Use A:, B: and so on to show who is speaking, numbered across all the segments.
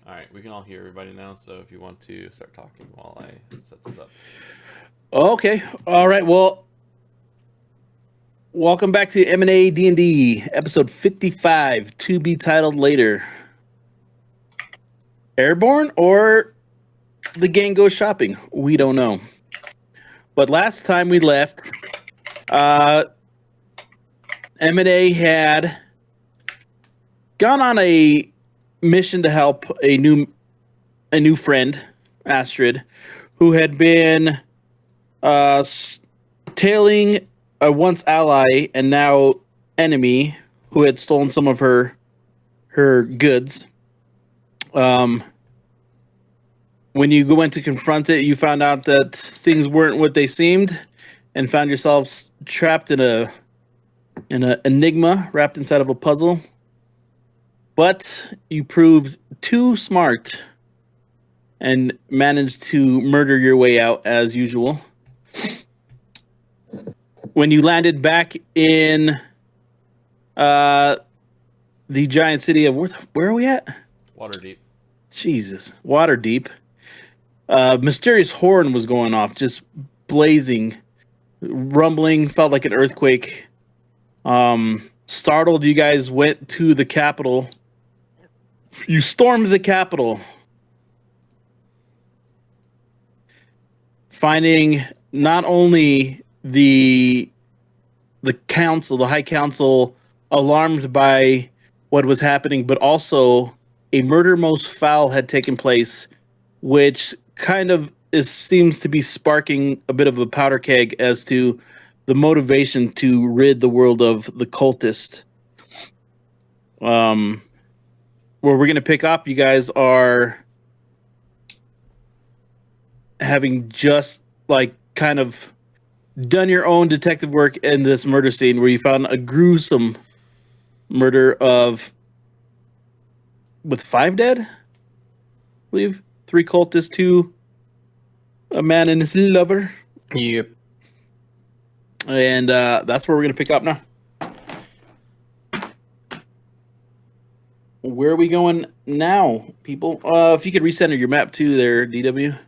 A: All right, we can all hear everybody now. So if you want to start talking while I set this up.
B: Okay. All right. Well, welcome back to M&A&D&D, episode 55, to be titled later. Airborne or the gang goes shopping? We don't know. But last time we left, M&A had gone on a mission to help a new friend, Astrid, who had been tailing a once ally and now enemy who had stolen some of her goods. When you went to confront it, you found out that things weren't what they seemed, and found yourselves trapped in a enigma wrapped inside of a puzzle. But you proved too smart and managed to murder your way out as usual. When you landed back in the giant city of where are we at?
A: Waterdeep.
B: Jesus, Waterdeep. Mysterious horn was going off, just blazing, rumbling, felt like an earthquake. Startled, you guys went to the capital. You stormed the capital, finding not only the council, the High Council, alarmed by what was happening, but also a murder most foul had taken place, which kind of seems to be sparking a bit of a powder keg as to the motivation to rid the world of the cultist. Where we're going to pick up, you guys are having just kind of done your own detective work in this murder scene where you found a gruesome murder with 5 dead, I believe. 3 cultists, 2, a man and his lover.
C: Yep.
B: And that's where we're going to pick up now. Where are we going now, people? If you could recenter your map too there, DW.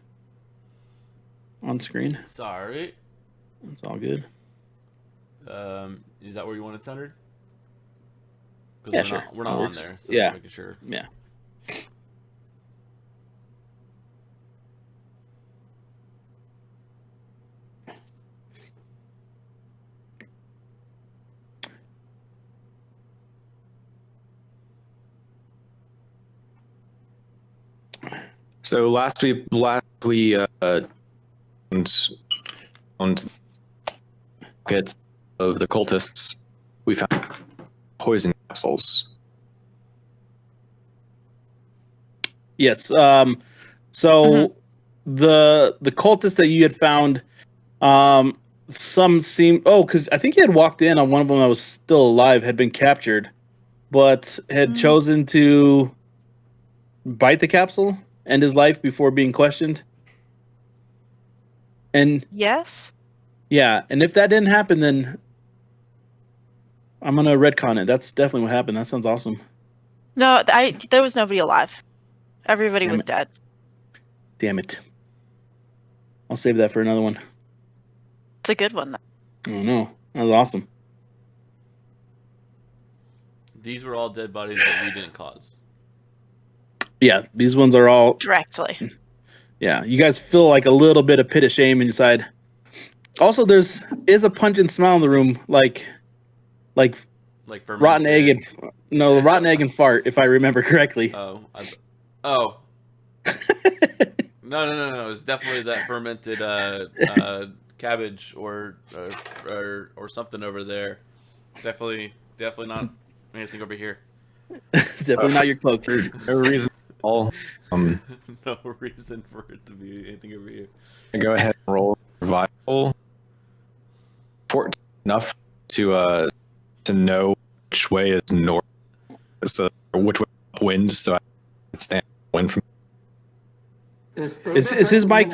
B: On screen.
A: Sorry.
B: It's all good.
A: Is that where you want it centered?
B: Yeah, sure.
A: We're not on there, so
B: yeah.
A: Just making sure.
B: Yeah.
C: So last we on pockets of the cultists, we found poison capsules.
B: Yes. So the cultists that you had found, some seem because I think you had walked in on one of them that was still alive, had been captured, but had chosen to bite the capsule, end his life before being questioned. And
D: yes.
B: Yeah, and if that didn't happen, then I'm gonna retcon it. That's definitely what happened. That sounds awesome.
D: No, there was nobody alive. Everybody was dead.
B: Damn it. I'll save that for another one.
D: It's a good one, though.
B: Oh no, that was awesome.
A: These were all dead bodies that we didn't cause.
B: Yeah, these ones are all
D: directly.
B: Yeah, you guys feel like a little bit of pit of shame inside. Also, is a pungent smell in the room, like rotten egg and rotten egg and fart, if I remember correctly.
A: No. It's definitely that fermented cabbage or something over there. Definitely not anything over here.
B: Definitely not your cloak.
C: No reason at all.
A: No reason for it to be anything over here.
C: Go ahead and roll survival. 14 enough to know which way is north. So which way is wind, so I can stand wind from.
B: Is his mic?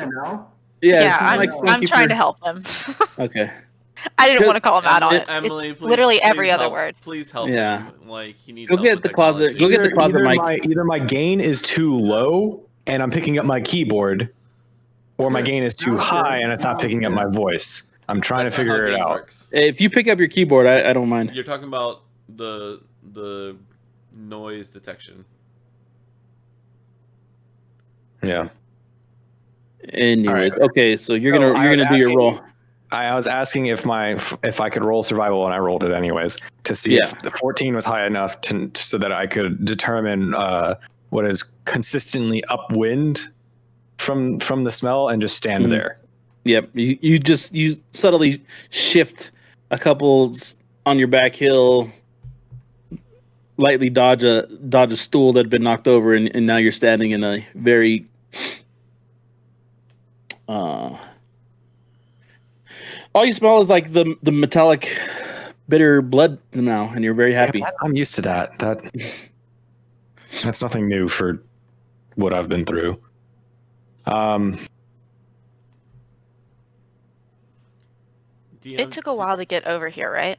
D: Yeah, I'm trying to help him.
B: Okay.
D: I didn't want to call him out on it.
A: Emily,
D: It's
A: please,
D: literally
A: please
D: every other
A: help,
D: word.
A: Please help
B: Yeah.
A: him. Like he needs
B: Go
A: help
B: get
A: with
B: the closet.
A: technology.
B: Go get the closet mic.
C: Either my gain is too low and I'm picking up my keyboard, or my gain is too high and it's not picking up my voice. I'm trying
A: That's
C: to
A: not how
C: figure it
A: gain
C: out.
A: works.
B: If you pick up your keyboard, I don't mind.
A: You're talking about the noise detection.
C: Yeah.
B: Anyways,
C: All right.
B: okay, so you're gonna do your roll.
C: I was asking if I could roll survival, and I rolled it anyways to see if the 14 was high enough so that I could determine what is consistently upwind from the smell and just stand there.
B: Yep, you subtly shift a couple on your back hill, lightly dodge a stool that had been knocked over, and now you're standing in a very all you smell is like the metallic bitter blood now, and you're very happy.
C: Yeah, I'm used to that. That's nothing new for what I've been through.
D: It took a while to get over here, right?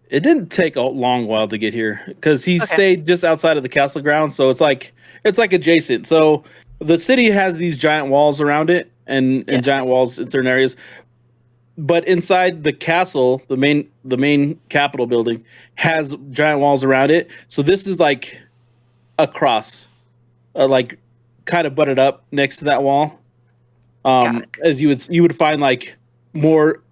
B: It didn't take a long while to get here because he stayed just outside of the castle grounds, so it's like adjacent. So the city has these giant walls around it, and giant walls in certain areas. But inside the castle, the main Capitol building has giant walls around it. So this is like across, like kind of butted up next to that wall. As you would find like more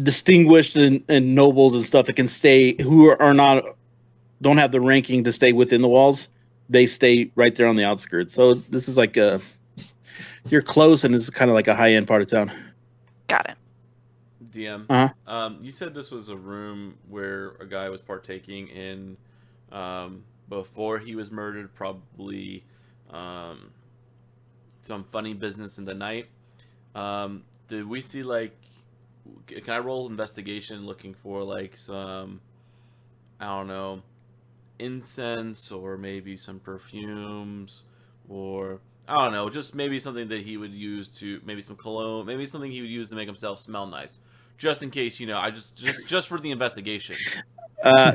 B: distinguished and nobles and stuff that can stay, who don't have the ranking to stay within the walls. They stay right there on the outskirts. So this is like you're close, and it's kind of like a high end part of town.
D: Got it.
A: DM. You said this was a room where a guy was partaking in before he was murdered, probably some funny business in the night. Did we see like? Can I roll investigation looking for like some, I don't know, incense or maybe some perfumes, or I don't know, just maybe something that he would use to, maybe some cologne, maybe something he would use to make himself smell nice, just in case, I just for the investigation.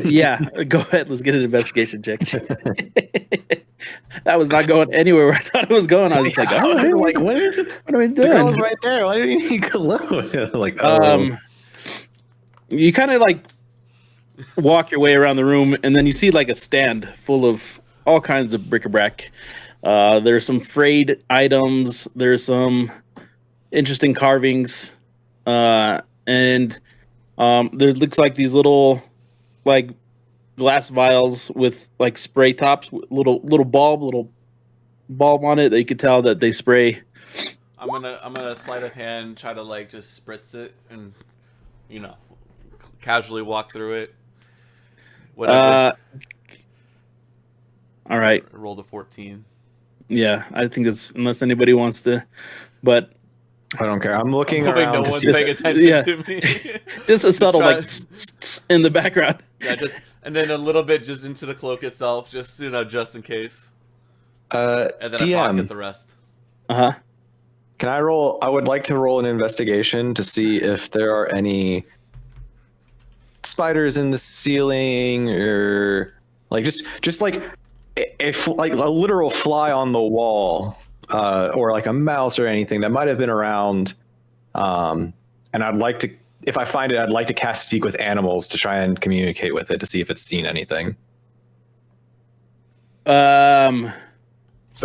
B: Yeah, go ahead. Let's get an investigation check. That was not going anywhere where I thought it was going. I was just like, oh,
C: like, what is it?
B: What are we doing?
C: The girl was right there. Why do you need cologne? Like,
B: you kind of like walk your way around the room, and then you see like a stand full of all kinds of bric-a-brac. There's some frayed items. There's some interesting carvings, and there looks like these little like glass vials with like spray tops, little bulb on it that you could tell that they spray.
A: I'm gonna sleight of hand try to like just spritz it and casually walk through it. Whatever.
B: All right.
A: Roll the 14.
B: Yeah, I think it's, unless anybody wants to, but
C: I don't care. I'm looking
A: hoping
C: around.
A: no one's paying attention to me.
B: Just a subtle like in the background.
A: Yeah, and then a little bit just into the cloak itself, just just in case. And then
C: DM,
A: I pocket the rest.
C: Can I roll? I would like to roll an investigation to see if there are any spiders in the ceiling, or like just like like a literal fly on the wall, or like a mouse or anything that might have been around. And I'd like to, if I find it, I'd like to cast Speak with Animals to try and communicate with it to see if it's seen anything. So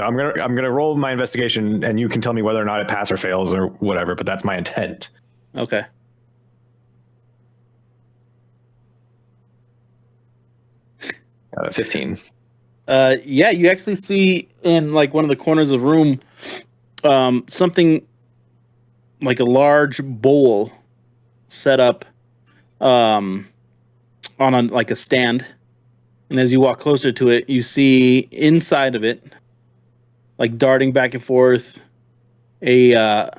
C: I'm gonna roll my investigation, and you can tell me whether or not it passes or fails or whatever. But that's my intent.
B: Okay.
C: Got a 15.
B: Yeah, you actually see in like one of the corners of the room, something like a large bowl set up on like a stand, and as you walk closer to it, you see inside of it, like darting back and forth, what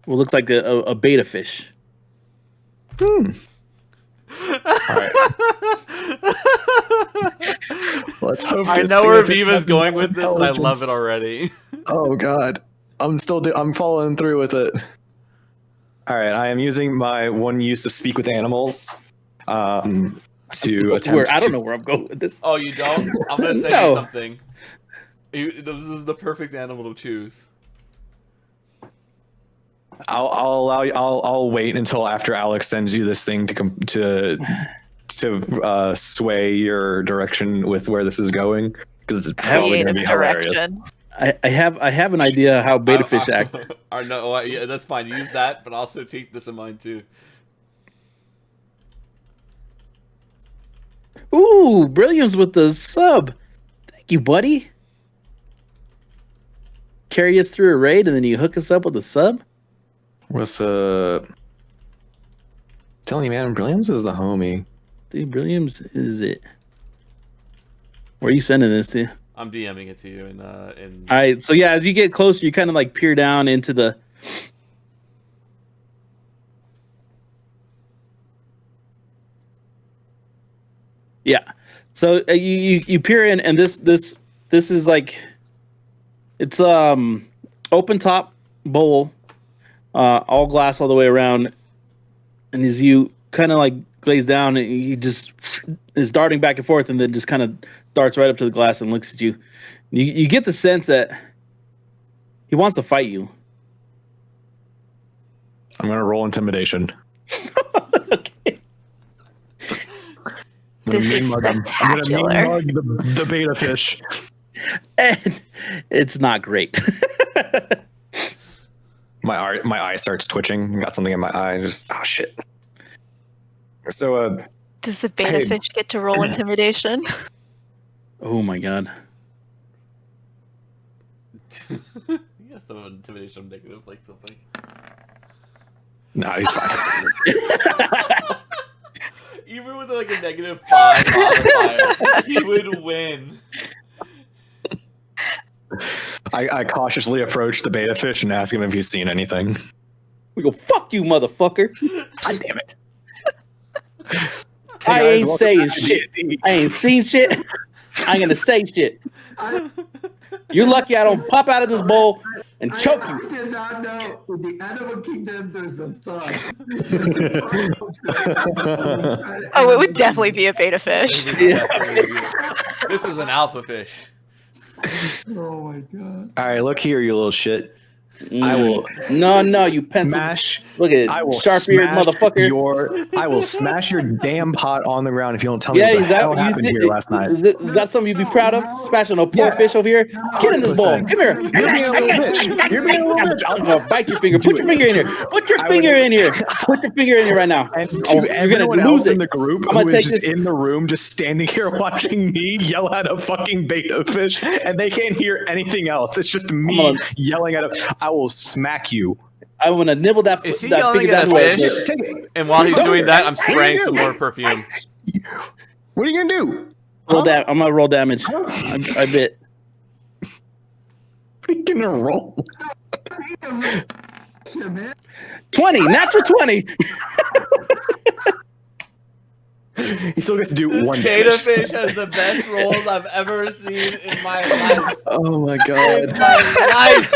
B: looks like a betta fish.
C: All right. Let's hope.
A: I know where Viva's going with this, and I love it already.
C: Oh God, I'm following through with it. All right, I am using my one use of speak with animals to attempt.
B: I don't know where I'm going with this.
A: Oh, you don't? I'm gonna send you something. This is the perfect animal to choose.
C: I'll allow you. I'll wait until after Alex sends you this thing to sway your direction with where this is going, because it's probably going to be hilarious.
B: I have an idea how beta fish act.
A: No, yeah, that's fine. Use that, but also keep this in mind too.
B: Ooh, Brilliams with the sub. Thank you, buddy. Carry us through a raid and then you hook us up with a sub?
C: What's telling you, man, Brilliams is the homie.
B: Dude, Brilliams is it. Where are you sending this to?
A: I'm DMing it to you in
B: All right, so yeah, as you get closer, you kind of like peer down into the Yeah. So you peer in, and this is like, it's open top bowl, all glass all the way around, and as you kind of like glaze down, he just is darting back and forth, and then just kind of darts right up to the glass and looks at you. You get the sense that he wants to fight you.
C: I'm gonna roll intimidation.
B: Okay.
D: This is spectacular.
C: I'm gonna mean mug the beta fish.
B: And it's not great.
C: My eye starts twitching. Got something in my eye. Just oh shit. So
D: does the beta fish get to roll intimidation?
B: Oh my god.
A: You have some intimidation negative, like something.
C: No, he's fine.
A: Even with like a -5 modifier, he would win.
C: I cautiously approach the beta fish and ask him if he's seen anything.
B: We go, fuck you, motherfucker.
C: God damn it.
B: I ain't saying shit. I ain't seen shit. I ain't gonna say shit. You're lucky I don't pop out of this bowl and choke you.
E: I did not know. In the Animal Kingdom, there's the thug.
D: Oh, it would definitely be a beta fish.
A: This is an alpha fish.
E: Oh my god.
C: All right, look here, you little shit. I will
B: No, you pencil.
C: smash.
B: Look at
C: I will
B: sharp-eared
C: smash
B: motherfucker.
C: I will smash your damn pot on the ground if you don't tell me
B: Yeah,
C: what
B: is
C: the
B: that
C: hell happened here last night.
B: Is that something you'd be proud of? Smashing a poor fish over here? Get in this bowl.
C: 100%.
B: Come here.
C: You're being a little bitch. You're being a little bitch.
B: I'm gonna bite your finger. Put your finger in here. Put your finger in here. Put your finger in here right now.
C: And
B: Oh,
C: to
B: you're gonna
C: everyone
B: lose
C: else
B: it.
C: in the group
B: I'm
C: who
B: gonna
C: is
B: take
C: just
B: this.
C: in the room, just standing here watching me yell at a fucking beta fish, and they can't hear anything else. It's just me yelling at him. I will smack you.
B: I want to nibble that.
A: Is he
B: that
A: yelling
B: finger
A: at a
B: down the way.
A: fish?
C: Take it.
A: And while he's doing that, I'm
C: What are you
A: spraying
C: doing?
A: some more perfume.
C: What are you gonna do?
B: Roll I'm gonna roll damage. I bit.
C: What are you gonna roll?
B: 20, natural 20.
C: He still gets to do one
A: Beta
C: damage.
A: fish has the best rolls I've ever seen in my life.
C: Oh my
A: In
C: god.
A: my life.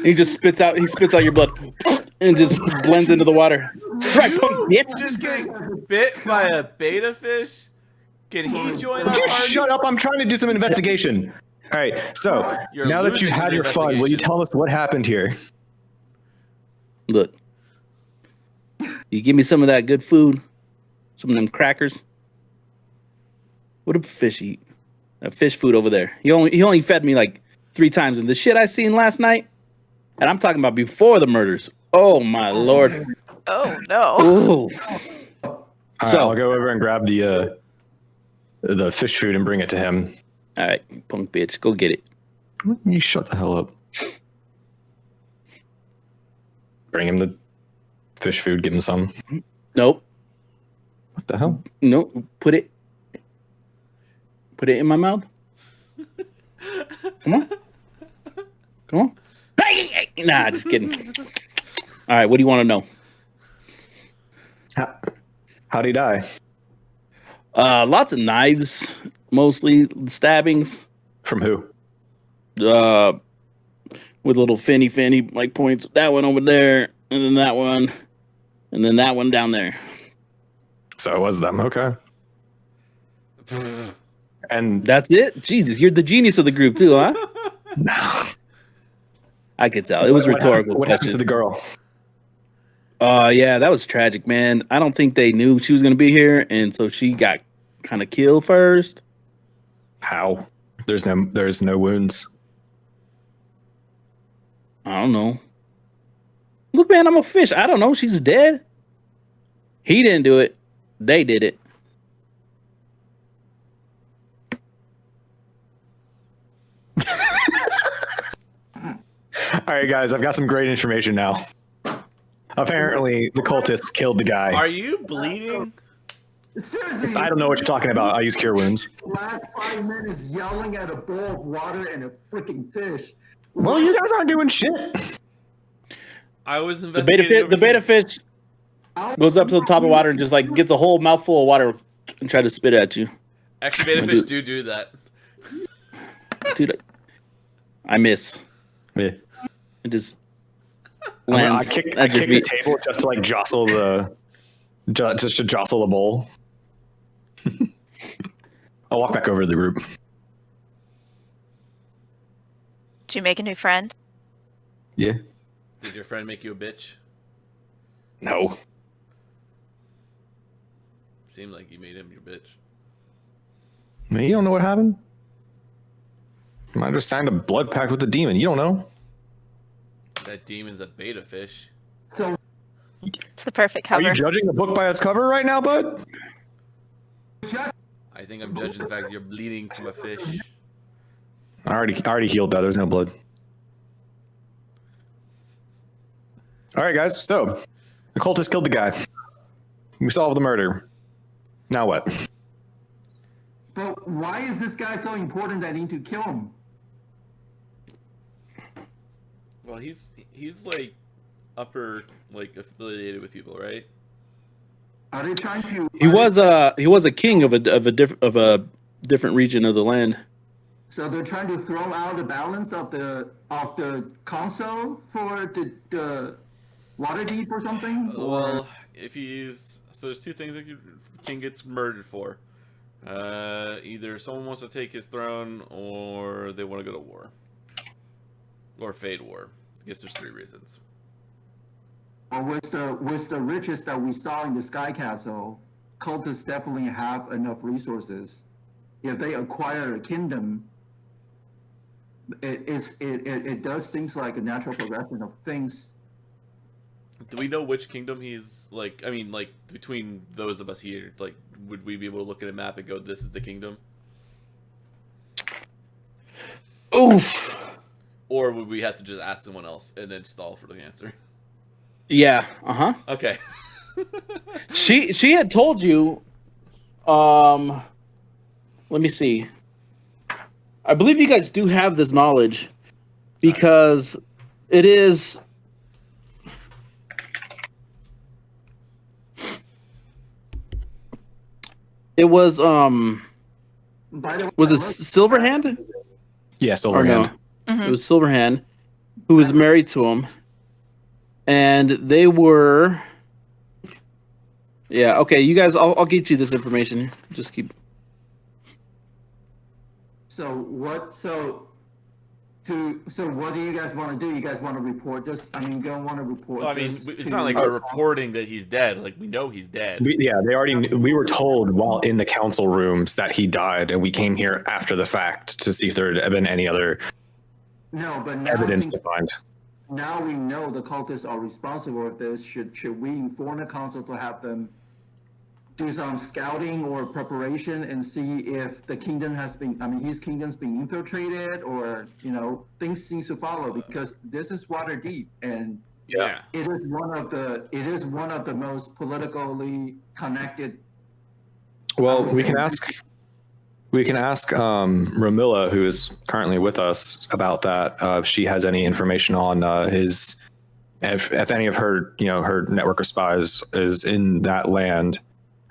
B: He just spits out your blood and just blends into the water. That's right, punk bitch.
A: Just getting bit by a beta fish? Can he join our
C: Would you
A: party?
C: shut up? I'm trying to do some investigation. All right, so
A: You're
C: now that
A: losing
C: you've had
A: the
C: your fun, will you
A: investigation.
C: tell us what happened here?
B: Look, you give me some of that good food, some of them crackers. What did fish eat? That fish food over there. He only fed me like 3 times, and the shit I seen last night, and I'm talking about before the murders. Oh my lord.
D: Oh no.
B: Ooh.
C: All right,
B: So-
C: I'll go over and grab the fish food and bring it to him.
B: All right, punk bitch, go get it.
C: You shut the hell up. Bring him the fish food. Give him some.
B: Nope.
C: What the hell?
B: Nope. Put it in my mouth. Come on. Come on. Nah, just kidding. All right, what do you want to know?
C: How'd he die?
B: Lots of knives, mostly stabbings.
C: From who?
B: One with little finny like points. That one over there, and then that one, and then that one down there.
C: So it was them. Okay. And
B: That's it. Jesus, you're the genius of the group too, huh?
C: no.
B: I could tell. It was rhetorical.
C: What happened to the girl?
B: Yeah, that was tragic, man. I don't think they knew she was gonna be here, and so she got kind of killed first.
C: How? There's no wounds.
B: I don't know. Look, man, I'm a fish. I don't know. She's dead. He didn't do it. They did it.
C: All right, guys, I've got some great information now. Apparently, the cultists killed the guy.
A: Are you bleeding?
E: Seriously,
C: I don't know what you're talking about. I use cure wounds.
E: last 5 minutes yelling at a bowl of water and a freaking fish.
C: Well, you guys aren't doing shit.
A: I was
B: The
A: investigating.
B: beta fish goes up to the top of water and just like gets a whole mouthful of water and try to spit at you.
A: Actually, beta fish do that.
B: Dude, I miss.
C: Yeah.
B: It just
C: I
B: lands.
C: kicked
B: I just
C: the
B: beat-
C: table just to like jostle just to jostle the bowl. I'll walk back over to the group.
D: Did you make a new friend?
C: Yeah.
A: Did your friend make you a bitch?
C: No.
A: Seemed like you made him your bitch.
C: I mean, you don't know what happened. I might have just signed a blood pact with the demon. You don't know.
A: That demon's a beta fish.
E: So
D: It's the perfect
C: Are
D: cover.
C: you judging the book by its cover right now, bud?
A: I think I'm judging the fact that you're bleeding from a fish.
C: I already healed that. There's no blood. All right, guys. So the cultist killed the guy. We solved the murder. Now what?
E: but why is this guy so important that I need to kill him?
A: Well, he's like upper like affiliated with people, right?
E: Are they trying to?
B: He was a king of a different region of the land.
E: So they're trying to throw out the balance of the console for the water deep or something.
A: Well, if so, there's two things that king gets murdered for. Either someone wants to take his throne, or they want to go to war, or fade war. I guess there's three reasons.
E: Or with the riches that we saw in the Sky Castle, cultists definitely have enough resources. If they acquire a kingdom, it does seem like a natural progression of things.
A: Do we know which kingdom he's like? I mean, like between those of us here, like, would we be able to look at a map and go, "This is the kingdom,"
B: Oof.
A: or would we have to just ask someone else and then stall for the answer?
B: Yeah.
A: Okay.
B: She had told you. Let me see. I believe you guys do have this knowledge because it is. It was
E: By the way,
B: was it Silverhand
C: Yeah,
B: or
C: Silverhand.
B: no?
D: Mhm.
B: It was Silverhand who was married to him, and they were. Yeah. Okay. You guys, I'll get you this information. Just keep.
E: So what? So what do you guys want to do? You guys want to report this? I mean, you don't want to report.
A: Well, I mean,
E: this
A: it's
E: to-
A: not like we're reporting that he's dead. Like, we know he's dead.
C: We were told while in the council rooms that he died, and we came here after the fact to see if there had been any other
E: No, but now
C: evidence
E: since-
C: to find.
E: now we know the cultists are responsible for this. Should we inform the council to have them do some scouting or preparation and see if the kingdom has been, I mean, his kingdom's been infiltrated, or, you know, things need to follow, because this is water deep, and
A: Yeah.
E: it is one of the most politically connected.
C: Well, we can ask Ramilla, who is currently with us, about that. If she has any information on his, if any of her, her network of spies is in that land,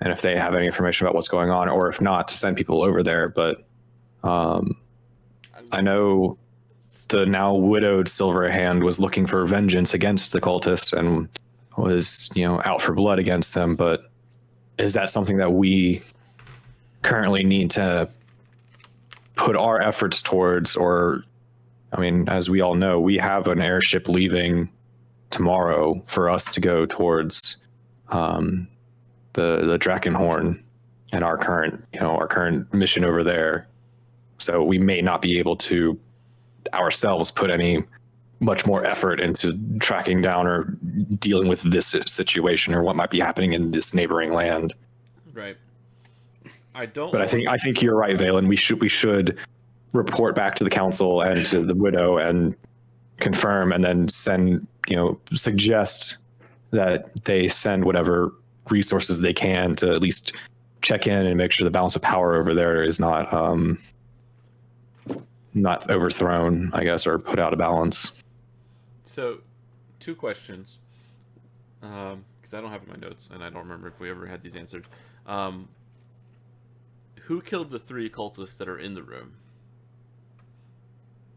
C: and if they have any information about what's going on, or if not, to send people over there. But I know the now widowed Silverhand was looking for vengeance against the cultists and was, out for blood against them. But is that something that we currently need to put our efforts towards? Or, I mean, as we all know, we have an airship leaving tomorrow for us to go towards the Drakenhorn and our current mission over there. So we may not be able to ourselves put any much more effort into tracking down or dealing with this situation or what might be happening in this neighboring land.
A: Right. I don't.
C: But I think you're right, Valen. We should report back to the council and to the widow and confirm, and then send, suggest that they send whatever resources they can to at least check in and make sure the balance of power over there is not overthrown, I guess, or put out of balance.
A: So, 2 questions, because I don't have it in my notes, and I don't remember if we ever had these answered. Who killed the 3 cultists that are in the room?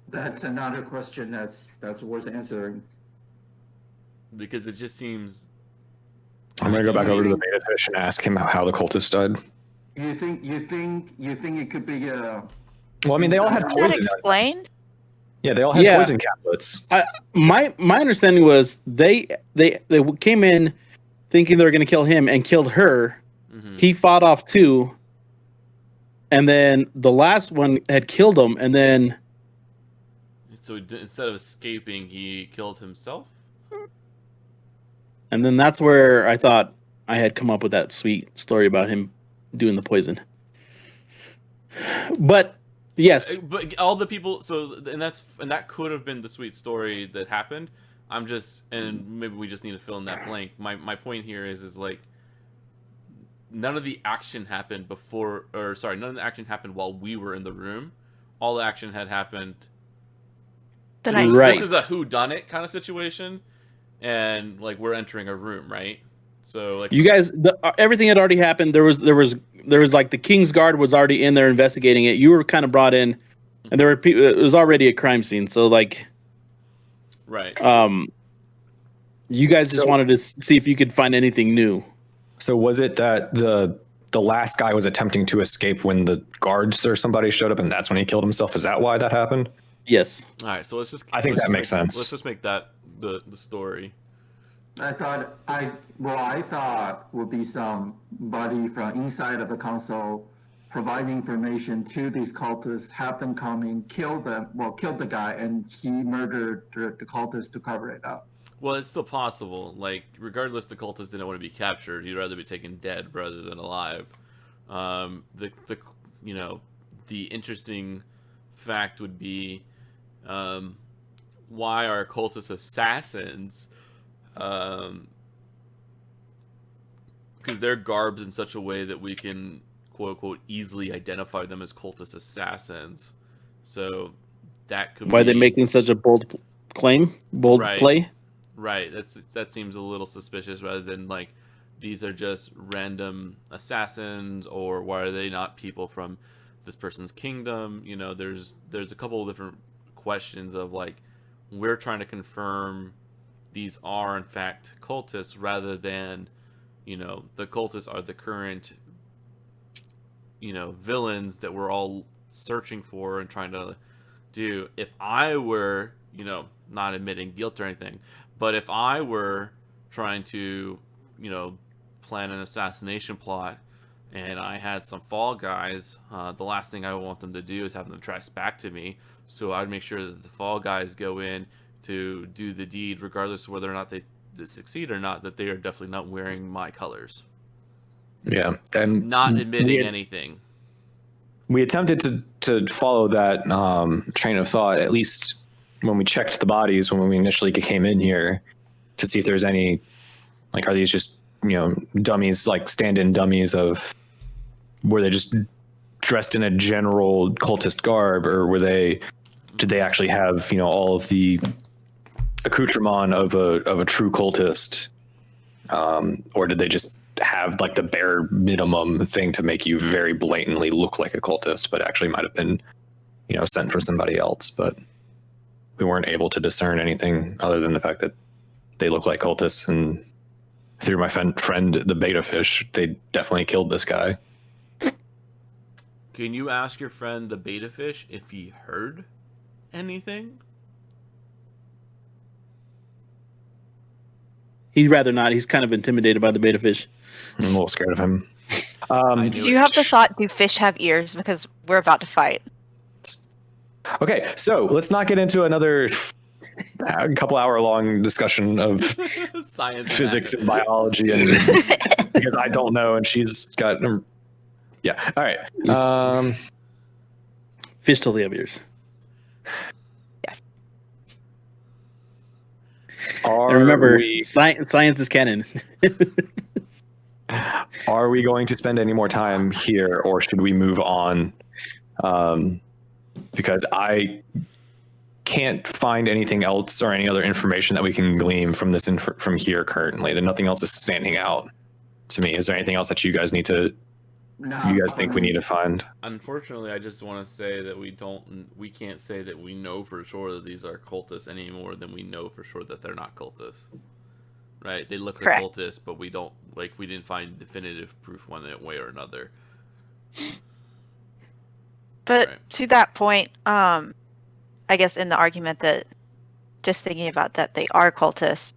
E: That's another question that's worth answering.
A: Because it just seems...
C: I'm gonna go back over to the beta fish and ask him how the cultists died.
E: You think it could be
C: Well, I mean, they all had
D: Isn't that
C: poison.
D: explained?
C: Yeah, they all had poison caplets.
B: My understanding was they came in thinking they were going to kill him and killed her.
A: Mm-hmm.
B: He fought off 2, and then the last one had killed him, and then
A: So instead of escaping, he killed himself?
B: and then that's where I thought I had come up with that sweet story about him doing the poison. But yes,
A: But all the people, and that could have been the sweet story that happened. And maybe we just need to fill in that blank. My point here is like, none of the action happened none of the action happened while we were in the room. All the action had happened.
B: Right.
A: This is a whodunit kind of situation, and like we're entering a room, right? So like
B: you guys, everything had already happened. There was like the King's Guard was already in there investigating it. You were kind of brought in, and there were people. It was already a crime scene. So like,
A: right.
B: You guys just wanted to see if you could find anything new.
C: So was it that the last guy was attempting to escape when the guards or somebody showed up, and that's when he killed himself? Is that why that happened?
B: Yes.
A: All right. So let's just.
C: I think that makes sense.
A: Let's just make that the story.
E: I thought would be somebody from inside of the council provide information to these cultists, have them come in, kill the guy, and he murdered the cultists to cover it up.
A: Well, it's still possible. Like, regardless, the cultists didn't want to be captured. He'd rather be taken dead rather than alive. The interesting fact would be, why are cultist assassins? Because they're garbed in such a way that we can, quote unquote, easily identify them as cultist assassins. So that could
B: Why are
A: be...
B: they making such a bold claim? Bold play?
A: Right. That seems a little suspicious, rather than like these are just random assassins, or why are they not people from this person's kingdom? There's a couple of different questions of like, we're trying to confirm these are in fact cultists, rather than the cultists are the current villains that we're all searching for and trying to do. If I were not admitting guilt or anything, but if I were trying to plan an assassination plot and I had some fall guys, the last thing I would want them to do is have them trace back to me. So I'd make sure that the fall guys go in to do the deed, regardless of whether or not they succeed or not, that they are definitely not wearing my colors.
C: Yeah, and
A: not admitting anything.
C: We attempted to follow that train of thought, at least when we checked the bodies when we initially came in here, to see if there's any, like, are these just dummies, like stand-in dummies of, were they just dressed in a general cultist garb, or did they actually have all of the accoutrement of a true cultist, or did they just have like the bare minimum thing to make you very blatantly look like a cultist, but actually might have been sent for somebody else? But we weren't able to discern anything other than the fact that they look like cultists, and through my friend the beta fish, they definitely killed this guy.
A: Can you ask your friend the beta fish if he heard anything?
B: He'd rather not. He's kind of intimidated by the beta fish.
C: I'm a little scared of him.
A: I
D: Did
A: knew
D: you
A: it.
D: have the thought, do fish have ears? Because we're about to fight.
C: Okay, so let's not get into another couple hour long discussion of
A: Science,
C: physics and biology, and because I don't know, and she's got yeah. All right.
B: Fish totally have ears.
D: Yes.
B: And remember, science is canon.
C: Are we going to spend any more time here, or should we move on? Because I can't find anything else or any other information that we can glean from this from here currently. That nothing else is standing out to me. Is there anything else that you guys need to? You guys think we need to find?
A: Unfortunately, I just want to say that we can't say that we know for sure that these are cultists any more than we know for sure that they're not cultists. Right? They look like cultists, but we didn't find definitive proof one way or another.
D: But
A: Right.
D: to that point, I guess in the argument that just thinking about that they are cultists,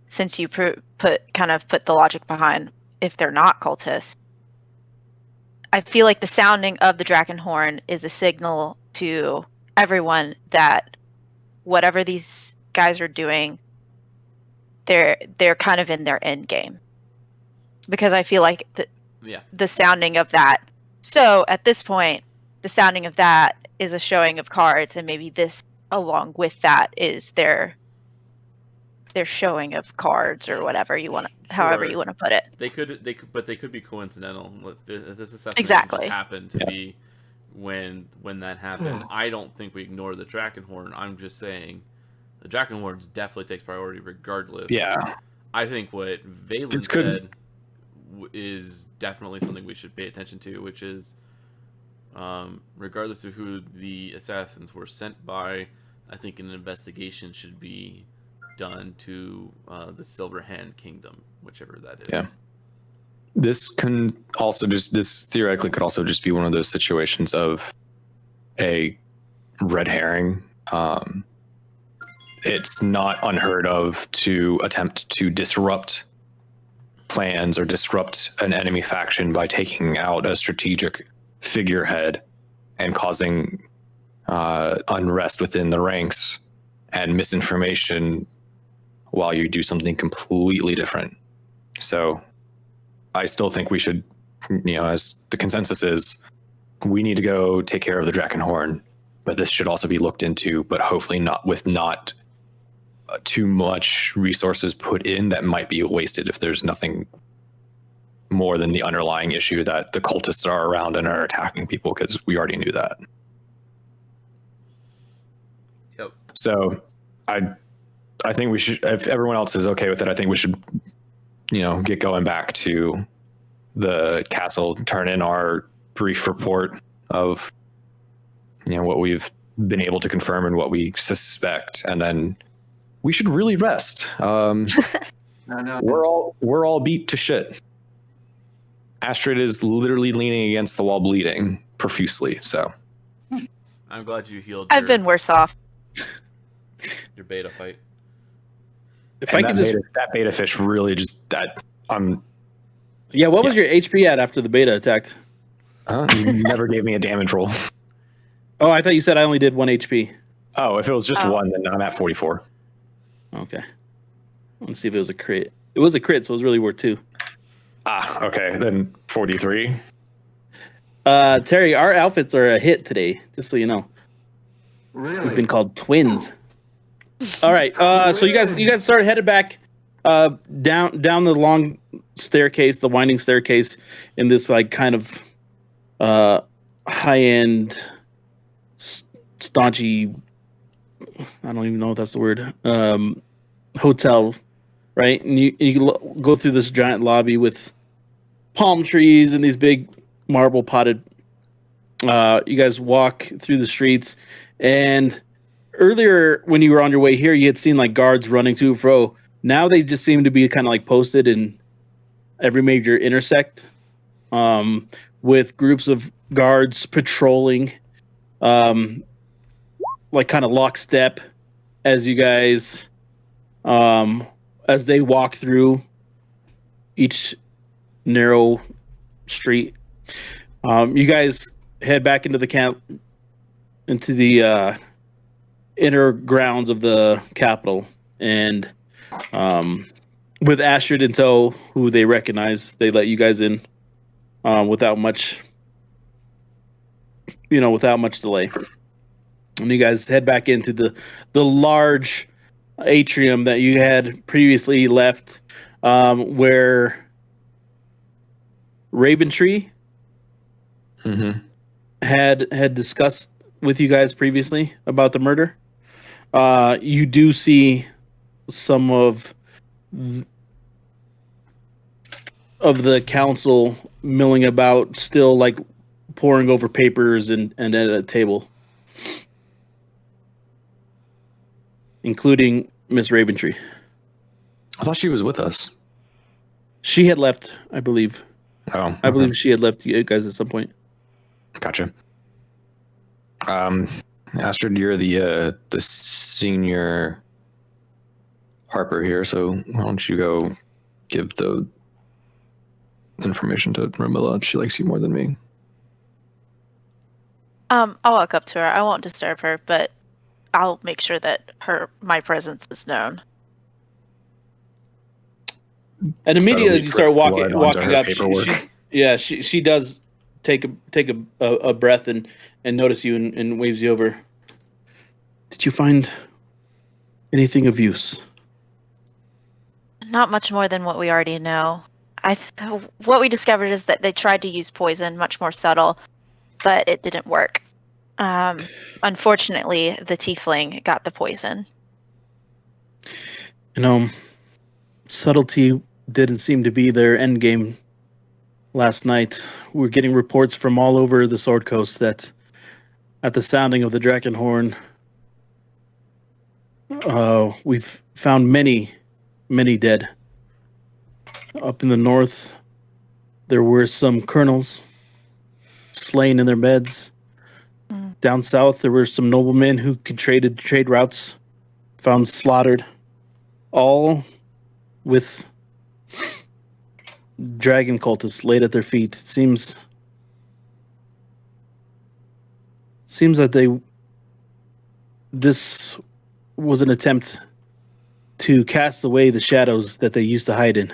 D: since you put the logic behind if they're not cultists, I feel like the sounding of the dragon horn is a signal to everyone that whatever these guys are doing, they're kind of in their end game. Because I feel like the sounding of that. So at this point, the sounding of that is a showing of cards, and maybe this along with that is their showing of cards or whatever you want, however you want to put it.
A: They could, but they could be coincidental. This assessment
D: Exactly.
A: just happened to be when that happened. I don't think we ignore the Drakenhorn. I'm just saying the Drakenhorn definitely takes priority regardless.
C: Yeah.
A: I think what Valen said is definitely something we should pay attention to, which is regardless of who the assassins were sent by, I think an investigation should be done to the Silver Hand Kingdom, whichever that is.
C: Yeah. This can also this theoretically could also just be one of those situations of a red herring. It's not unheard of to attempt to disrupt plans or disrupt an enemy faction by taking out a strategic figurehead and causing unrest within the ranks and misinformation while you do something completely different. So I still think we should, as the consensus is, we need to go take care of the Drakenhorn, but this should also be looked into, but hopefully not too much resources put in that might be wasted if there's nothing more than the underlying issue that the cultists are around and are attacking people, because we already knew that.
A: Yep.
C: So I think we should, if everyone else is okay with it, I think we should, get going back to the castle, turn in our brief report of, what we've been able to confirm and what we suspect, and then we should really rest. We're all beat to shit. Astrid is literally leaning against the wall, bleeding profusely. So
A: I'm glad you healed.
D: I've been worse off.
A: Your beta fight.
B: If I could just
C: that beta fish really just that
B: what was your HP at after the beta attacked?
C: you never gave me a damage roll.
B: Oh, I thought you said I only did 1 HP.
C: Oh, if it was just one, then I'm at 44.
B: Okay. Let's see if it was a crit. It was a crit, so it was really worth 2.
C: Okay, then 43.
B: Terry, our outfits are a hit today, just so you know.
E: Really?
B: We've been called twins. All right. So you guys started headed back down the long staircase, the winding staircase, in this like kind of high end, stodgy. I don't even know if that's the word. Hotel, right? And you go through this giant lobby with palm trees and these big marble potted. You guys walk through the streets, and earlier when you were on your way here, you had seen like guards running to and fro. Now they just seem to be kind of like posted in every major intersect, with groups of guards patrolling, like kind of lockstep as you guys, as they walk through each narrow street. You guys head back into the camp, into the inner grounds of the capital, and with Astrid in tow, who they recognize, they let you guys in without much delay. And you guys head back into the large atrium that you had previously left, where Raventree had discussed with you guys previously about the murder. You do see some of the council milling about, still like poring over papers and at a table, including Miss Raventree.
C: I thought she was with us.
B: She had left, I believe.
C: Oh,
B: I believe she had left you guys at some point.
C: Gotcha. Astrid, you're the senior Harper here, so why don't you go give the information to Ramilla? She likes you more than me.
D: I'll walk up to her. I won't disturb her, but I'll make sure that my presence is known.
B: And immediately as you start walking up, she does take a breath and notice you and waves you over. Did you find anything of use?
D: Not much more than what we already know. What we discovered is that they tried to use poison, much more subtle, but it didn't work. Unfortunately, the tiefling got the poison.
B: Subtlety didn't seem to be their end game last night. We're getting reports from all over the Sword Coast that at the sounding of the Dragon Horn, we've found many dead. Up in the north, there were some colonels slain in their beds. Down south, there were some noblemen who could trade routes, found slaughtered, all with dragon cultists laid at their feet. It seems that this was an attempt to cast away the shadows that they used to hide in.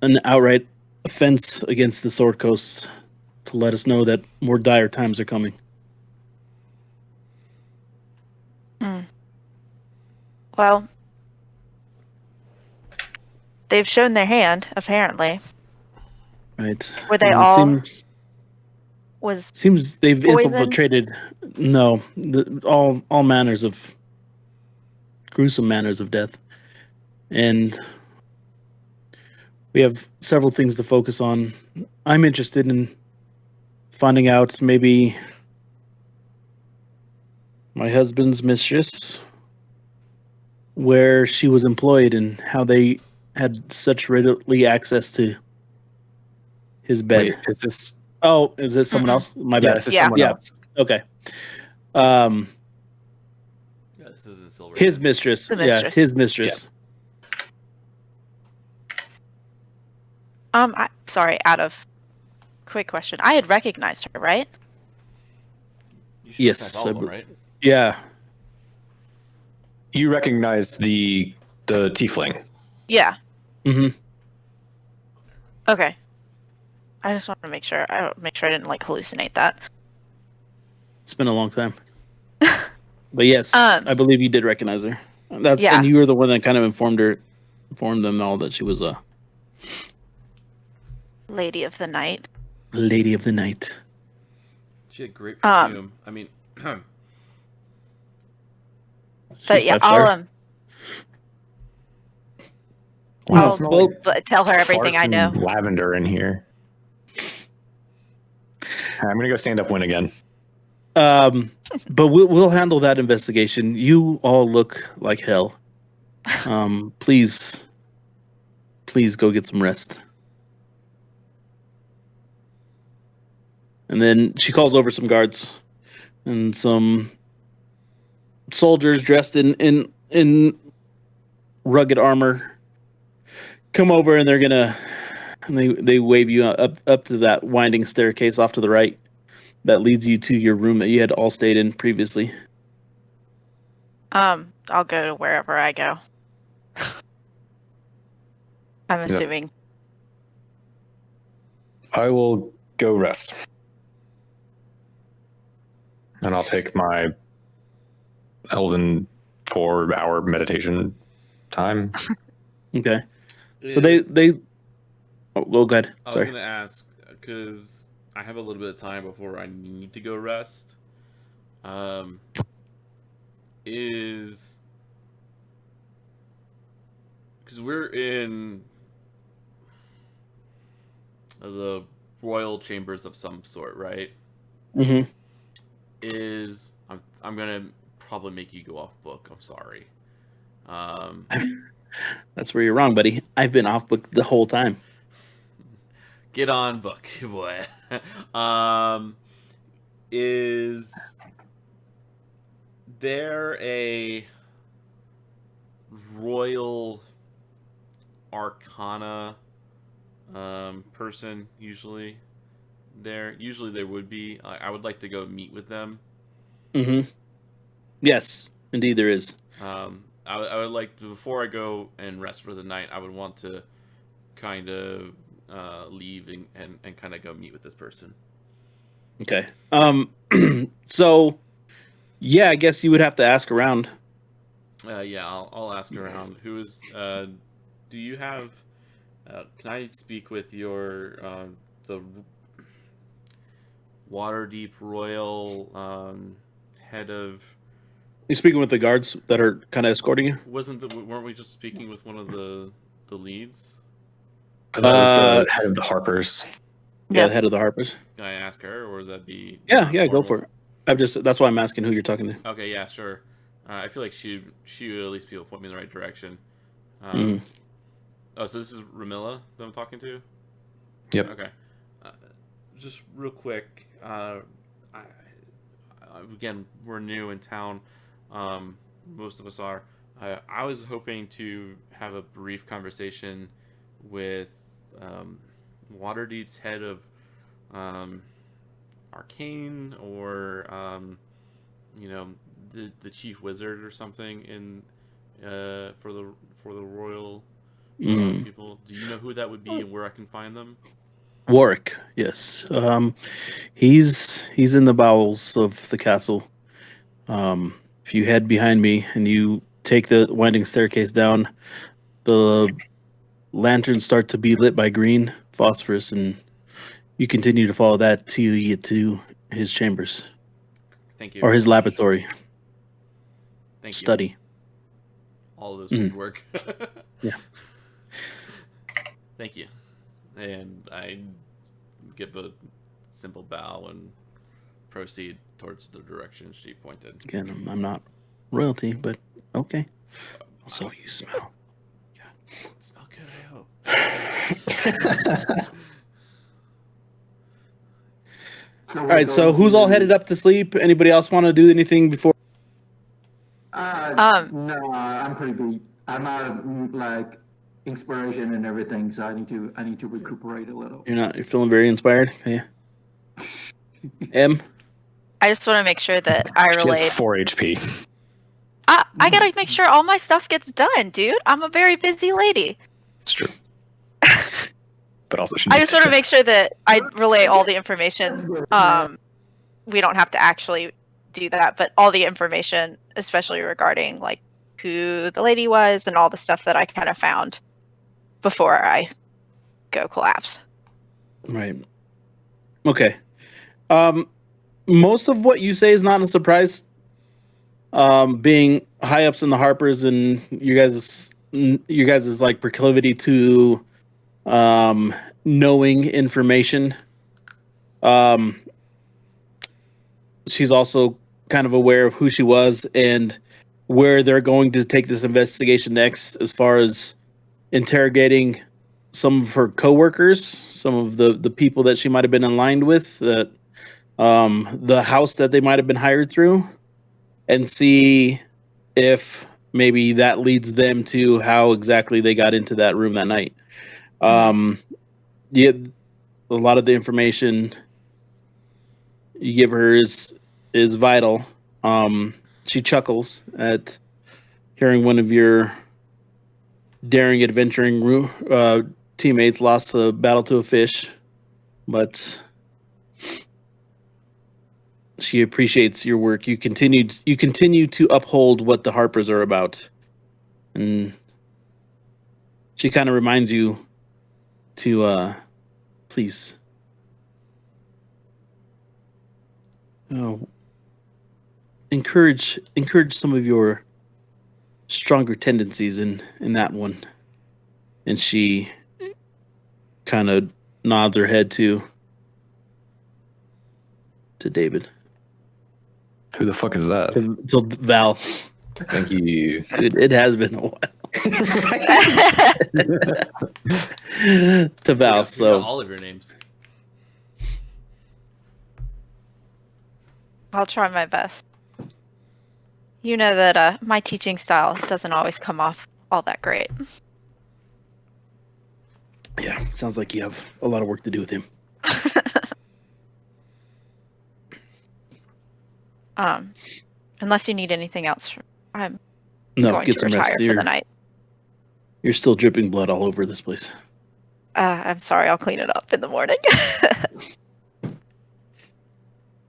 B: An outright offense against the Sword Coast, to let us know that more dire times are coming.
D: Well, they've shown their hand, apparently.
B: Right.
D: Were they all...
B: Seems they've
D: poison?
B: infiltrated. No, all manners of gruesome manners of death, and we have several things to focus on. I'm interested in finding out maybe my husband's mistress, where she was employed and how they had such readily access to his bed.
C: Wait, is this?
B: Oh, is this someone else? My bad.
C: This is someone else.
B: Okay.
A: Yeah, this isn't Silver.
B: His mistress. Yeah, his mistress.
D: Yeah. Sorry, quick question. I had recognized her, right?
A: Yes. All of them, right?
B: Yeah.
C: You recognized the tiefling.
D: Yeah.
B: Mm-hmm.
D: Okay. I just want to make sure I didn't hallucinate that.
B: It's been a long time. But yes, I believe you did recognize her.
D: Yeah.
B: And you were the one that kind of informed them all that she was a
D: Lady of the Night.
B: Lady of the Night.
A: She had great perfume. I mean,
D: but yeah, I'll tell her everything I know.
C: Lavender in here. I'm gonna go stand up win again.
B: But we'll handle that investigation. You all look like hell. Please go get some rest. And then she calls over some guards and some soldiers dressed in rugged armor come over, and they wave you up to that winding staircase off to the right that leads you to your room that you had all stayed in previously.
D: I'll go to wherever I go. I'm assuming.
C: I will go rest. And I'll take my Elven 4-hour meditation time.
B: Okay. So they oh, go ahead.
A: I was
B: Sorry.
A: going to ask, because I have a little bit of time before I need to go rest. Because we're in the royal chambers of some sort, right?
B: Mm-hmm.
A: I'm gonna probably make you go off book. I'm sorry.
B: That's where you're wrong, buddy. I've been off book the whole time.
A: Get on book, boy. Is there a royal arcana person usually there? Usually there would be. I would like to go meet with them.
B: Mm-hmm. Yes, indeed there is.
A: I would like to, before I go and rest for the night, I would want to kind of leave and kind of go meet with this person.
B: Okay. So, yeah, I guess you would have to ask around.
A: Yeah, I'll ask around. Who is? Do you have? Can I speak with your the Waterdeep Royal head of?
B: You speaking with the guards that are kind of escorting you?
A: Weren't we just speaking with one of the leads?
C: That was the head of the Harpers.
B: Yeah, the head of the Harpers.
A: Can I ask her, or would that be?
B: Yeah, go for it. That's why I'm asking who you're talking to.
A: Okay, yeah, sure. I feel like she would at least be able to point me in the right direction. Oh, so this is Ramilla that I'm talking to?
C: Yep.
A: Okay. Just real quick, again, we're new in town. Most of us are. I was hoping to have a brief conversation with Waterdeep's head of Arcane, or the chief wizard or something in for the royal people. Do you know who that would be and where I can find them?
B: Warwick, yes. He's in the bowels of the castle. If you head behind me and you take the winding staircase down, the lanterns start to be lit by green phosphorus, and you continue to follow that till you get to his chambers.
A: Thank you.
B: Or his laboratory.
A: Thank you.
B: Study.
A: All of those would work.
B: Yeah.
A: Thank you. And I give a simple bow and proceed towards the direction she pointed.
B: Again, I'm not royalty, but okay. So you smell.
A: Smell good, I hope.
B: All right, so who's all headed up to sleep? Anybody else want to do anything before?
E: No, I'm pretty beat. I'm out of like inspiration and everything, so I need to recuperate a little.
B: You're feeling very inspired? Yeah. M?
D: I just want to make sure that I
C: She
D: relate.
C: has 4 HP.
D: I gotta make sure all my stuff gets done, dude. I'm a very busy lady.
C: It's true. But also, she
D: I
C: needs
D: just want to
C: to
D: make sure that I relay all the information. We don't have to actually do that, but all the information, especially regarding like who the lady was and all the stuff that I kind of found before I go collapse.
B: Right. Okay. Most of what you say is not a surprise. Being high ups in the Harpers and you guys' like proclivity to knowing information. she's also kind of aware of who she was and where they're going to take this investigation next, as far as interrogating some of her coworkers, some of the people that she might have been aligned with, that the house that they might have been hired through, and see if maybe that leads them to how exactly they got into that room that night. Yeah, a lot of the information you give her is vital. She chuckles at hearing one of your daring, adventuring teammates lost a battle to a fish, but she appreciates your work. You continue to uphold what the Harpers are about, and she kind of reminds you to please encourage some of your stronger tendencies in that one. And she kind of nods her head to David.
C: Who the fuck is that?
B: To Val.
C: Thank you.
B: It has been a while. To Val.
A: We got
B: So
A: all of your names.
D: I'll try my best. You know that my teaching style doesn't always come off all that great.
B: yeah, sounds like you have a lot of work to do with him.
D: Unless you need anything else, I'm
B: No,
D: going
B: get
D: to
B: some
D: retire
B: rest.
D: for the night.
B: You're still dripping blood all over this place.
D: I'm sorry, I'll clean it up in the morning.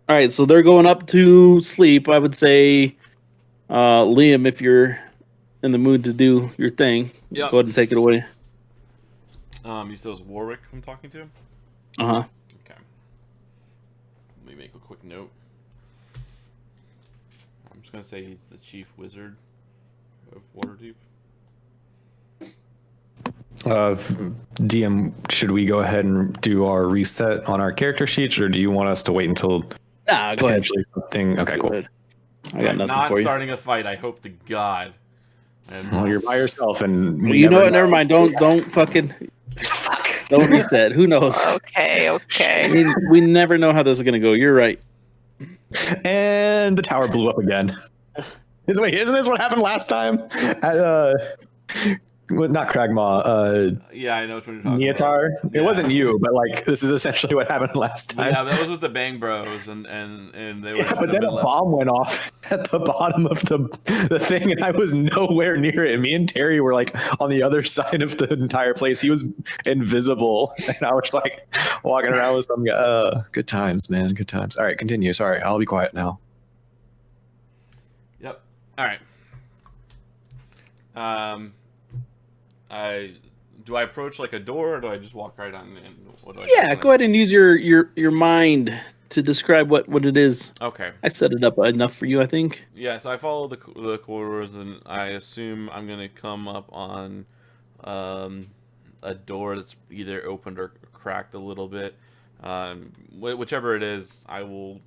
B: All right, so they're going up to sleep. I would say, Liam, if you're in the mood to do your thing,
A: Yep.
B: go ahead and take it away.
A: You said it was Warwick I'm talking to?
B: Uh-huh.
A: Okay. Let me make a quick note. I'm just going to say he's the chief wizard of Waterdeep.
C: DM, should we go ahead and do our reset on our character sheets, or do you want us to wait until
B: Nah, go ahead.
C: potentially something? Okay,
B: Go
C: cool.
B: ahead. I got
A: I'm
B: nothing
A: not
B: for you.
A: starting a fight, I hope to God. And
C: Well, you're by yourself, and
B: Well,
C: we
B: you know
C: never
B: what? Never mind. Don't fucking don't reset. Who knows?
D: Okay.
B: We never know how this is gonna go. You're right.
C: And the tower blew up again. Wait, isn't this what happened last time? At not Kragmaw,
A: yeah, I know which one you're talking
C: Neotar.
A: about.
C: It wasn't you, but like this is essentially what happened last time.
A: Yeah, that was with the Bang Bros, and they were.
C: Yeah, but then a bomb went off at the bottom of the thing, and I was nowhere near it. Me and Terry were like on the other side of the entire place. He was invisible, and I was like walking around with some guy. Good times, man. Good times. All right, continue. Sorry, I'll be quiet now.
A: Yep. All right. Do I approach like a door, or do I just walk right on in? What do I
B: Yeah, go ahead and use your mind to describe what it is.
A: Okay.
B: I set it up enough for you, I think.
A: Yeah, so I follow the corridors, and I assume I'm gonna come up on a door that's either opened or cracked a little bit. Whichever it is, I will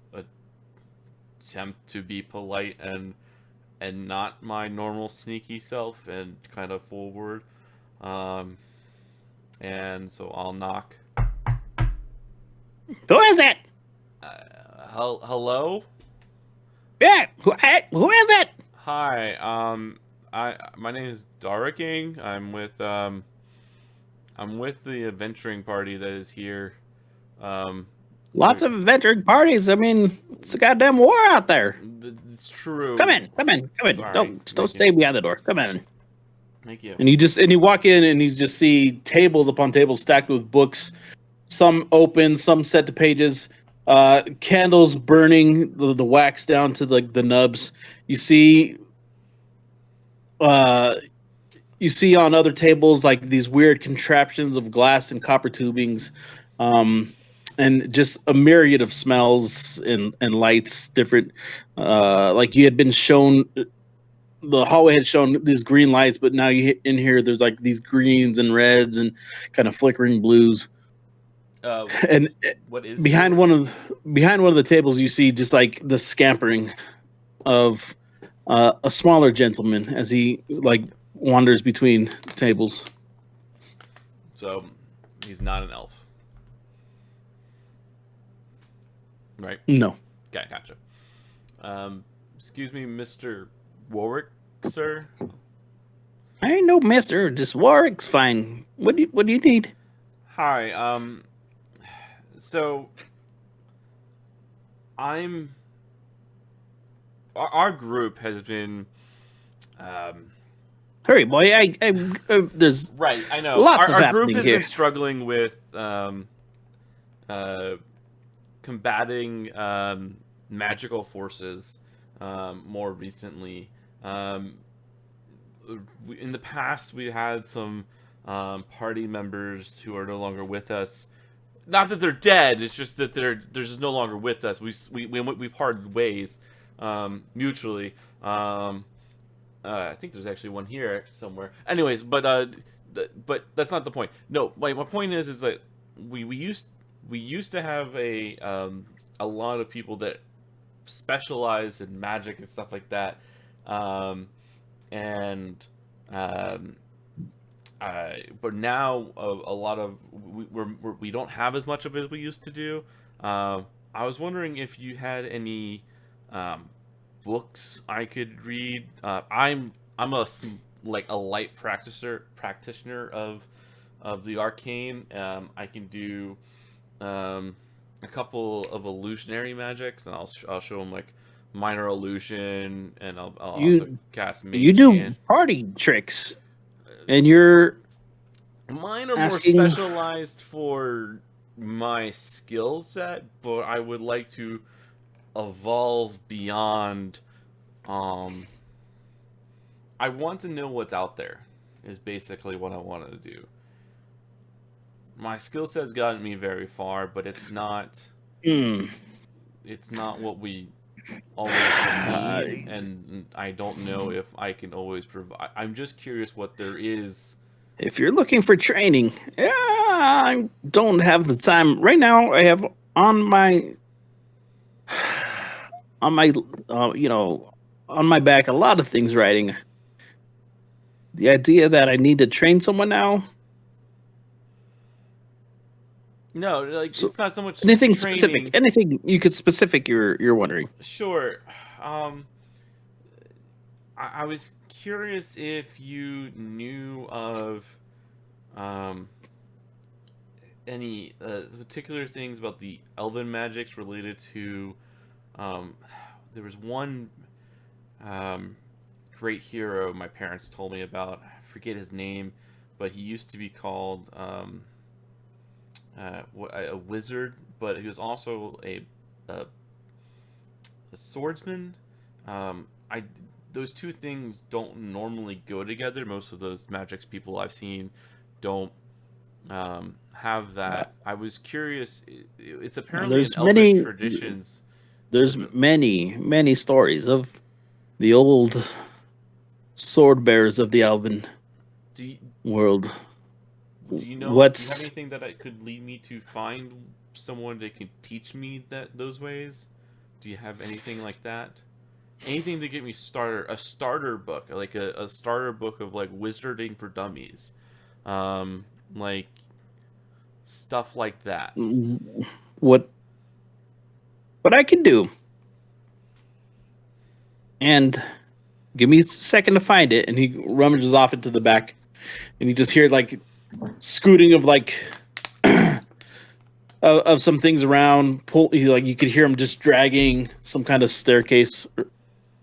A: attempt to be polite and not my normal sneaky self, and kind of forward. And so I'll knock.
B: Who is it?
A: Hello?
B: Yeah, who is it?
A: Hi. My name is Daraking. I'm with the adventuring party that is here.
B: Lots of adventuring parties. I mean, it's a goddamn war out there.
A: It's true.
B: Come in.
A: Sorry.
B: Don't stay behind the door. Come in.
A: Thank you.
B: And you walk in and you just see tables upon tables stacked with books, some open, some set to pages, candles burning, the wax down to the nubs. You see on other tables like these weird contraptions of glass and copper tubings, and just a myriad of smells and lights, different, like you had been shown. The hallway had shown these green lights, but now in here there's like these greens and reds and kind of flickering blues. And
A: what is
B: behind
A: here?
B: one of the tables, you see just like the scampering of a smaller gentleman as he like wanders between tables.
A: So he's not an elf, right?
B: No,
A: Okay, gotcha. Excuse me, Mr. Warwick, sir.
B: I ain't no mister. Just Warwick's fine. What do you need?
A: Hi. So I'm. Our group has been.
B: Hurry, boy. There's
A: Right, I know.
B: lots of
A: Our group
B: happening
A: has
B: here.
A: been struggling with combating magical forces more recently. In the past, we had some party members who are no longer with us. Not that they're dead; it's just that they're just no longer with us. We parted ways mutually. I think there's actually one here somewhere. Anyways, but that's not the point. No, my point is that we used to have a lot of people that specialize in magic and stuff like that, and but now a lot of we don't have as much of it as we used to do. I was wondering if you had any books I could read. I'm like a light practitioner of the arcane. I can do a couple of illusionary magics, and I'll show them like minor illusion, and I'll also cast mage
B: You do
A: hand.
B: party tricks, and you're
A: Mine are more
B: asking-
A: specialized for my skill set, but I would like to evolve beyond. I want to know what's out there. Is basically what I wanted to do. My skill set's gotten me very far, but it's not. It's not what we always need, and I don't know if I can always provide. I'm just curious what there is.
B: If you're looking for training, yeah, I don't have the time right now. I have on my on my back a lot of things writing. The idea that I need to train someone now.
A: No, like
B: So,
A: it's not so much
B: Anything
A: training.
B: specific? Anything you could specific? You're wondering.
A: Sure. I was curious if you knew of any particular things about the elven magics related to. There was one great hero my parents told me about. I forget his name, but he used to be called a wizard, but he was also a swordsman. Those two things don't normally go together. Most of those magics people I've seen don't have that. I was curious. It's apparently
B: There's
A: in elven traditions.
B: There's many stories of the old sword bearers of the elven world.
A: Do you know?
B: What's-
A: Do you have anything that could lead me to find someone that can teach me those ways? Do you have anything like that? Anything to get me a starter book, like a starter book of like wizarding for dummies, like stuff like that.
B: What I can do, and give me a second to find it. And he rummages off into the back, and you just hear like scooting of like of some things around. Like you could hear him just dragging some kind of staircase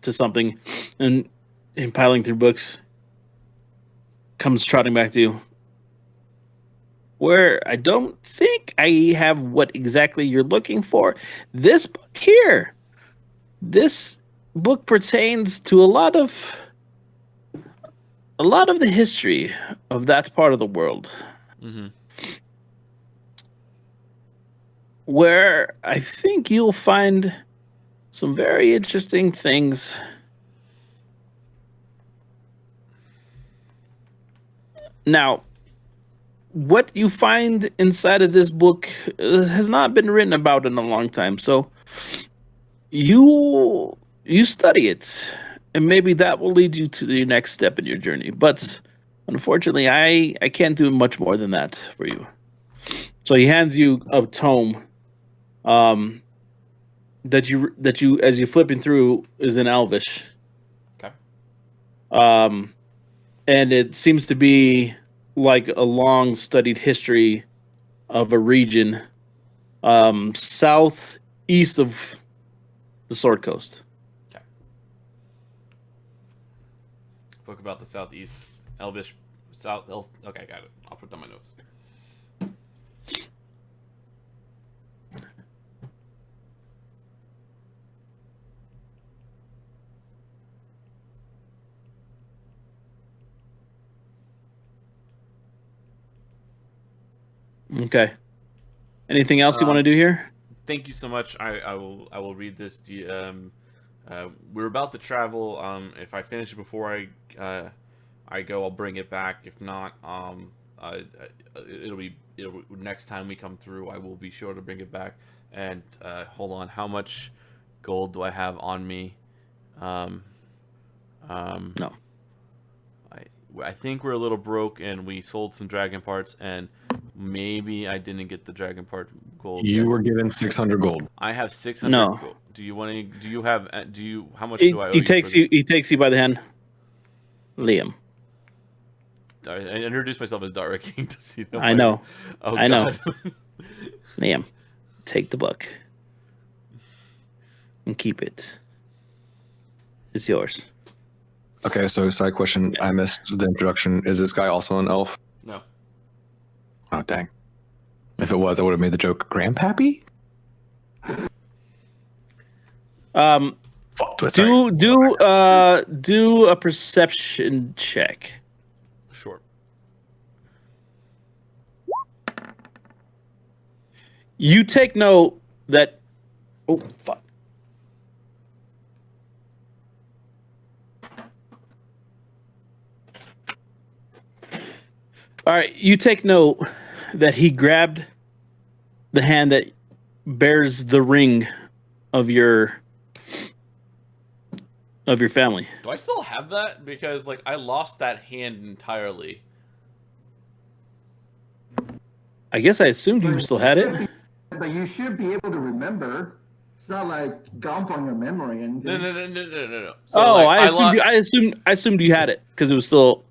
B: to something, and piling through books. Comes trotting back to you. Where I don't think I have what exactly you're looking for. This book here. This book pertains to a lot of the history of that part of the world.
A: Mm-hmm.
B: Where I think you'll find some very interesting things. Now, what you find inside of this book has not been written about in a long time. So you study it, and maybe that will lead you to the next step in your journey. But unfortunately, I can't do much more than that for you. So he hands you a tome, that you as you're flipping through is in Elvish.
A: Okay.
B: And it seems to be like a long studied history of a region southeast of the Sword Coast.
A: Okay. Book about the southeast Elvish Okay, got it. I'll put down my notes.
B: Okay. Anything else you want to do here?
A: Thank you so much. I will read this. We're about to travel. If I finish it before I go, I'll bring it back. If not, it'll be next time we come through. I will be sure to bring it back. And hold on, how much gold do I have on me?
B: No.
A: I think we're a little broke, and we sold some dragon parts, and maybe I didn't get the dragon part gold.
C: You were given 600 gold.
A: I have 600
B: No.
A: gold. Do you want to? Do you have? Do you? How much do I owe
B: He
A: you?
B: takes
A: for
B: you. He takes you by the hand. Liam.
A: I introduced myself as Dara King to see them.
B: I know.
A: Oh,
B: I know.
A: God.
B: Liam, take the book and keep it. It's yours.
C: Okay, so side question. I missed the introduction. Is this guy also an elf?
A: No.
C: Oh, dang. If it was, I would have made the joke Grandpappy? Fuck, twist.
B: Do a perception check.
A: Sure.
B: You take note that. Oh fuck. All right, you take note that he grabbed the hand that bears the ring of your family.
A: Do I still have that? Because like I lost that hand entirely.
B: I guess I assumed you still had it.
E: But you should be able to remember. It's not like gone from your memory. And
A: No. So,
B: Oh,
A: like,
B: I assumed you had it because it was still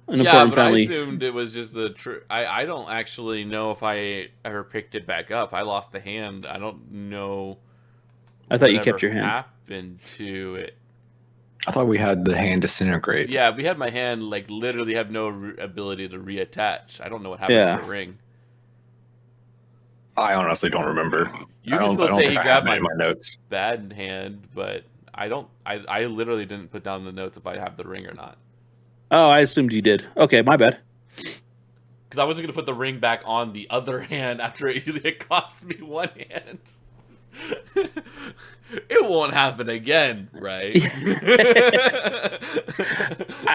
B: an
A: yeah,
B: important
A: but
B: family.
A: I assumed it was just the true. I don't actually know if I ever picked it back up. I lost the hand. I don't know.
B: I thought you
A: whatever
B: kept your hand.
A: happened to it?
C: I thought we had the hand disintegrate.
A: Yeah, we had my hand like literally have no ability to reattach. I don't know what happened to the ring.
C: I honestly don't remember.
A: You
C: I
A: can
C: don't
A: still say
C: think
A: he
C: I
A: grabbed
C: have it
A: my
C: in my notes.
A: bad hand, but I don't. I literally didn't put down the notes if I have the ring or not.
B: Oh, I assumed you did. Okay, my bad.
A: Because I wasn't gonna put the ring back on the other hand after it cost me one hand. It won't happen again, right?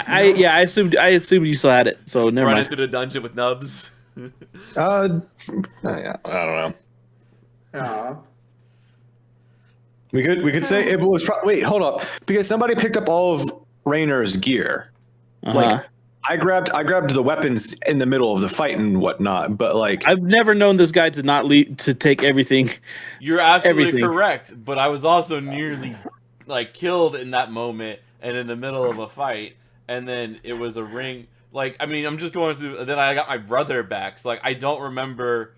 B: I assumed you still had it. So never
A: Running
B: mind.
A: through the dungeon with nubs.
C: Yeah, I don't know.
E: Yeah.
C: We could say it was wait, hold up. Because somebody picked up all of Raynor's gear. Like I grabbed the weapons in the middle of the fight and whatnot, but like
B: I've never known this guy to not to take everything.
A: You're absolutely
B: Everything.
A: correct, but I was also nearly like killed in that moment and in the middle of a fight, and then it was a ring. Like, I mean, I'm just going through. Then I got my brother back, so like I don't remember.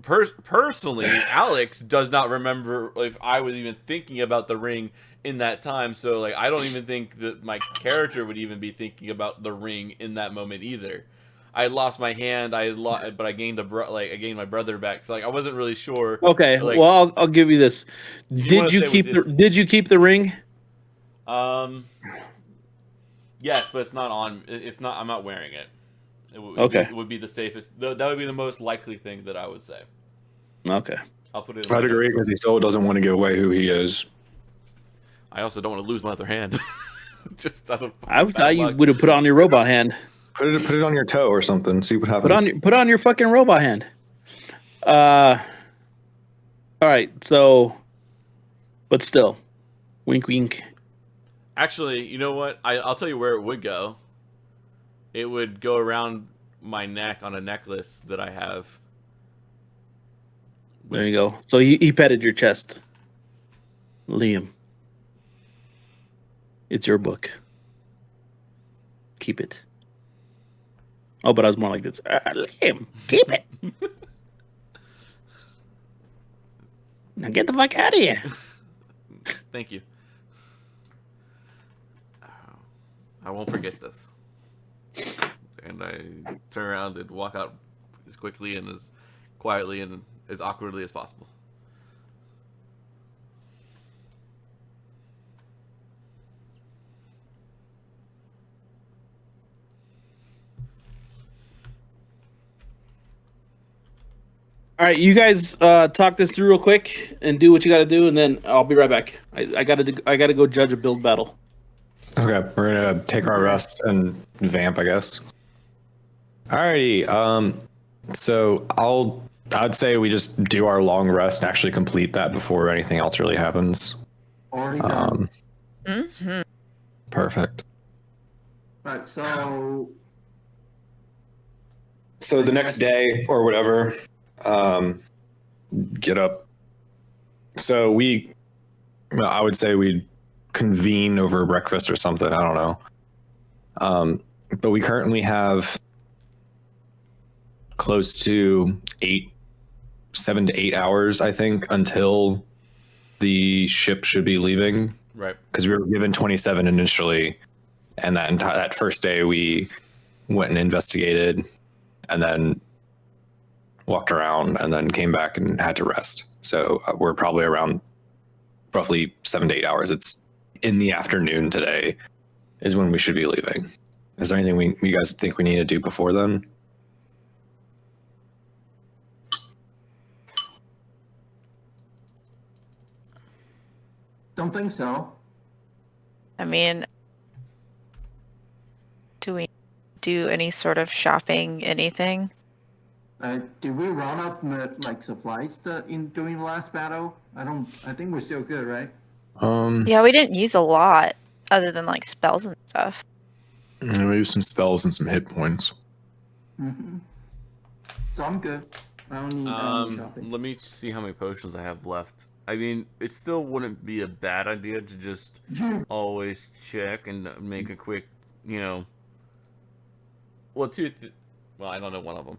A: Personally, Alex does not remember if I was even thinking about the ring in that time. So like, I don't even think that my character would even be thinking about the ring in that moment either. I lost my hand. But I gained I gained my brother back. So like, I wasn't really sure.
B: Okay,
A: like,
B: well I'll give you this.
A: wanna say we
B: Did you keep the ring?
A: Yes, but it's not on. It's not. I'm not wearing it.
B: Okay.
A: It would be the safest. That would be the most likely thing that I would say.
B: Okay.
A: I'll put it. In
C: I'd
A: my
C: agree
A: notes.
C: because he still doesn't want to give away who he is.
A: I also don't want to lose my other hand. Just out of
B: I
A: bad
B: thought you
A: luck.
B: would have put on your robot hand.
C: Put it on your toe or something. See what happens.
B: Put on your fucking robot hand. All right. So, but still, wink, wink.
A: Actually, you know what? I'll tell you where it would go. It would go around my neck on a necklace that I have.
B: There you go. So he petted your chest, Liam. It's your book. Keep it. Oh, but I was more like this. Liam, keep it. Now get the fuck out of here.
A: Thank you. I won't forget this. And I turn around and walk out as quickly and as quietly and as awkwardly as possible.
B: All right, you guys talk this through real quick and do what you got to do, and then I'll be right back. I gotta go judge a build battle.
C: Okay, we're gonna take our rest and vamp, I guess. Alrighty. So I'd say we just do our long rest and actually complete that before anything else really happens.
E: Already done.
C: Perfect.
E: Right, so
C: So the next day or whatever, get up. So I would say we convene over breakfast or something. I don't know. But we currently have close to 7 to 8 hours, I think, until the ship should be leaving.
A: Right.
C: Because we were given 27 initially, and that first day we went and investigated, and then walked around, and then came back and had to rest. So we're probably around roughly 7 to 8 hours. It's in the afternoon today is when we should be leaving. Is there anything you guys think we need to do before then?
E: don't think so.
D: I mean, do we do any sort of shopping, anything?
E: Did we run out like supplies during the last battle? I think we're still good, right?
D: Yeah, we didn't use a lot other than like spells and stuff.
C: Maybe some spells and some hit points.
E: Mm-hmm. So I'm good. I don't need any shopping.
A: Let me see how many potions I have left. I mean, it still wouldn't be a bad idea to just always check and make a quick, well, I don't know one of them.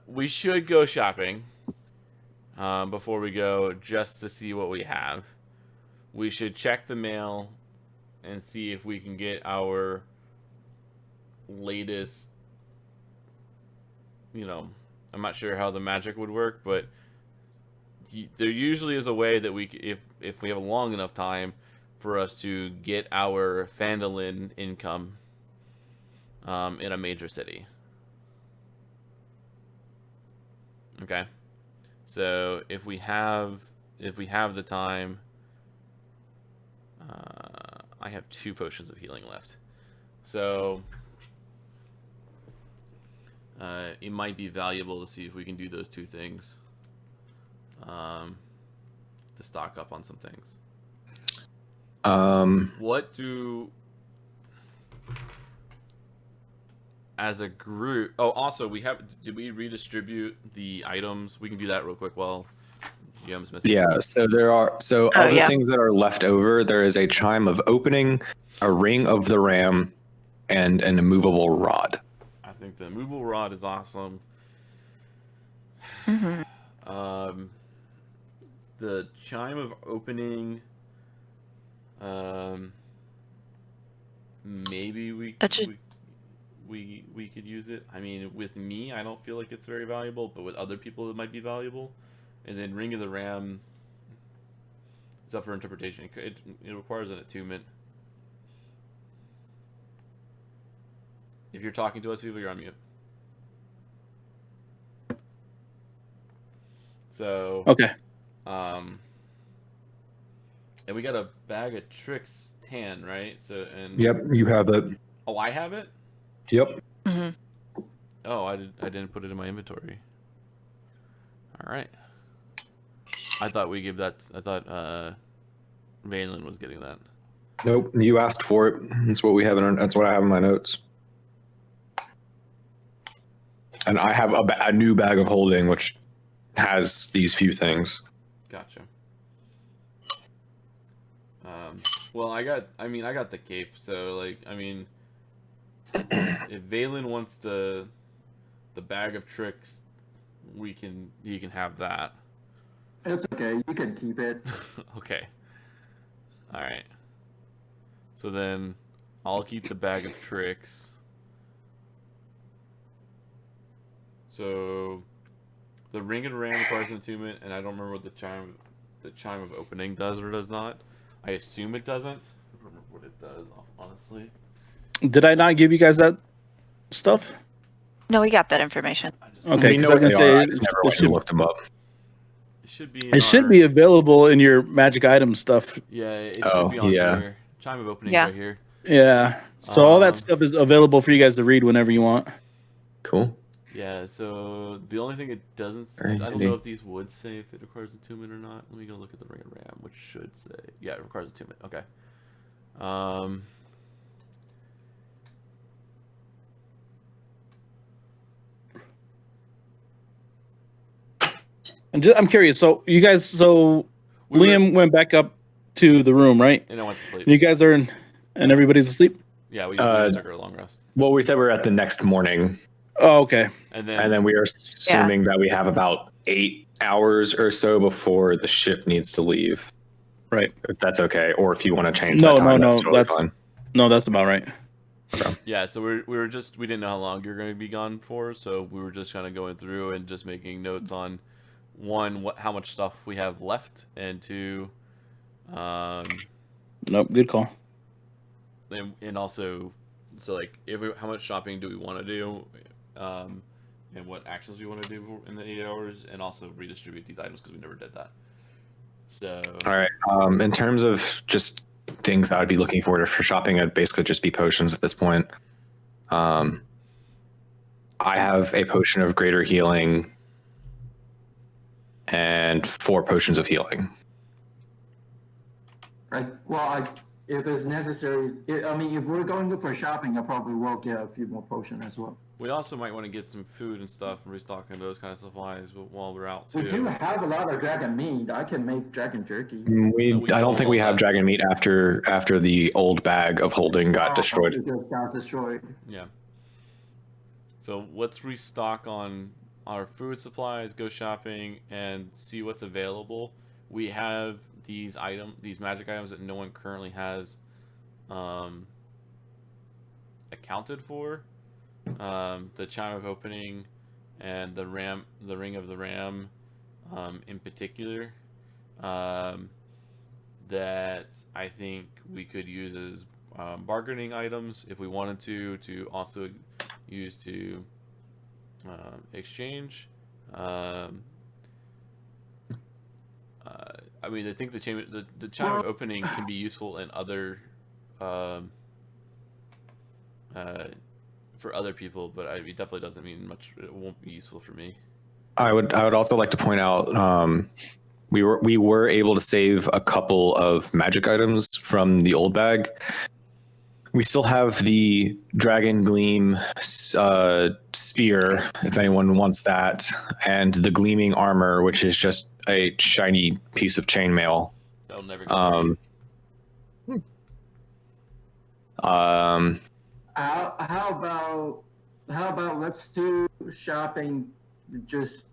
A: We should go shopping before we go, just to see what we have. We should check the mail and see if we can get our latest, I'm not sure how the magic would work, but there usually is a way that if we have a long enough time for us to get our Phandalin income in a major city. Okay, so if we have the time, I have 2 potions of healing left, so it might be valuable to see if we can do those 2 things to stock up on some things. What do as a group? Oh, also did we redistribute the items? We can do that real quick while GM's missing.
C: Yeah, so there are other things that are left over. There is a chime of opening, a ring of the ram, and an immovable rod.
A: I think the immovable rod is awesome. The chime of opening, maybe we could use it. I mean, with me, I don't feel like it's very valuable, but with other people, it might be valuable. And then Ring of the Ram is up for interpretation. It requires an attunement. If you're talking to us, people, you're on mute. So
B: okay.
A: And we got a bag of tricks 10, right? So
C: Yep, you have it.
A: Oh, I have it?
C: Yep.
D: Hmm.
A: Oh, I didn't put it in my inventory. All right. I thought we gave that. I thought Valen was getting that.
C: Nope, you asked for it. That's what we have that's what I have in my notes. And I have a new bag of holding, which has these few things.
A: Gotcha. Well, I got the cape, so like, I mean, if Valen wants the bag of tricks, he can have that.
E: It's okay. You can keep it.
A: Okay. All right. So then, I'll keep the bag of tricks. So, the ring and ram requires attunement, and I don't remember what the chime of opening does or does not. I assume it doesn't. I don't remember what it does, honestly.
B: Did I not give you guys that stuff?
D: No, we got that information.
B: Okay,
C: We
B: because
C: know
B: I was
C: what
B: gonna
C: they are. I
B: say
C: just never went and looked them up.
A: It should be.
B: it should be available in your magic item stuff.
A: Yeah, it should be on here. Chime of opening right here.
B: Yeah. So all that stuff is available for you guys to read whenever you want.
C: Cool.
A: Yeah. So the only thing it doesn't. I don't know if these would say if it requires attunement or not. Let me go look at the ring and ram, which should say it requires attunement. Okay.
B: And I'm curious. So you guys, Liam went back up to the room, right?
A: And I went to sleep.
B: You guys are in, and everybody's asleep.
A: Yeah, we took our long rest.
C: Well, we said we were at the next morning.
B: Oh, okay.
A: And then
C: And then we are assuming that we have about 8 hours or so before the ship needs to leave.
B: Right.
C: If that's okay, or if you want to change
B: No,
C: that time,
B: no,
C: that's totally fine.
B: No, that's about right.
C: Okay.
A: Yeah, so we didn't know how long you're going to be gone for, so we were just kind of going through and just making notes on one, how much stuff we have left, and two,
B: Nope, good call.
A: and also, so like how much shopping do we want to do, and what actions we want to do in the 8 hours, and also redistribute these items because we never did that. So
C: all right. In terms of just things that I'd be looking for shopping, it'd basically just be potions at this point. I have a potion of greater healing and 4 potions of healing.
E: Right. Well, if it's necessary, if we're going for shopping, I probably will get a few more potions as well.
A: we also might want to get some food and stuff and restocking those kind of supplies while we're out too.
E: We do have a lot of dragon meat. I can make dragon jerky.
C: I don't think we have dragon meat after the old bag of holding got destroyed.
E: It just got destroyed.
A: Yeah. So let's restock on our food supplies, go shopping, and see what's available. We have these magic items that no one currently has accounted for. The chime of opening and the ring of the ram, in particular, that I think we could use as bargaining items if we wanted to also use to exchange. I mean, I think the chime of opening can be useful in other for other people, but it definitely doesn't mean much. It won't be useful for me.
C: I would also like to point out we were able to save a couple of magic items from the old bag. We still have the Dragon Gleam spear, if anyone wants that, and the Gleaming Armor, which is just a shiny piece of chainmail.
A: That'll never go
E: How about let's do shopping just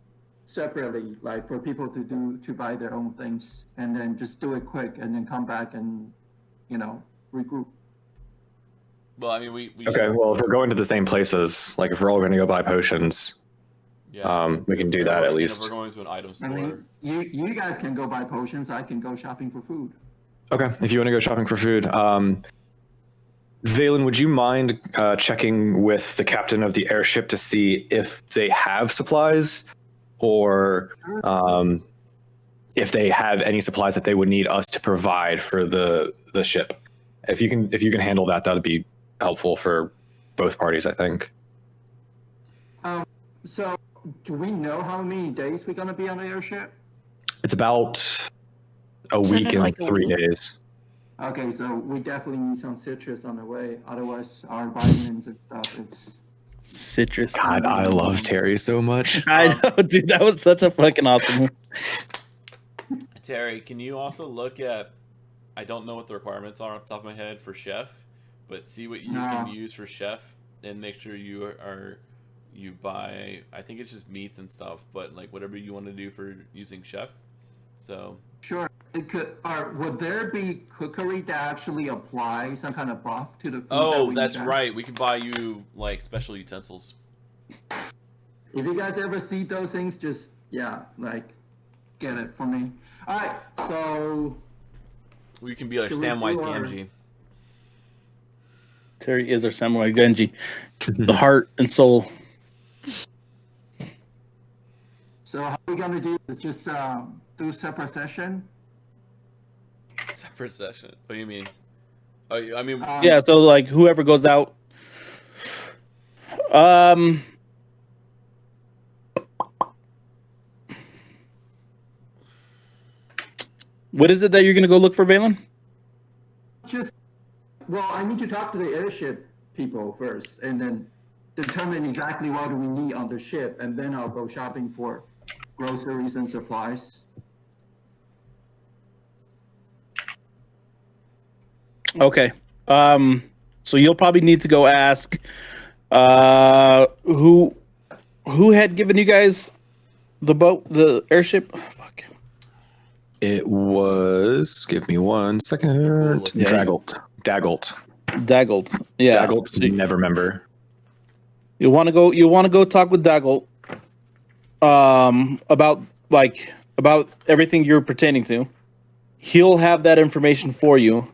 E: separately, like for people to buy their own things, and then just do it quick, and then come back and regroup.
A: Well, I mean, we
C: okay. Well, if we're going to the same places, like if we're all going to go buy potions, we can do that at least.
A: If we're going to an item store.
E: I mean, you guys can go buy potions. I can go shopping for food.
C: Okay, if you want to go shopping for food. Valen, would you mind checking with the captain of the airship to see if they have supplies, or if they have any supplies that they would need us to provide for the ship? If you can handle that, that'd be helpful for both parties, I think.
E: So, do we know how many days we're gonna be on the airship?
C: It's about a
D: Isn't
C: week
D: it
C: and
D: like a
C: 3
D: week?
C: days.
E: Okay, so we definitely need some citrus on the way. Otherwise, our vitamins and stuff, it's
B: Citrus.
C: God, I love Terry so much.
B: I know, dude. That was such a fucking awesome one.
A: Terry, can you also look at? I don't know what the requirements are off the top of my head for chef, but see what you can
E: No.
A: use for chef, and make sure you buy. I think it's just meats and stuff, but like whatever you want to do for using chef. So
E: sure. It could, would there be cookery that actually apply some kind of buff to the food that
A: oh,
E: we
A: that's
E: ingest?
A: right. We can buy you like special utensils.
E: If you guys ever see those things, just like get it for me. All right, so
A: We can be like
E: Should we
A: Samwise
E: do our-
A: Gamgee.
B: Terry is our samurai Genji, the heart and soul.
E: so how are we gonna do this? Just do separate session?
A: Separate session. What do you mean? Oh, I mean,
B: Yeah, so like whoever goes out. What is it that you're gonna go look for, Valen?
E: I need to talk to the airship people first, and then determine exactly what do we need on the ship, and then I'll go shopping for groceries and supplies.
B: Okay. So you'll probably need to go ask who had given you guys the boat, the airship? Oh, fuck.
C: It was, give me 1 second.
B: Yeah.
C: Daggelt.
B: Daggled. Yeah.
C: Daggelt,
B: So
C: never remember.
B: you want to go talk with Daggle about everything you're pertaining to. He'll have that information for you.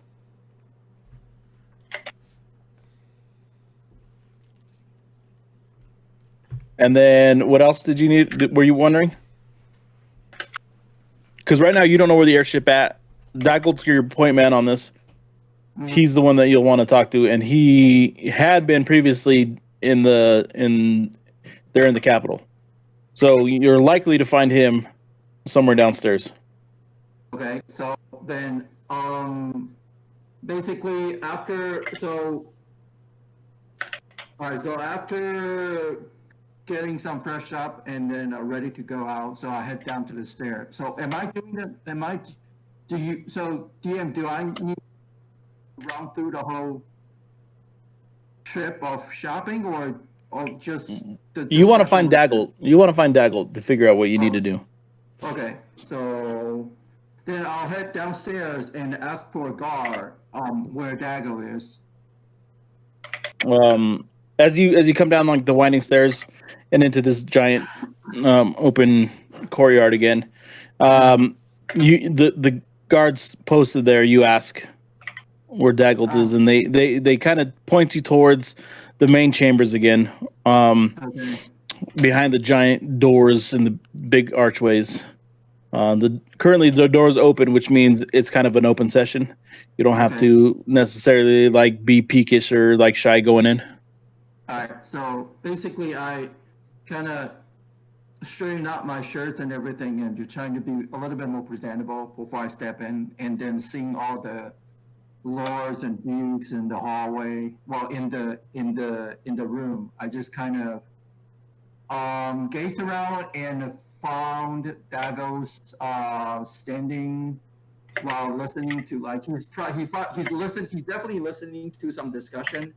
B: And then what else did you need? Were you wondering? Because right now you don't know where the airship at. Daggle's your point man on this. He's the one that you'll want to talk to, and he had been previously in the capital. So you're likely to find him somewhere downstairs.
E: Okay, so then basically after getting some fresh up and then ready to go out, so I head down to the stair. So am I doing that? DM, do I need to run through the whole trip of shopping or just
B: You want to find Daggle. You want to find Daggle to figure out what you need to do.
E: Okay, so then I'll head downstairs and ask for a guard where Daggle is.
B: As you come down like the winding stairs and into this giant open courtyard again, the guards posted there. You ask where Daggled is, and they kind of point you towards the main chambers again,
E: Okay.
B: behind the giant doors and the big archways. Currently the door's open, which means it's kind of an open session. You don't have to necessarily like be peakish or like shy going in.
E: All right, so basically I kind of straighten out my shirts and everything and just trying to be a little bit more presentable before I step in, and then seeing all the lords and dukes in the hallway, well, in the room. I just kind of gazed around and found Dagos standing while listening to, like, he's definitely listening to some discussion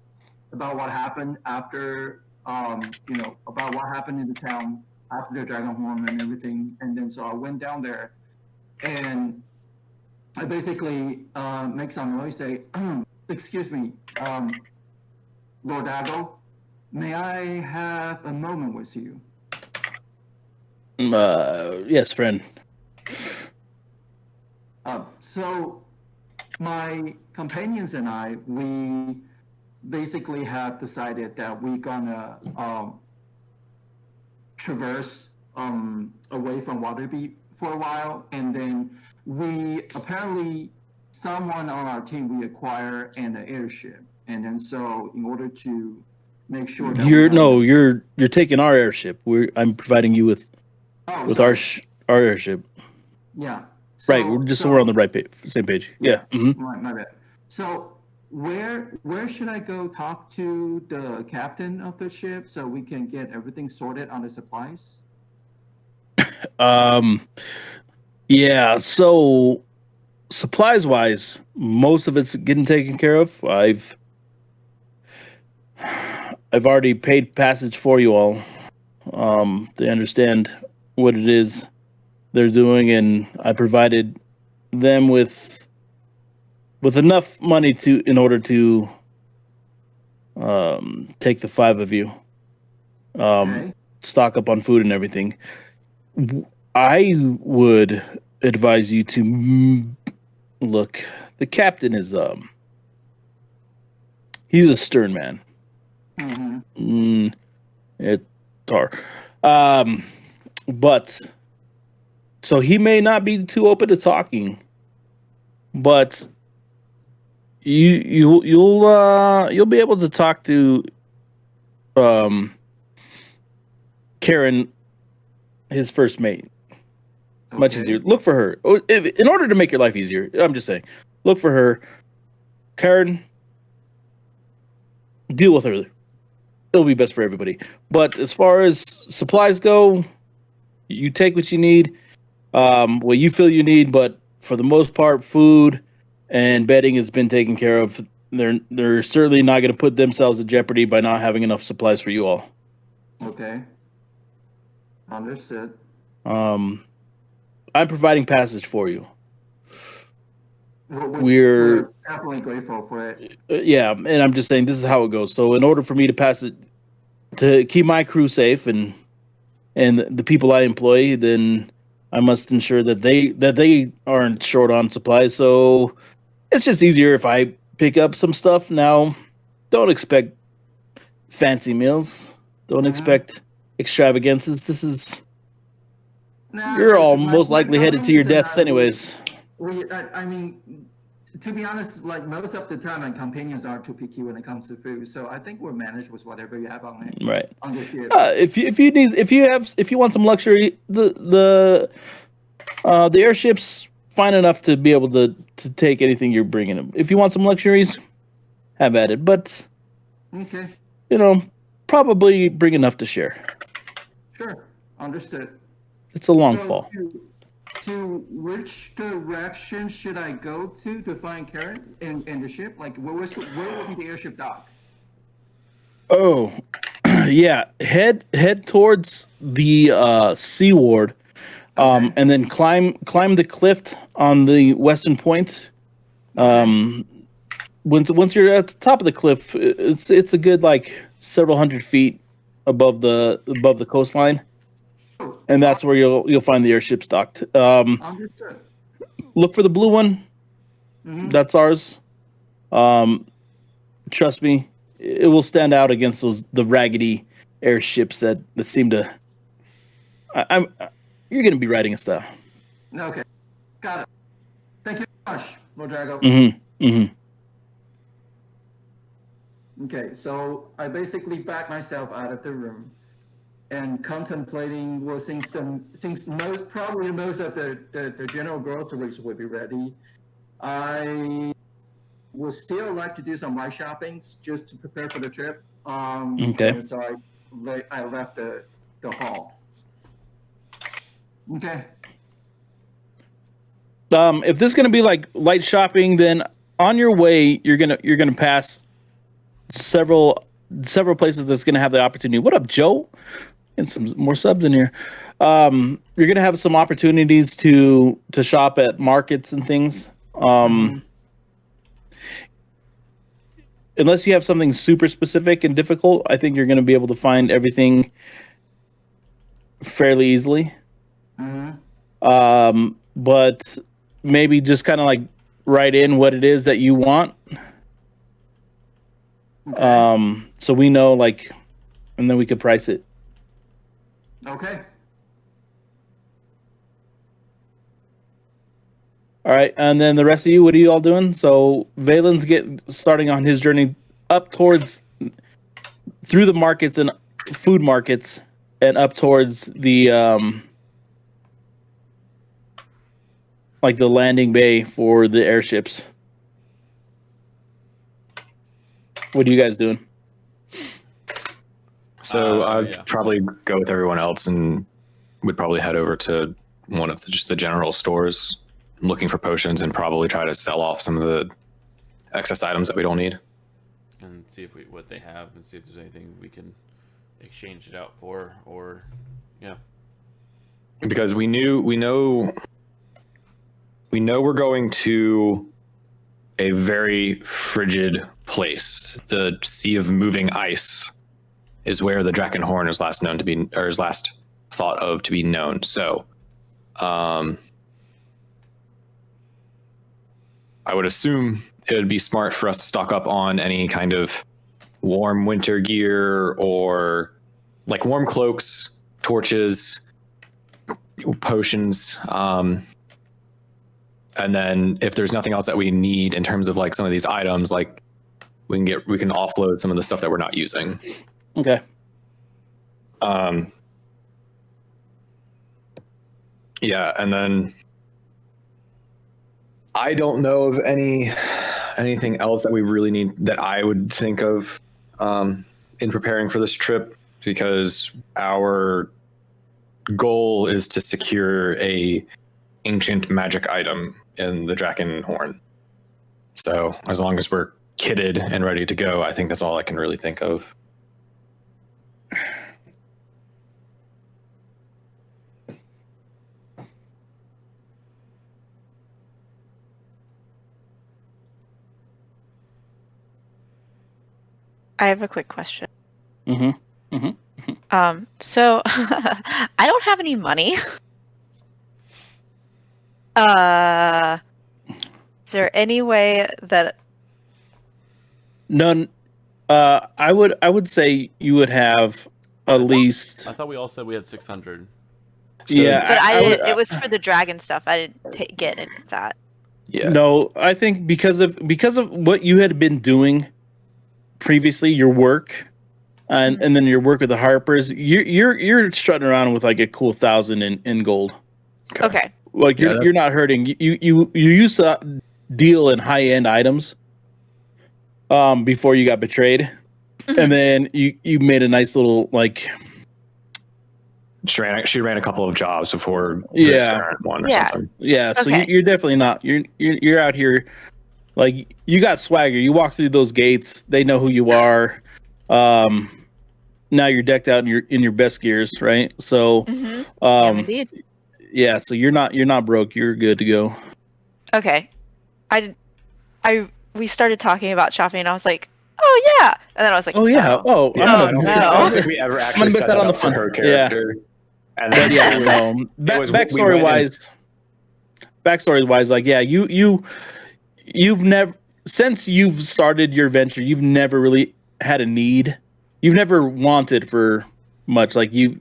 E: about what happened after about what happened in the town after the dragon horn and everything. And then so I went down there and I basically make some noise, say, excuse me, Lord Dago, may I have a moment with you?
B: Yes, friend.
E: So my companions and I, we basically have decided that we're gonna traverse away from Waterdeep for a while, and then someone on our team, we acquire an airship, and then so in order to make sure that we
B: you're taking our airship. I'm providing you with
E: sorry.
B: our airship.
E: Yeah.
B: Right, so we're on the same page. Yeah. Mm-hmm.
E: Right, my bad. So where should I go talk to the captain of the ship so we can get everything sorted on the supplies?
B: Yeah, so supplies wise, most of it's getting taken care of. I've already paid passage for you all. They understand what it is they're doing, and I provided them with enough money in order to take the 5 of you,
E: Okay.
B: stock up on food and everything. I would advise you to look. The captain is he's a stern man.
E: Mm-hmm.
B: But so he may not be too open to talking, but you'll be able to talk to Karen, his first mate, much easier. Look for her in order to make your life easier. I'm just saying, look for her. Karen, deal with her. It'll be best for everybody. But as far as supplies go, you take what you need, what you feel you need. But for the most part, food and bedding has been taken care of. They're certainly not going to put themselves in jeopardy by not having enough supplies for you all.
E: Okay. Understood.
B: I'm providing passage for you.
E: We're definitely grateful for it.
B: Yeah, and I'm just saying this is how it goes. So in order for me to pass it, to keep my crew safe and the people I employ, then I must ensure that they aren't short on supplies. So it's just easier if I pick up some stuff. Now, don't expect fancy meals. Don't expect extravagances. This is you're all most likely headed to your deaths anyways.
E: I mean, to be honest, like most of the time, my companions aren't too picky when it comes to food. So I think we're managed with whatever you have on hand.
B: Right.
E: On the ship.
B: If you want some luxury, the airship's fine enough to be able to take anything you're bringing. If you want some luxuries, have at it. But
E: okay,
B: probably bring enough to share.
E: Sure, understood.
B: It's a long fall.
E: To which direction should I go to find Karen and the ship? Like, where would be the airship dock?
B: Oh, yeah. Head towards the seaward, and then climb the cliff on the western point. Once you're at the top of the cliff, it's a good like several hundred feet above the coastline. And that's where you'll find the airship docked.
E: Understood.
B: Look for the blue one.
E: Mm-hmm.
B: That's ours. Trust me, it will stand out against the raggedy airships that seem to. You're going to be riding a style.
E: Okay, got it. Thank you very much, Modrago.
B: Mm-hmm. Mm-hmm.
E: Okay, so I basically backed myself out of the room. And contemplating most of the general groceries will be ready. I would still like to do some light shoppings just to prepare for the trip.
B: Okay.
E: And so I left the hall. Okay.
B: If this is gonna be like light shopping, then on your way you're gonna pass several places that's gonna have the opportunity. What up, Joe? And some more subs in here. You're gonna have some opportunities to shop at markets and things. Unless you have something super specific and difficult, I think you're gonna be able to find everything fairly easily.
E: Mm-hmm.
B: But maybe just kind of like write in what it is that you want.
E: Okay.
B: So we know and then we could price it.
E: Okay.
B: All right, and then the rest of you, what are you all doing? So Valen's starting on his journey up towards through the markets and food markets and up towards the like the landing bay for the airships. What are you guys doing?
C: So I'd
A: yeah.
C: probably go with everyone else and would probably head over to one of just the general stores looking for potions and probably try to sell off some of the excess items that we don't need.
A: And see if what they have and see if there's anything we can exchange it out for, or yeah.
C: Because we know we're going to a very frigid place. The Sea of Moving Ice is where the Drakenhorn is last known to be, or is last thought of to be known. So, I would assume it would be smart for us to stock up on any kind of warm winter gear, or like warm cloaks, torches, potions, and then if there's nothing else that we need in terms of like some of these items, like we can offload some of the stuff that we're not using.
B: Okay.
C: Yeah, and then I don't know of anything else that we really need that I would think of in preparing for this trip, because our goal is to secure a ancient magic item in the Drakenhorn. So as long as we're kitted and ready to go, I think that's all I can really think of.
D: I have a quick question.
B: Mm-hmm.
D: So I don't have any money. Is there any way that
B: None. I would say you would have at least.
A: I thought we all said we had 600.
C: So,
B: Yeah,
D: but I
B: would-
D: didn't, it was for the dragon stuff. I didn't get any of that.
C: yeah.
B: No, I think because of what you had been doing previously, your work, and then your work with the Harpers, you're strutting around with like a cool 1,000 in gold.
D: Okay.
B: Like
C: Yeah,
B: you're not hurting. You used to deal in high end items before you got betrayed, and then you made a nice little like.
C: She ran a couple of jobs before
B: Yeah.
C: this current one or
D: Yeah.
C: something.
B: Yeah, so
D: Okay.
B: you're definitely not. You're out here, like you got swagger. You walk through those gates, they know who you are. Now you're decked out in your best gears, right? So,
D: Yeah, indeed.
B: yeah. So you're not broke. You're good to go.
D: Okay. We started talking about shopping, and I was like, oh yeah, and then I was like,
B: Oh yeah. Oh,
D: Oh,
C: I
D: no.
C: don't think we ever actually
B: miss
C: set
B: that
C: that
B: on
C: up
B: the
C: for
B: fun.
C: her
B: Yeah.
C: character. And
B: But
C: then
B: yeah, no.
C: Backstory
B: Backstory wise, like yeah, you've never, since you've started your venture, you've never really had a need. You've never wanted for much. Like you've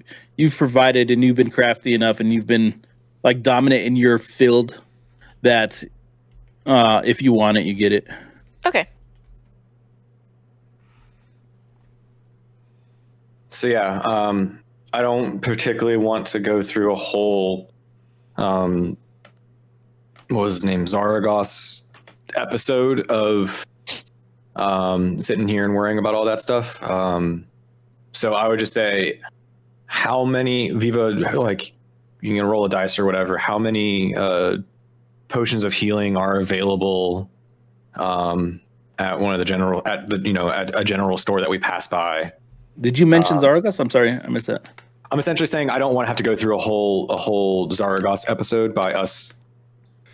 B: provided, and you've been crafty enough, and you've been like dominant in your field that if you want it, you get it.
D: okay.
C: So yeah, I don't particularly want to go through a whole, what was his name, Zaragos episode of sitting here and worrying about all that stuff. So I would just say, how many Viva, like you can roll a dice or whatever, how many potions of healing are available at one of the at a general store that we pass by?
B: Did you mention Zaragos? I'm sorry, I missed that.
C: I'm essentially saying I don't want to have to go through a whole Zaragos episode by us,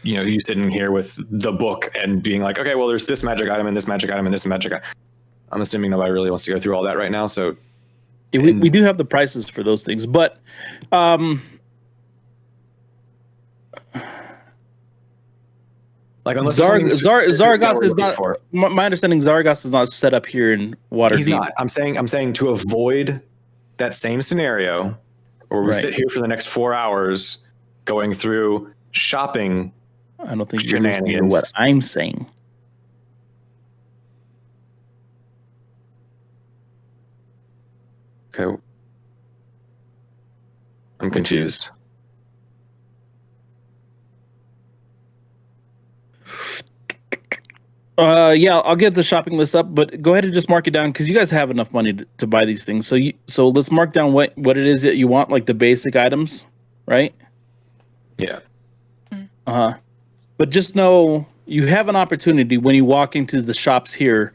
C: you sitting here with the book and being like, okay, well, there's this magic item and this magic item and this magic item. I'm assuming nobody really wants to go through all that right now. So
B: Yeah, we do have the prices for those things, but
C: like unless there's something specific that
B: Zaragos
C: we're
B: is
C: looking
B: not.
C: for.
B: My understanding, Zaragos is not set up here in Waterdeep.
C: He's not. I'm saying to avoid that same scenario where we
B: Right.
C: sit here for the next 4 hours going through shopping.
B: I don't think you're listening to
C: Shenanigans.
B: what I'm saying.
C: Okay. I'm confused.
B: Yeah, I'll get the shopping list up, but go ahead and just mark it down because you guys have enough money to buy these things. So let's mark down what it is that you want, like the basic items, right?
C: Yeah.
B: But just know you have an opportunity when you walk into the shops here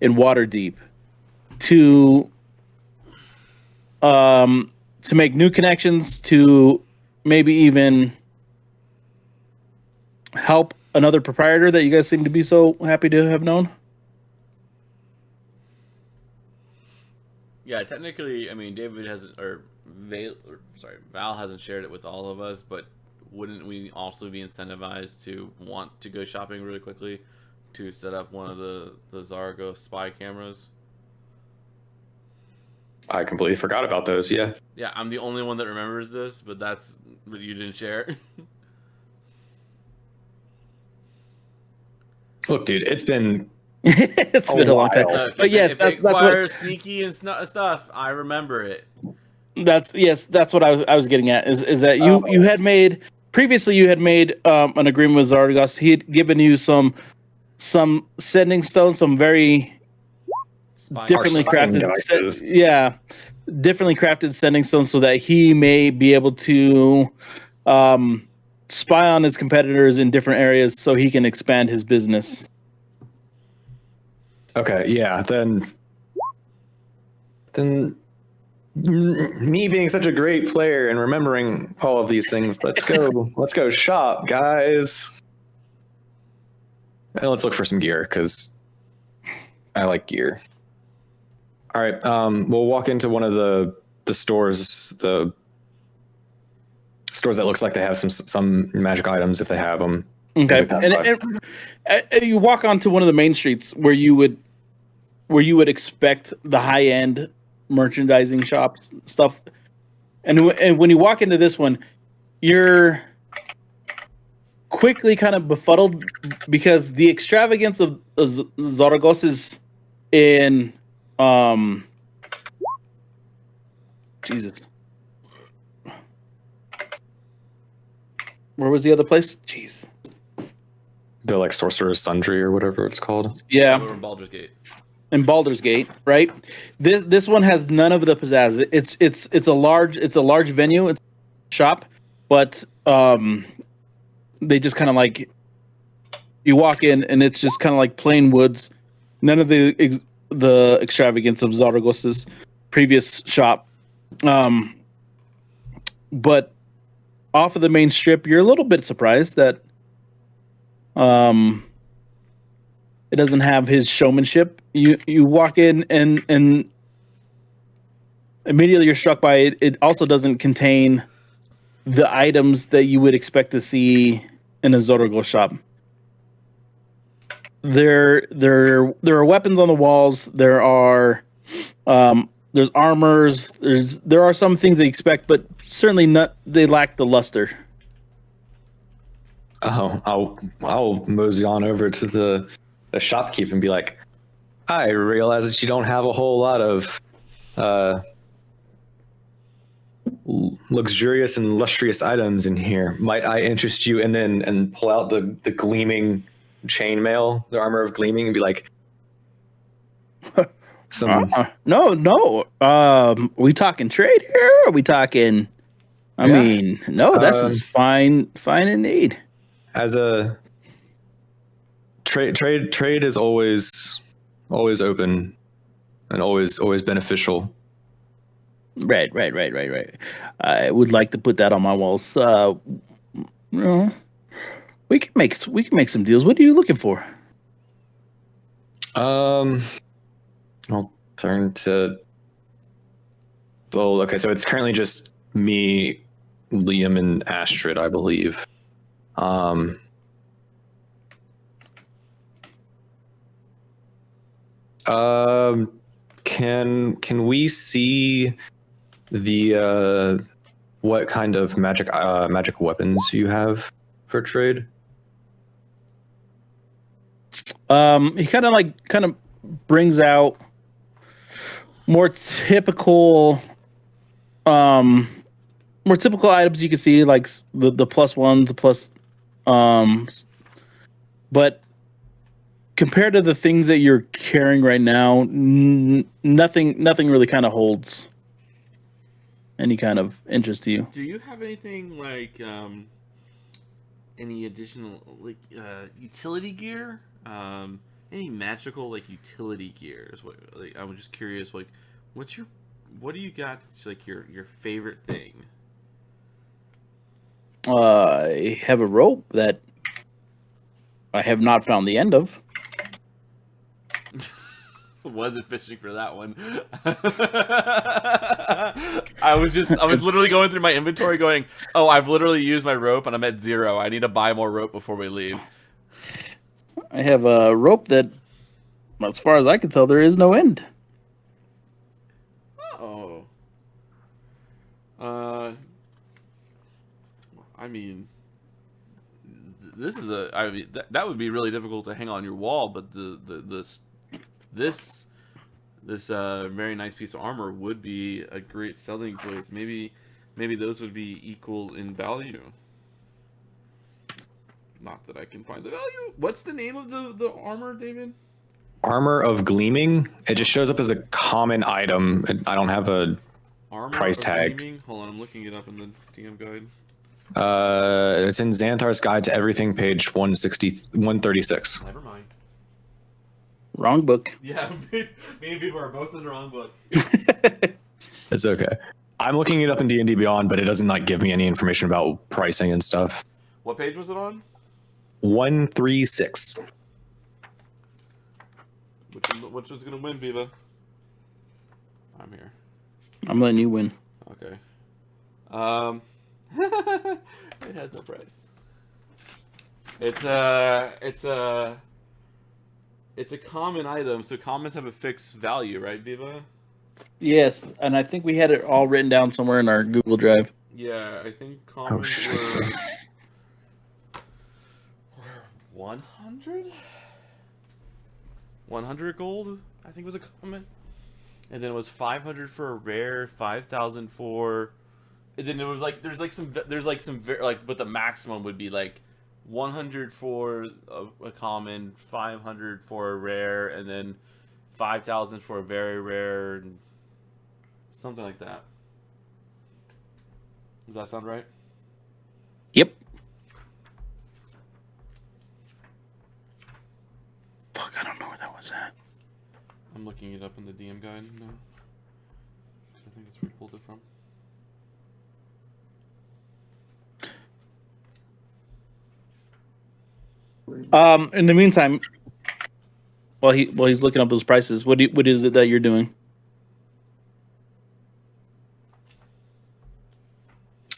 B: in Waterdeep to make new connections, to maybe even help another proprietor that you guys seem to be so happy to have known.
A: Yeah, technically, I mean, David hasn't, Val hasn't shared it with all of us, but wouldn't we also be incentivized to want to go shopping really quickly to set up one of the Zargo spy cameras?
C: I completely forgot about those. Yeah.
A: Yeah, I'm the only one that remembers this, but you didn't share.
C: Look, dude, it's been
B: It's been a long time.
C: while.
B: But yeah,
A: if it requires sneaky and stuff, I remember it.
B: That's what I was getting at is that you had made previously an agreement with Zargos. He had given you some sending stones, some very differently crafted differently crafted sending stones, so that he may be able to spy on his competitors in different areas, so he can expand his business.
C: Okay, yeah. Then me being such a great player and remembering all of these things, let's go shop, guys. And let's look for some gear because I like gear. All right, we'll walk into one of the stores, the stores that looks like they have some magic items if they have them.
B: Okay, and you walk onto one of the main streets where you would expect the high end merchandising shops stuff, and when you walk into this one, you're quickly kind of befuddled because the extravagance of Zaragos is in Jesus. Where was the other place? Jeez.
C: They're like Sorcerer's Sundry or whatever it's called.
B: Yeah.
A: Over in Baldur's Gate.
B: In Baldur's Gate, right? This one has none of the pizzazz. It's a large venue, it's a shop, but they just kind of like you walk in and it's just kind of like plain woods. None of the extravagance of Zaragos's previous shop. But off of the main strip, you're a little bit surprised that it doesn't have his showmanship. You walk in and immediately you're struck by it. It also doesn't contain the items that you would expect to see in a Zorgo shop. There are weapons on the walls. There's armors. There are some things they expect, but certainly not. They lack the luster.
C: Oh, I'll mosey on over to the shopkeep and be like, I realize that you don't have a whole lot of luxurious and lustrous items in here. Might I interest you? And pull out the gleaming chainmail, the armor of gleaming, and be like,
B: no. We talking trade here? Or are we talking? I mean, no. This is fine indeed.
C: As a trade is always open and always beneficial.
B: Right. I would like to put that on my walls. We can make some deals. What are you looking for?
C: I'll turn to. Well, okay, so it's currently just me, Liam, and Astrid, I believe. Can we see the what kind of magic weapons you have for trade?
B: He kind of brings out more typical, more typical items you can see, like the plus ones, the plus, but compared to the things that you're carrying right now, nothing really kind of holds any kind of interest to you.
A: Do you have anything like any additional like utility gear? Any magical like utility gears? What like, I was just curious. Like, what do you got that's like your favorite thing?
B: I have a rope that I have not found the end of.
A: Wasn't fishing for that one. I was literally going through my inventory going, oh, I've literally used my rope and I'm at 0. I need to buy more rope before we leave.
B: I have a rope that, as far as I can tell, there is no end.
A: Oh. I mean, this is that would be really difficult to hang on your wall, but this very nice piece of armor would be a great selling place. Maybe those would be equal in value. Not that I can find the value. What's the name of the armor, David?
C: Armor of Gleaming. It just shows up as a common item. I don't have a
A: Armor
C: price
A: of
C: tag.
A: Gleaming? Hold on, I'm looking it up in the DM guide.
C: It's in Xanthar's Guide to Everything, page 136.
A: Never mind.
B: Wrong book.
A: Yeah, me and people are both in the wrong book.
C: It's okay. I'm looking it up in D&D Beyond, but it doesn't like give me any information about pricing and stuff.
A: What page was it on?
C: 136.
A: Which one's gonna win, Viva? I'm here.
B: I'm letting you win.
A: Okay. It has no price. It's a common item, so commons have a fixed value, right, Viva?
B: Yes, and I think we had it all written down somewhere in our Google Drive.
A: Yeah, I think commons were 100? 100 gold, I think was a common. And then it was 500 for a rare, 5,000 for. And then it was like there's like some but the maximum would be like 100 for a common, 500 for a rare, and then 5,000 for a very rare, and something like that. Does that sound right?
B: Yep. Fuck, I don't know where that was at.
A: I'm looking it up in the DM guide now. I think that's where we pulled it from.
B: In the meantime, while he's looking up those prices, what is it that you're doing?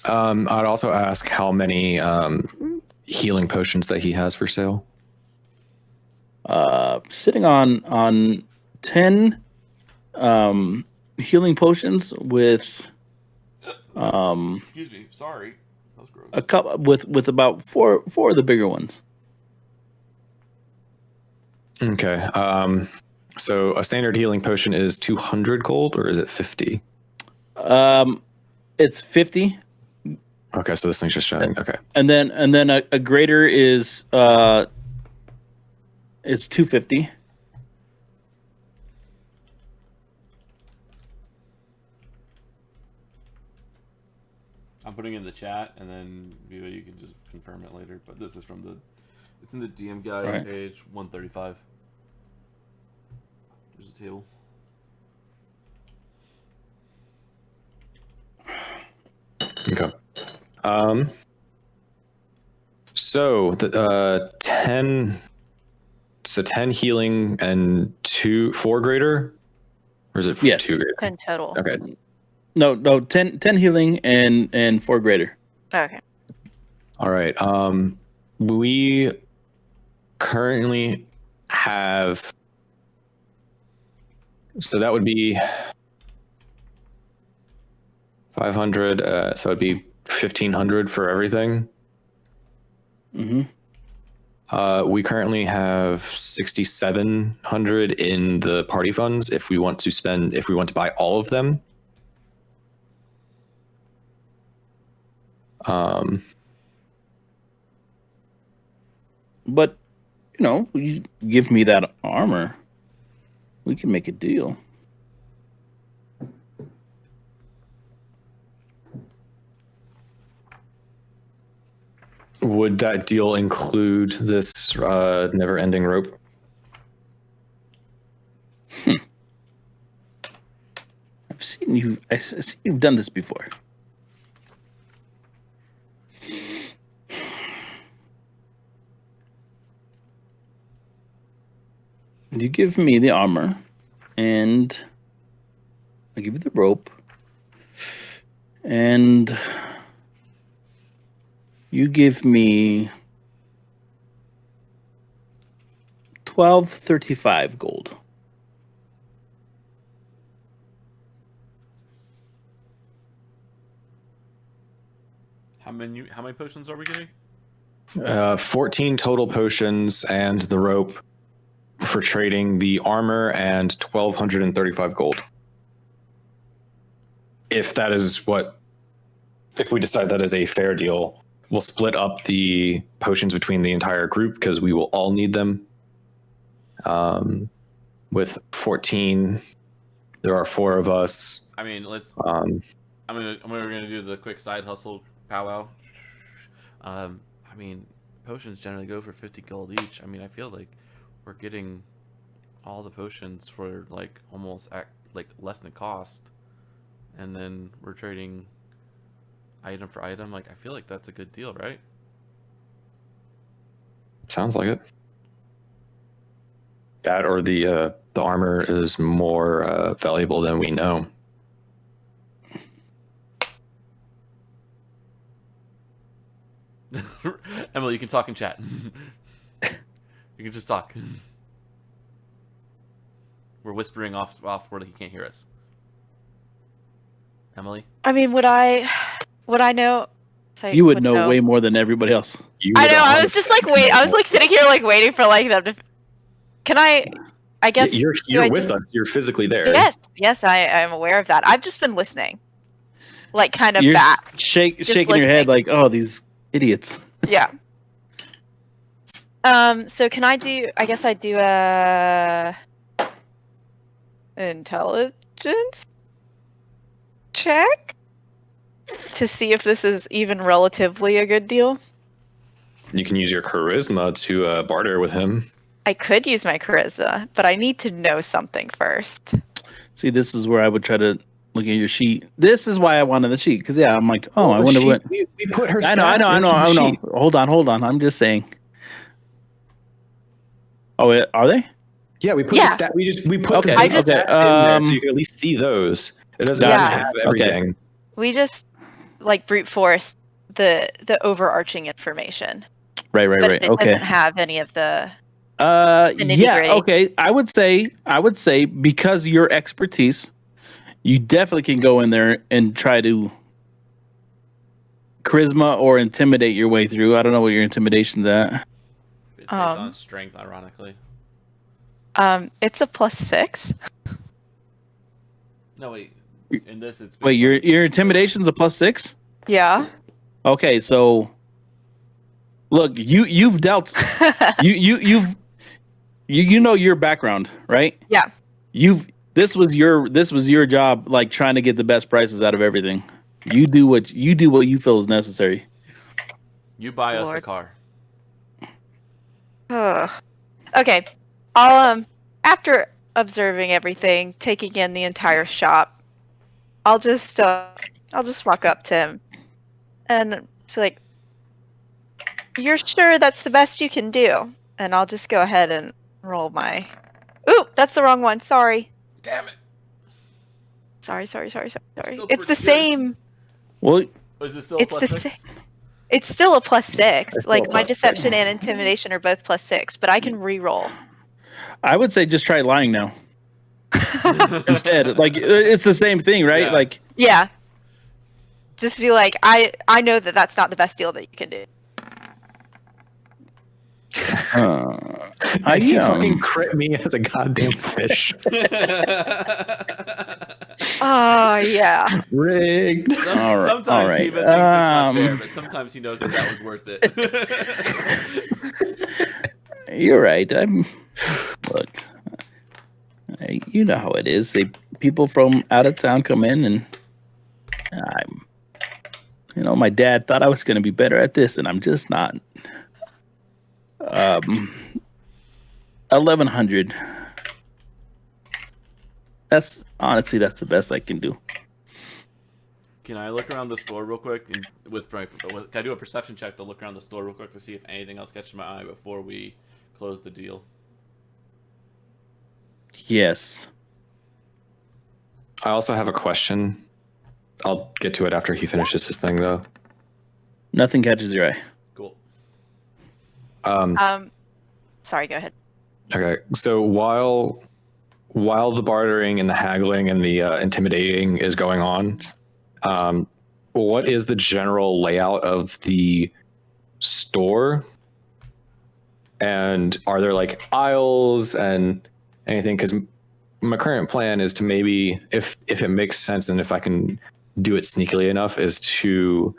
C: I'd also ask how many healing potions that he has for sale.
B: Sitting on 10 healing potions with
A: Excuse me, sorry. That was gross.
B: a cup with about four of the bigger ones.
C: Okay. So a standard healing potion is 200 gold, or is it 50?
B: It's 50.
C: Okay, so this thing's just showing. Okay.
B: And then a greater is it's 250.
A: I'm putting it in the chat, and then Viva, you can just confirm it later. But this is it's in the DM guide,
B: Right.
A: page 135. There's a table.
C: Okay. So the 10 healing and 4 greater, or is it
B: Yes.
C: 2 greater?
D: 10 total.
C: Okay.
B: No, 10 healing and 4 greater.
D: Okay.
C: All right. We currently have, so that would be 500. So it'd be 1,500 for everything.
B: Mm-hmm.
C: We currently have 6,700 in the party funds. If we want to buy all of them,
B: But you give me that armor, we can make a deal.
C: would that deal include this never-ending rope?
B: I've seen you've done this before. You give me the armor, and I give you the rope, and you give me 1235 gold.
A: How many potions are we getting?
C: 14 total potions and the rope for trading the armor, and 1,235 gold. If we decide that is a fair deal, we'll split up the potions between the entire group because we will all need them. With 14, there are 4 of us.
A: I mean, we're gonna do the quick side hustle powwow. I mean, potions generally go for 50 gold each. I mean, I feel like we're getting all the potions for like almost less than cost, and then we're trading item for item. Like, I feel like that's a good deal, right?
C: Sounds like it. That or the armor is more valuable than we know.
A: Emily, you can talk in chat. You can just talk. We're whispering off where he can't hear us. Emily?
D: I mean, would I know?
B: You would know way more than everybody else.
D: I know. I was just like, I was like sitting here like waiting for like them to. Can I guess
C: you're with us. You're physically there.
D: Yes, I am aware of that. I've just been listening, like kind of
B: You're
D: back,
B: shaking your head like, oh, these idiots.
D: Yeah. So can I do? I guess I do a intelligence check to see if this is even relatively a good deal.
C: You can use your charisma to barter with him.
D: I could use my charisma, but I need to know something first.
B: See, this is where I would try to look at your sheet. This is why I wanted the sheet, because I'm like, I wonder what
C: we put her.
B: I know. Hold on. I'm just saying. Oh, are they?
C: Yeah, we put the stat. We put the stats in there so you can at least see those. It doesn't have everything.
B: Okay.
D: We just like brute force the overarching information.
B: Right.
D: But it doesn't have any of the.
B: Yeah. Okay. I would say because your expertise, you definitely can go in there and try to charisma or intimidate your way through. I don't know what your intimidation's at.
A: It's based on strength, ironically.
D: It's a +6.
A: No, wait. In this, it's
B: wait. Your intimidation's a +6.
D: Yeah.
B: Okay, so look, you've dealt. You know your background, right?
D: Yeah.
B: This was your job, like trying to get the best prices out of everything. You do what you feel is necessary.
A: You buy us the car.
D: Okay. I'll after observing everything, taking in the entire shop, I'll just walk up to him and it's like, "You're sure that's the best you can do?" And I'll just go ahead and roll my. Ooh, that's the wrong one. Sorry.
A: Damn it.
D: Sorry.
A: Still
D: It's the
A: pretty
D: same.
B: Well,
A: is this still
D: It's
A: a
D: the
A: +6?
D: same. It's still a +6.
C: It's
D: Like
C: still a
D: my
C: +6.
D: deception and intimidation are both +6, but I can re-roll.
B: I would say just try lying now instead. Like it's the same thing, right?
A: Yeah.
B: Like
D: Yeah. Just be like, I know that that's not the best deal that you can do.
C: He fucking crit me as a goddamn fish.
D: Yeah.
C: Rigged.
A: Sometimes he even thinks it's not fair, but sometimes he knows that was worth it.
B: You're right. Look. You know how it is. People from out of town come in, and my dad thought I was going to be better at this, and I'm just not. 1100. That's the best I can do.
A: Can I look around the store real quick? Can I do a perception check to look around the store real quick to see if anything else catches my eye before we close the deal?
B: Yes.
C: I also have a question. I'll get to it after he finishes his thing, though.
B: Nothing catches your eye.
A: Cool.
D: Sorry, go ahead.
C: Okay, so while the bartering and the haggling and the intimidating is going on, what is the general layout of the store? And are there like aisles and anything? Because my current plan is to maybe, if it makes sense and if I can do it sneakily enough, is to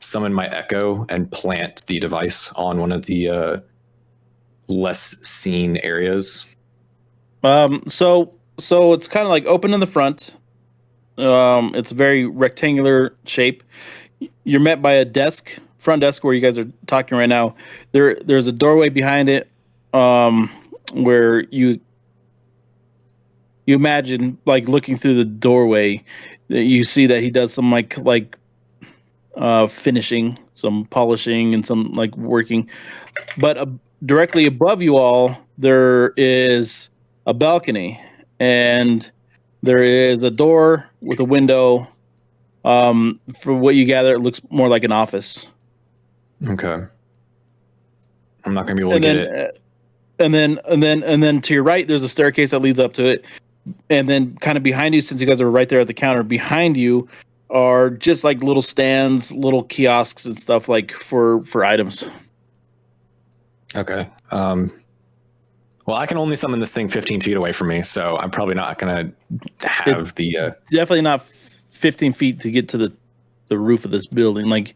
C: summon my echo and plant the device on one of the less seen areas.
B: So it's kind of like open in the front. It's a very rectangular shape. You're met by a front desk where you guys are talking right now. There's a doorway behind it, where you imagine like looking through the doorway, you see that he does some like finishing, some polishing, and some like working. But directly above you all, there is a balcony, and there is a door with a window. For what you gather, it looks more like an office.
C: Okay. I'm not gonna be able to get it.
B: And then to your right, there's a staircase that leads up to it. And then kind of behind you, since you guys are right there at the counter, behind you are just like little stands, little kiosks and stuff like for items.
C: Okay. Well, I can only summon this thing 15 feet away from me, so I'm probably not gonna have
B: definitely not 15 feet to get to the roof of this building. Like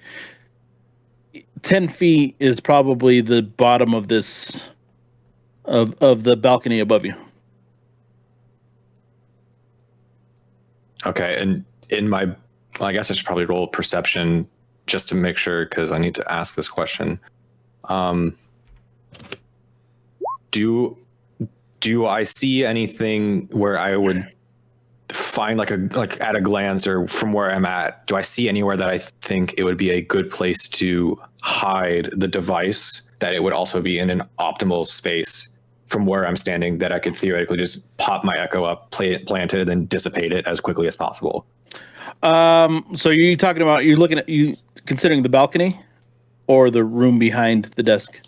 B: 10 feet is probably the bottom of this of the balcony above you.
C: Okay, and I guess I should probably roll perception just to make sure, because I need to ask this question. Do I see anything where I would find like at a glance, or from where I'm at, do I see anywhere that I think it would be a good place to hide the device, that it would also be in an optimal space from where I'm standing, that I could theoretically just pop my echo up, plant it, and dissipate it as quickly as possible?
B: So you're looking at, you considering the balcony or the room behind the desk?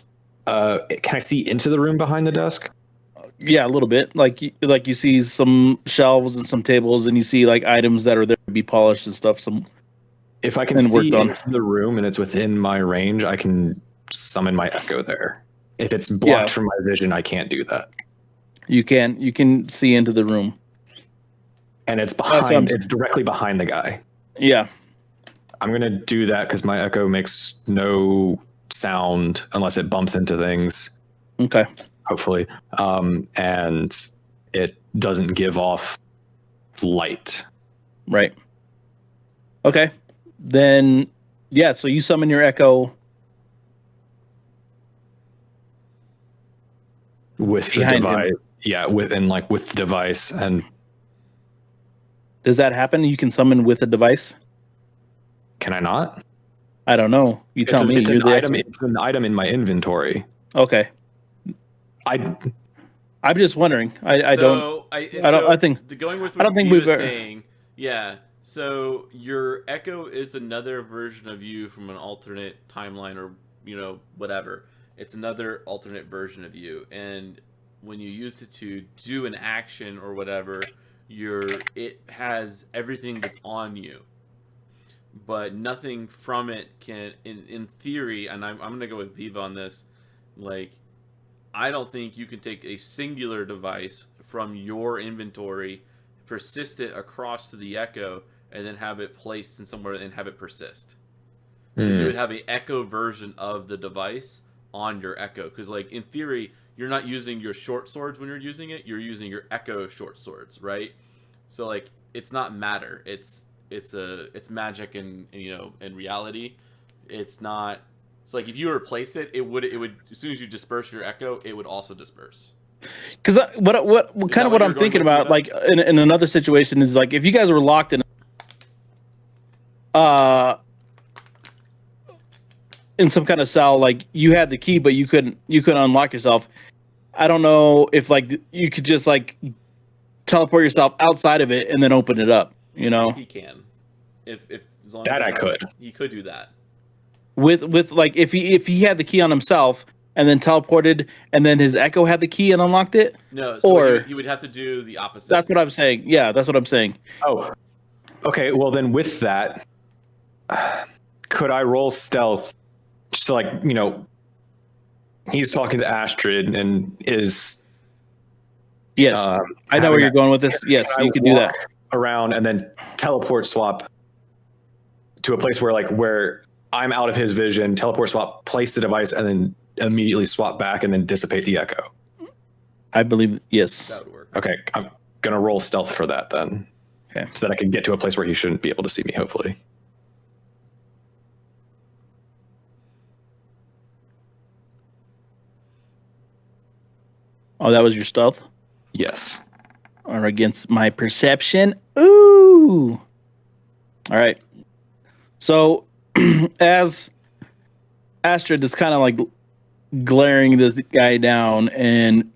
C: Can I see into the room behind the desk?
B: Yeah, a little bit. Like you see some shelves and some tables, and you see like items that are there to be polished and stuff.
C: If I can see into the room and it's within my range, I can summon my echo there. If it's blocked from my vision, I can't do that.
B: You can see into the room,
C: and it's behind. It's directly behind the guy.
B: Yeah,
C: I'm gonna do that because my echo makes no sound unless it bumps into things.
B: Okay.
C: Hopefully, and it doesn't give off light.
B: Right. Okay. Then, yeah. So you summon your echo
C: with the device. Yeah, with the device. And
B: does that happen? You can summon with a device?
C: Can I not?
B: I don't know. You tell me.
C: It's an item in my inventory.
B: Okay. I'm just wondering. I don't think
A: we've saying. Yeah. So your echo is another version of you from an alternate timeline, or whatever. It's another alternate version of you, and when you use it to do an action or whatever, it has everything that's on you, but nothing from it can, in theory. And I'm gonna go with Viva on this. Like, I don't think you can take a singular device from your inventory, persist it across to the Echo, and then have it placed in somewhere and have it persist. So you would have an Echo version of the device on your Echo, because like in theory, you're not using your short swords when you're using it. You're using your Echo short swords, right? So like it's not matter. It's magic and you know in reality, it's not. It's like if you replace it, it would as soon as you disperse your Echo, it would also disperse.
B: Because what kind of what I'm thinking about, like in another situation, is like if you guys were locked in some kind of cell, like you had the key, but you couldn't unlock yourself. I don't know if like you could just like teleport yourself outside of it and then open it up. You know,
A: he can. If as long
C: that
A: as
C: I could.
A: He could do that.
B: With like if he had the key on himself and then teleported and then his Echo had the key and unlocked it.
A: No, so
B: or
A: he would have to do the opposite.
B: That's what I'm saying. Yeah, that's what I'm saying.
C: Oh, okay. Well, then with that, could I roll stealth? Just to, like, you know, he's talking to Astrid and is.
B: Yes, I know where you're going with this. Yes, you could do that.
C: Around and then teleport swap to a place where I'm out of his vision, teleport swap, place the device, and then immediately swap back and then dissipate the Echo.
B: I believe, yes.
A: That would work.
C: Okay, I'm going to roll stealth for that then.
B: Okay.
C: So that I can get to a place where he shouldn't be able to see me, hopefully.
B: Oh, that was your stealth?
C: Yes.
B: Or against my perception? Ooh! All right. So, as Astrid is kind of like glaring this guy down and,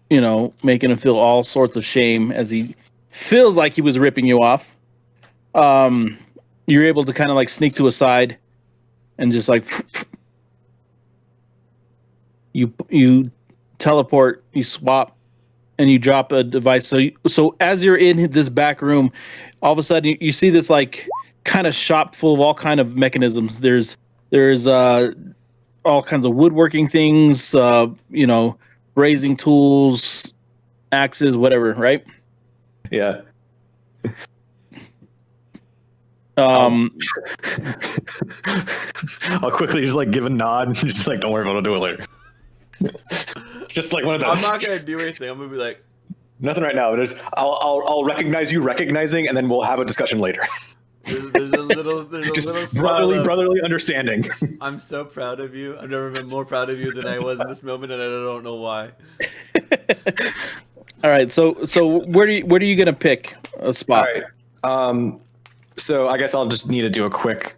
B: you know, making him feel all sorts of shame as he feels like he was ripping you off, you're able to kind of like sneak to a side and just like you teleport, you swap, and you drop a device. So as you're in this back room, all of a sudden you see this like kind of shop full of all kind of mechanisms. There's all kinds of woodworking things, you know, raising tools, axes, whatever, right?
C: Yeah.
B: Um,
C: I'll quickly just like give a nod and just be like, don't worry about it, I'll do it later. Just like one of those.
A: I'm not gonna do anything. I'm gonna be like,
C: nothing right now. I'll recognize you recognizing, and then we'll have a discussion later.
A: there's a little
C: Just
A: smile
C: brotherly understanding.
A: I'm so proud of you. I've never been more proud of you than I was in this moment, and I don't know why.
B: All right, so where are you gonna pick a spot?
C: All right. So I guess I'll just need to do a quick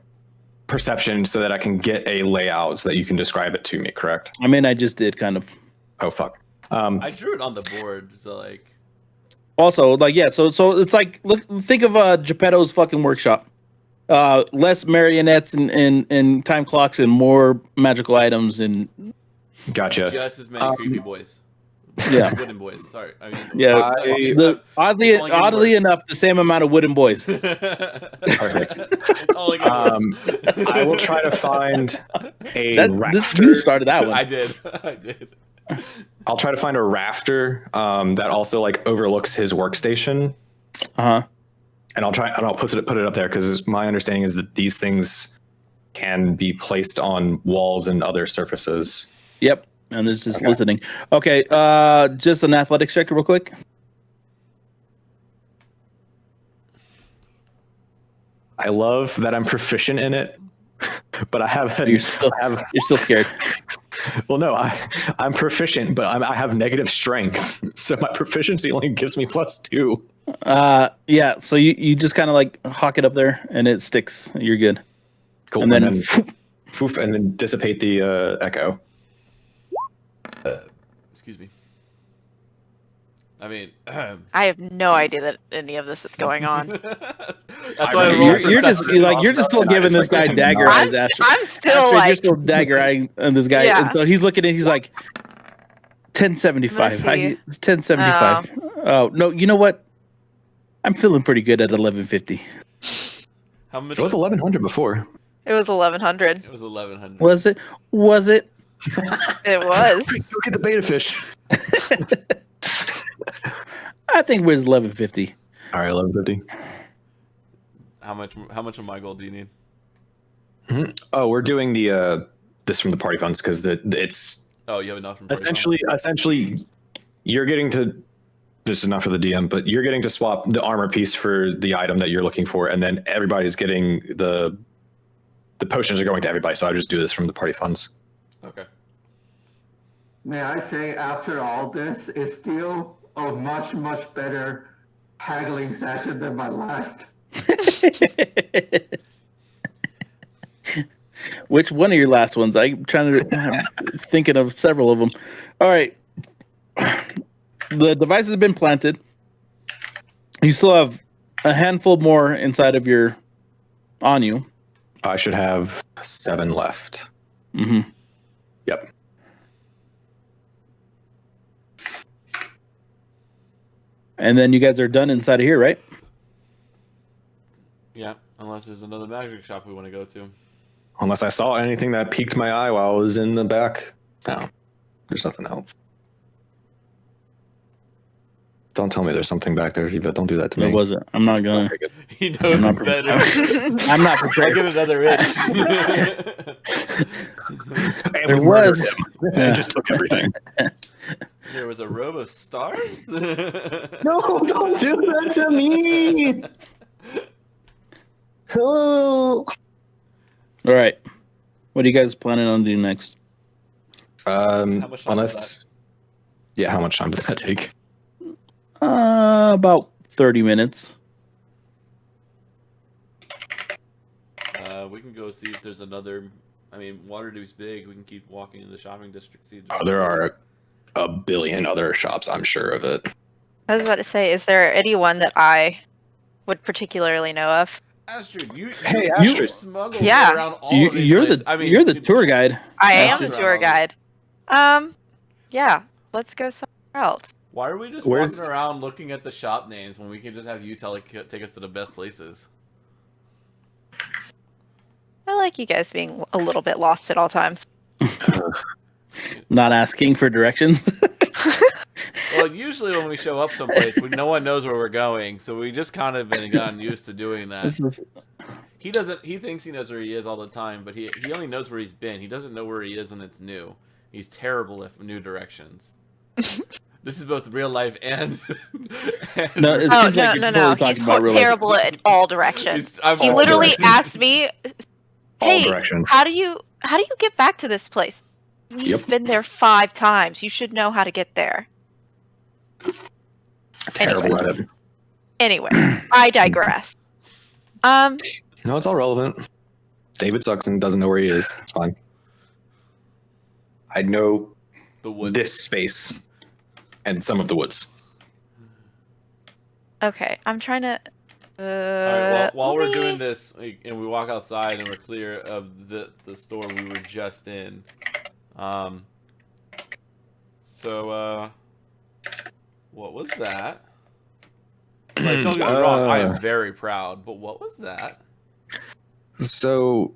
C: perception so that I can get a layout so that you can describe it to me. Correct?
B: I mean, I just did kind of.
C: Oh fuck.
A: I drew it on the board, so like.
B: Also, like, yeah, so it's like, think of Geppetto's fucking workshop. Less marionettes and time clocks and more magical items and.
C: Gotcha.
A: Just as many creepy boys.
B: Yeah.
A: Wooden boys. Sorry. I mean.
B: Yeah. Oddly enough, the same amount of wooden boys.
C: Perfect.
A: It's all it gets.
C: I will try to find a rafter.
B: You started that one.
A: I did.
C: I'll try to find a rafter that also like overlooks his workstation.
B: Uh-huh.
C: And I'll put it up there because my understanding is that these things can be placed on walls and other surfaces.
B: Yep. And there's just listening. Okay, just an athletics check real quick.
C: I love that I'm proficient in it, but I haven't.
B: You're still scared.
C: Well, no, I'm proficient, but I have negative strength, so my proficiency only gives me +2.
B: Yeah. So you just kind of like hawk it up there, and it sticks. You're good.
C: Cool.
B: And then
C: and then dissipate the Echo.
A: Excuse me. I mean,
D: I have no idea that any of this is going on.
A: that's why I rolled
B: you're just still giving this guy dagger eyes.
D: I'm still
B: Astrid,
D: like,
B: you're still dagger eyeing this guy.
D: Yeah.
B: And so he's looking at. He's like, 1075. It's 1075. Oh no, you know what? I'm feeling pretty good at 1150.
A: How much?
C: It was 1100 before.
D: it was 1100.
A: It was 1100.
B: Was it?
D: It was.
C: Go get the beta fish.
B: I think it was 1150.
C: All right, 1150.
A: How much of my gold do you need?
C: Oh, we're doing the this from the party funds because it's
A: Oh, you have enough from
C: essentially you're getting to. This is not for the DM, but you're getting to swap the armor piece for the item that you're looking for, and then everybody's getting the potions are going to everybody. So I just do this from the party funds.
A: Okay.
E: May I say, after all this, it's still a much, much better haggling session than my last.
B: Which one of your last ones? I'm thinking of several of them. All right. The device has been planted. You still have a handful more inside of on you.
C: I should have 7 left.
B: Mm-hmm.
C: Yep.
B: And then you guys are done inside of here, right?
A: Yeah, unless there's another magic shop we want to go to.
C: Unless I saw anything that piqued my eye while I was in the back. No, there's nothing else. Don't tell me there's something back there, Eva. Don't do that to me.
B: It wasn't. I'm not gonna.
A: He knows better.
B: I'm not prepared.
A: I'll give another itch.
C: And
B: There
C: we murdered
B: was.
C: him.
B: Yeah.
C: And just took everything.
A: There was a robe of stars?
C: No, don't do that to me. Oh.
B: All right. What are you guys planning on doing next?
A: much time
C: Yeah, how much time does that take?
B: About 30 minutes.
A: We can go see if there's another. I mean, Waterdeep's big. We can keep walking in the shopping district. See.
C: Oh, there are a billion other shops, I'm sure of it.
D: I was about to say, is there anyone that I would particularly know of?
A: Astrid, you
C: Astrid.
A: smuggle
D: Yeah.
A: around all of these
B: You're
A: places.
B: you're the tour guide.
D: I am
B: Astrid.
D: the tour guide. Yeah, let's go somewhere else.
A: Why are we just
C: Where's-
A: walking around looking at the shop names when we can just have you take us to the best places?
D: I like you guys being a little bit lost at all times.
B: Not asking for directions.
A: Well, usually when we show up someplace, no one knows where we're going, so we just kind of been gotten used to doing that. He doesn't. He thinks he knows where he is all the time, but he only knows where he's been. He doesn't know where he is when it's new. He's terrible at new directions. This is both real life and.
B: No, it
D: Oh
B: seems like you're totally talking
D: he's
B: about real life.
D: terrible at all directions.
A: I'm
D: He
A: all
D: literally
A: directions.
D: asked me,
C: All
D: "Hey,
C: directions.
D: how do you get back to this place? We've
C: Yep.
D: been there 5 times. You should know how to get there."
C: Terrible at it.
D: Anyway, I digress.
C: No, it's all relevant. David sucks and doesn't know where he is. It's fine. I know
A: The woods.
C: this space and some of the woods.
D: Okay, I'm trying to.
A: All right. While we're
D: let me-
A: doing this, and we walk outside, and we're clear of the store we were just in. So, what was that? Like, don't get me wrong, I am very proud, but what was that?
C: So,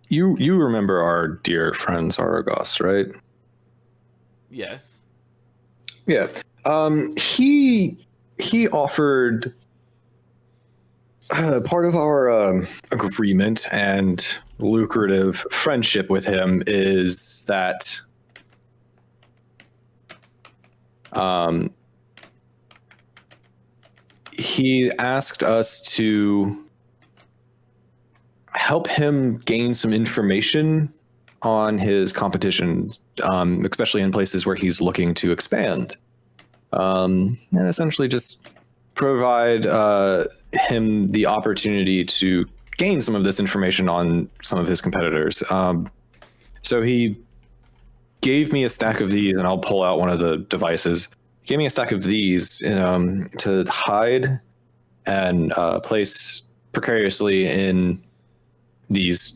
C: you remember our dear friend Zaragos, right?
A: Yes.
C: Yeah. He offered part of our agreement and lucrative friendship with him is that he asked us to help him gain some information on his competition, especially in places where he's looking to expand, and essentially just provide him the opportunity to gain some of this information on some of his competitors. So he gave me a stack of these, and I'll pull out one of the devices. He gave me a stack of these to hide and place precariously in these,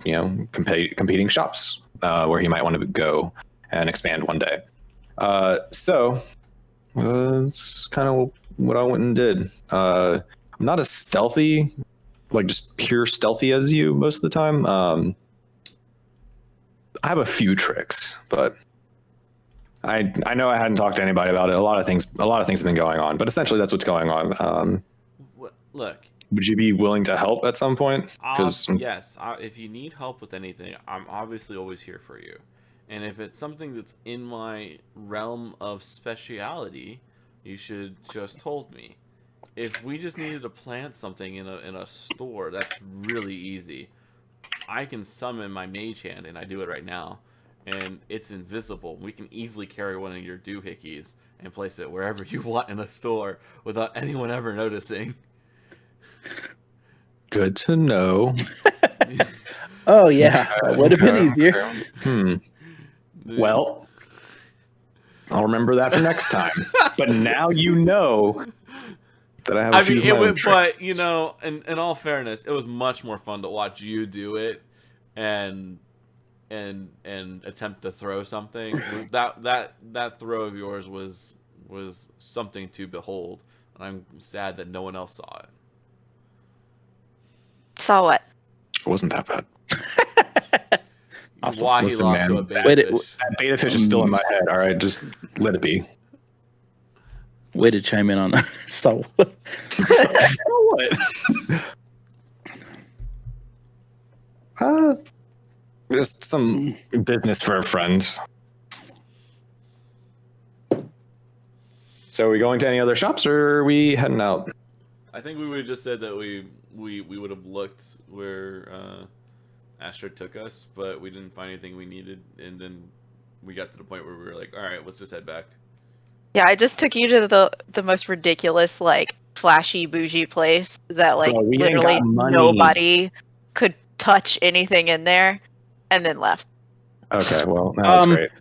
C: competing shops where he might want to go and expand one day. So that's kind of what I went and did. I'm not as stealthy, like just pure stealthy as you most of the time. I have a few tricks, but I know I hadn't talked to anybody about it. A lot of things have been going on, but essentially that's what's going on.
A: Look,
C: would you be willing to help at some point? Because
A: yes, if you need help with anything, I'm obviously always here for you. And if it's something that's in my realm of speciality, you should just told me. If we just needed to plant something in a store, that's really easy. I can summon my mage hand, and I do it right now, and it's invisible. We can easily carry one of your doohickeys and place it wherever you want in a store without anyone ever noticing.
C: good to know.
B: Oh yeah, would have been easier.
C: Well, I'll remember that for next time. But now you know that I have a few of my own tricks.
A: But you know, in all fairness, it was much more fun to watch you do it and attempt to throw something. That throw of yours was something to behold, and I'm sad that no one else saw it.
D: Saw what?
C: It wasn't that bad.
A: Awesome. Why
C: Listen,
A: he lost
C: man,
A: to a beta fish.
C: That beta fish is still in my head. All right, just let it be.
B: Way to chime in on that. So
C: what? Just some business for a friend. So are we going to any other shops, or are we heading out?
A: I think we would have just said that we would have looked where Astrid took us, but we didn't find anything we needed, and then we got to the point where we were like, all right, let's just head back.
D: Yeah, I just took you to the most ridiculous, like, flashy, bougie place that, like,
C: Bro, we ain't
D: literally
C: got money.
D: nobody could touch anything in there, and then left.
C: Okay, well, that was great.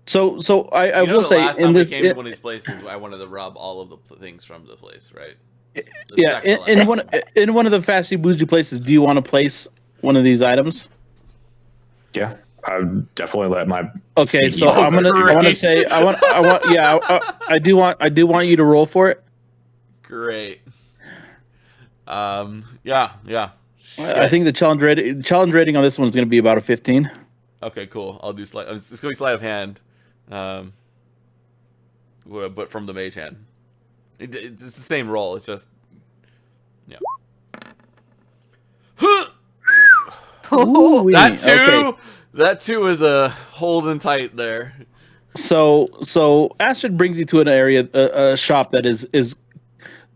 B: So I will say,
A: last time we came to one of these places, I wanted to rob all of the things from the place, right?
B: Yeah, in one of the fast bougie places, do you want to place one of these items?
C: Yeah, I would definitely let my.
B: Okay, so
C: CEO
B: I want to say I do want you to roll for it.
A: Great. Yeah.
B: I think the challenge rating on this one is going to be about a 15.
A: Okay, cool. I'll do sleight. It's going to be sleight of hand, but from the mage hand. It's the same roll. It's just, yeah.
B: Ooh-wee.
A: That two is a holding tight there.
B: So Astrid brings you to an area, a shop that is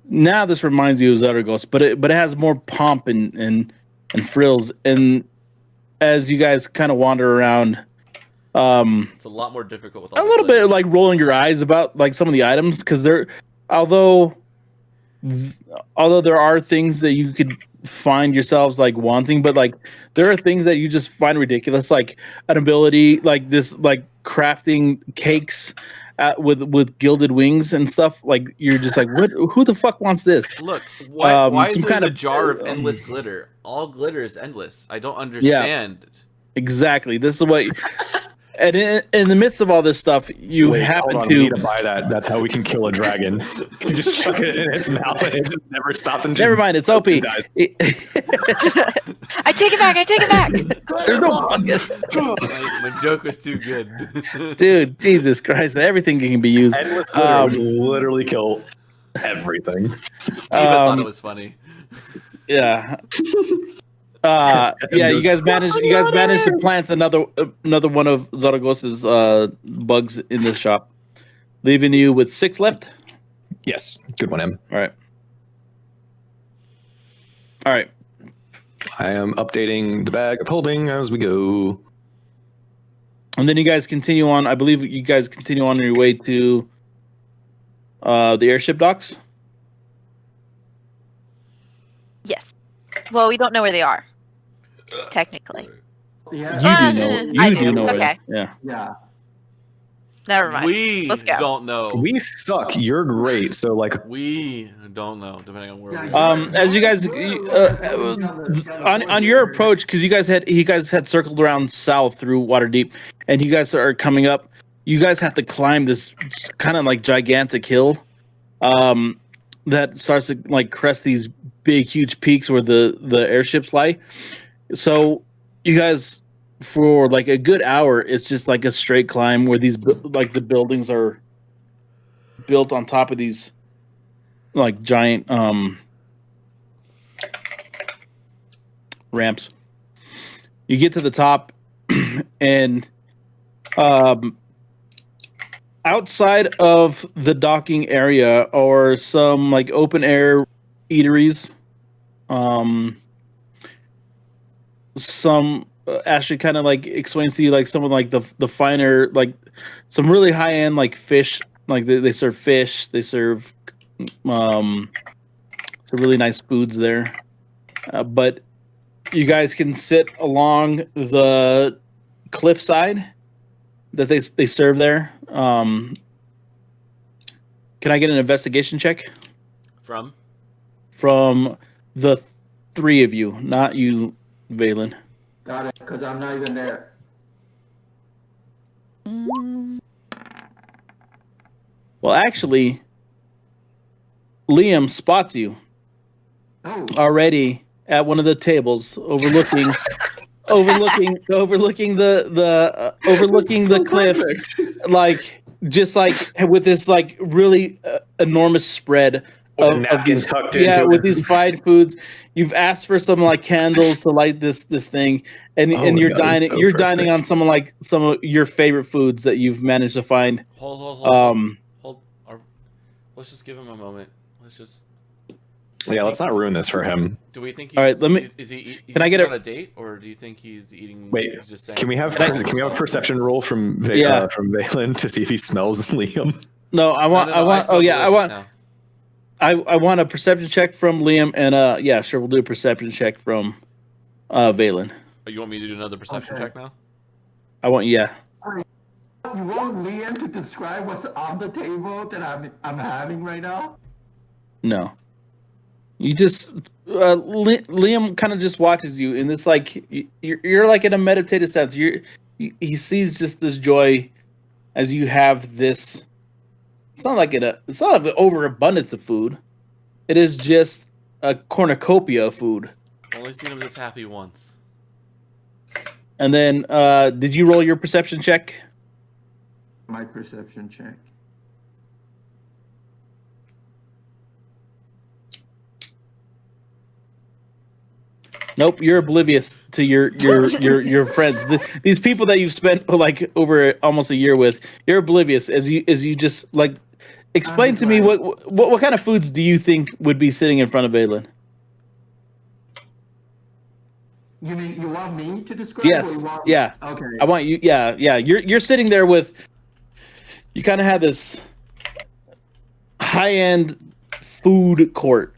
B: now this reminds you of Zergos, but it has more pomp and frills. And as you guys kind of wander around,
A: it's a lot more difficult with all
B: a little bit like rolling your eyes about like some of the items, because although there are things that you could find yourselves like wanting, but like there are things that you just find ridiculous, like an ability like this, like crafting cakes with gilded wings and stuff. Like you're just like, what? Who the fuck wants this?
A: Look, why is there a jar of
B: of
A: endless glitter? All glitter is endless. I don't understand.
B: Yeah, exactly. This is what. And in the midst of all this stuff, you happen
C: to need to buy that. That's how we can kill a dragon. You just chuck it in its mouth and it just never stops. And
B: never mind, it's OP.
D: I take it back.
B: There's no fucking...
A: My joke was too good.
B: Dude, Jesus Christ, everything can be used.
C: Endless glitter would literally kill everything.
A: I thought it was funny.
B: Yeah. You guys managed to plant another one of Zaragos's bugs in the shop, leaving you with 6 left.
C: Yes, good one, M.
B: All right.
C: I am updating the bag of holding as we go.
B: And then you guys continue on. I believe you guys continue on your way to the airship docks.
D: Yes. Well, we don't know where they are. Technically.
E: Yeah.
B: You do know.
D: I
B: You do
D: do.
B: know.
D: Okay.
B: Yeah.
E: Yeah.
D: Never mind. Let's go.
A: Don't know.
C: We suck. You're great. So like
A: We don't know, depending on where we
E: Yeah,
A: are.
B: As you guys on your approach, because you guys had circled around south through Waterdeep, and you guys are coming up. You guys have to climb this kind of like gigantic hill, that starts to like crest these big, huge peaks where the airships lie. So you guys for like a good hour, it's just like a straight climb where these like the buildings are built on top of these like giant ramps. You get to the top, and outside of the docking area or some like open air eateries. Some Ashley kind of like explains to you like some of like the finer, like some really high end like fish, like they serve fish, they serve some really nice foods there, but you guys can sit along the cliffside that they serve there. Can I get an investigation check
A: From
B: the three of you, not you, Valen?
E: Got it, because I'm not even there.
B: Well, actually, Liam spots you
E: Oh,
B: already at one of the tables, overlooking overlooking the cliff, like just like with this like really enormous spread of these with these fried foods. You've asked for some like candles to light this thing, and you're dining on some of your favorite foods that you've managed to find.
A: Hold. Let's just give him a moment. Let's just.
C: Let's not ruin this for him.
A: Do we think he's?
B: All right, let me.
A: Is he?
B: Can I get
A: on a date, or do you think he's eating?
C: Wait,
A: he's just saying,
C: can we have a perception roll from Valen to see if he smells Liam?
B: No, I want. I want a perception check from Liam, and yeah, sure, we'll do a perception check from Valen.
A: Oh, you want me to do another perception check now?
B: I want, yeah.
E: you want Liam to describe what's on the table that I'm having right now?
B: No. You just Liam kind of just watches you in this like you're like in a meditative sense. He sees just this joy as you have this. It's not like it's not an overabundance of food. It is just a cornucopia of food.
A: Only seen him this happy once.
B: And then, did you roll your perception check?
E: My perception check.
B: Nope, you're oblivious to your friends. These people that you've spent like over almost a year with, you're oblivious as you just like explain to me what kind of foods do you think would be sitting in front of Valen?
E: You mean you want me to describe?
B: Yes. Yeah.
E: Okay.
B: I want you. Yeah. Yeah. You're sitting there with. You kind of have this high-end food court.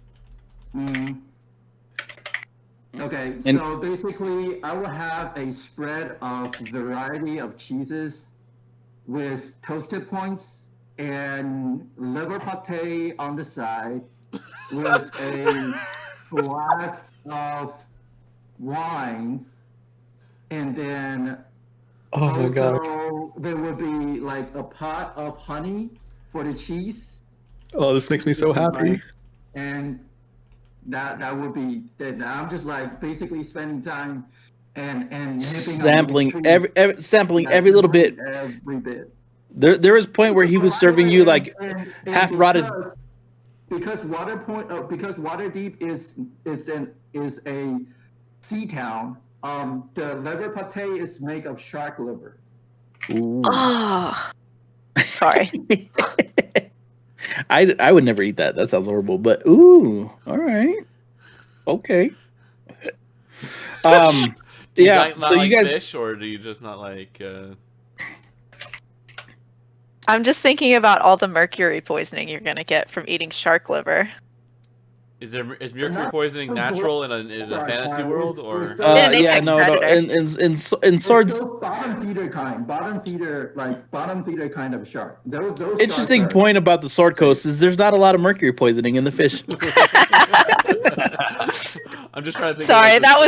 E: Okay,
B: And,
E: so basically, I will have a spread of variety of cheeses with toasted points and liver pate on the side with a glass of wine, and then
C: my god!
E: There would be like a pot of honey for the cheese.
C: Oh, this makes me so happy.
E: And that would be that. I'm just like basically spending time and
B: sampling every little bit.
E: Every bit.
B: There was a point where he was serving you like half rotted.
E: Because Waterdeep is a sea town. The liver pate is made of shark liver.
B: Ooh.
D: Oh, sorry.
B: I would never eat that. That sounds horrible. But all right, okay.
A: Yeah.
B: So you guys,
A: fish, or do you just not like?
D: I'm just thinking about all the mercury poisoning you're gonna get from eating shark liver.
A: Is mercury poisoning natural in a fantasy world, or?
B: Yeah, no. In swords.
E: Bottom feeder kind of shark. Those
B: Interesting point about the Sword Coast is there's not a lot of mercury poisoning in the fish.
A: I'm just trying to think.
D: Sorry, that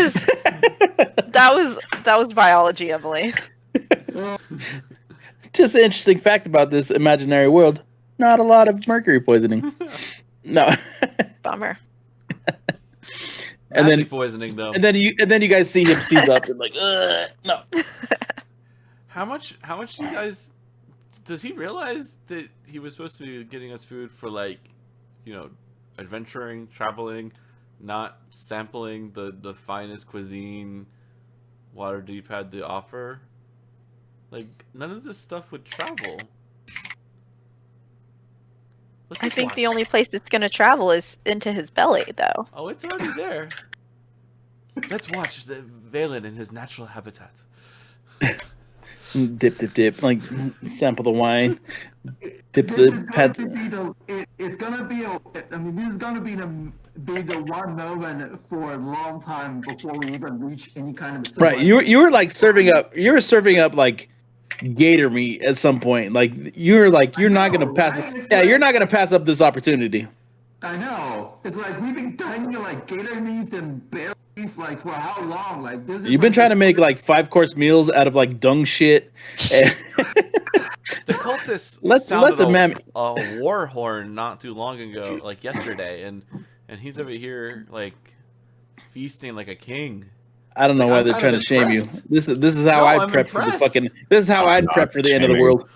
D: was biology, Emily.
B: Just an interesting fact about this imaginary world. Not a lot of mercury poisoning. No.
D: Bummer.
B: And
A: Magic
B: then
A: poisoning though.
B: and then you guys see him seize up and like, no.
A: How much do you guys? Does he realize that he was supposed to be getting us food for like, adventuring, traveling, not sampling the finest cuisine Waterdeep had to offer? Like none of this stuff would travel.
D: I think the only place it's going to travel is into his belly, though.
A: Oh, it's already there. Let's watch the Valen in his natural habitat.
B: Dip. Like sample the wine. Dip
E: This
B: the
E: is
B: pad.
E: going to be it's gonna be this is gonna be the one moment for a long time before we even reach any kind of
B: Right. You were like serving up. You were serving up like gator meat at some point. Like you're not gonna pass.
E: Right?
B: Yeah, you're not gonna pass up this opportunity.
E: I know. It's like we've been dining like gator meats and berries like for how long? Like this is
B: You've been
E: like
B: trying to make like 5-course meals out of like dung shit. And
A: The cultists
B: let
A: sounded
B: the man.
A: a war horn not too long ago, like yesterday, and he's over here like feasting like a king.
B: I don't know
A: Like,
B: why
A: I'm
B: they're
A: kind
B: trying
A: of
B: to shame you.
A: impressed.
B: This is how
A: No,
B: I
A: I'm
B: prep for the
A: impressed.
B: fucking. This is how
C: I'm
B: I'd prep
C: not
B: for the end of the
C: shaming.
B: world.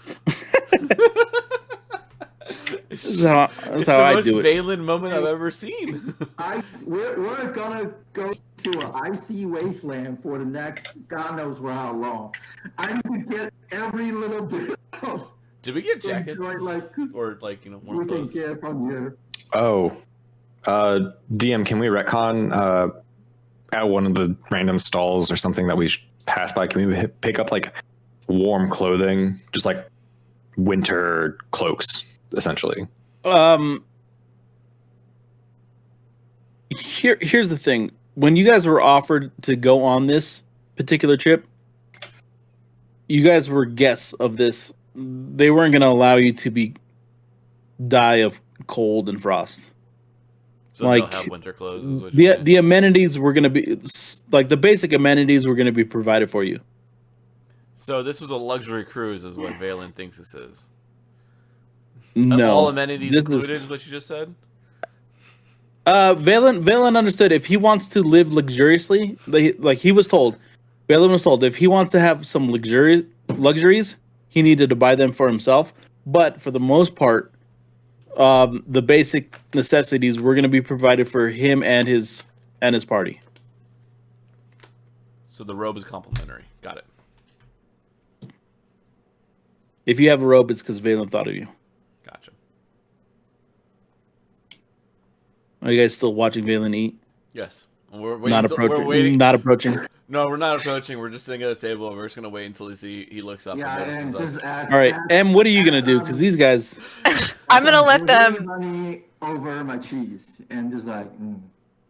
B: This is how
A: It's
B: I
A: the most
B: do it.
A: Valen moment I've ever seen.
E: we're gonna go to an icy wasteland for the next God knows for how long. I need to get every little bit of
A: Did we get jackets
E: like
A: or like
E: we
A: warm
E: can
A: clothes?
E: get from here.
C: Oh, DM, can we retcon at one of the random stalls or something that we pass by? Can we pick up like warm clothing, just like winter cloaks, essentially?
B: Here's the thing. When you guys were offered to go on this particular trip, you guys were guests of this. They weren't going to allow you to die of cold and frost.
A: So
B: like,
A: they'll have winter clothes. Is what you're saying.
B: The amenities were going to be like the basic amenities were going to be provided for you.
A: So this is a luxury cruise, is what Valen thinks this is.
B: No,
A: All amenities
B: this
A: included, is what you just said.
B: Valen understood if he wants to live luxuriously, like he was told, Valen was told if he wants to have some luxuries, he needed to buy them for himself. But for the most part, the basic necessities were going to be provided for him and his party.
A: So the robe is complimentary. Got it.
B: If you have a robe, it's because Valen thought of you.
A: Gotcha.
B: Are you guys still watching Valen eat?
A: Yes. We're waiting.
B: Not approaching.
A: We're waiting.
B: Not approaching.
A: No, we're not approaching. We're just sitting at the table. We're just gonna wait until he looks up
E: Yeah,
A: and
E: and
A: notices
E: just
A: us.
E: ask.
B: All right, Em, what are you gonna do? Because these guys.
D: I'm gonna let them.
E: Money over my cheese and just like.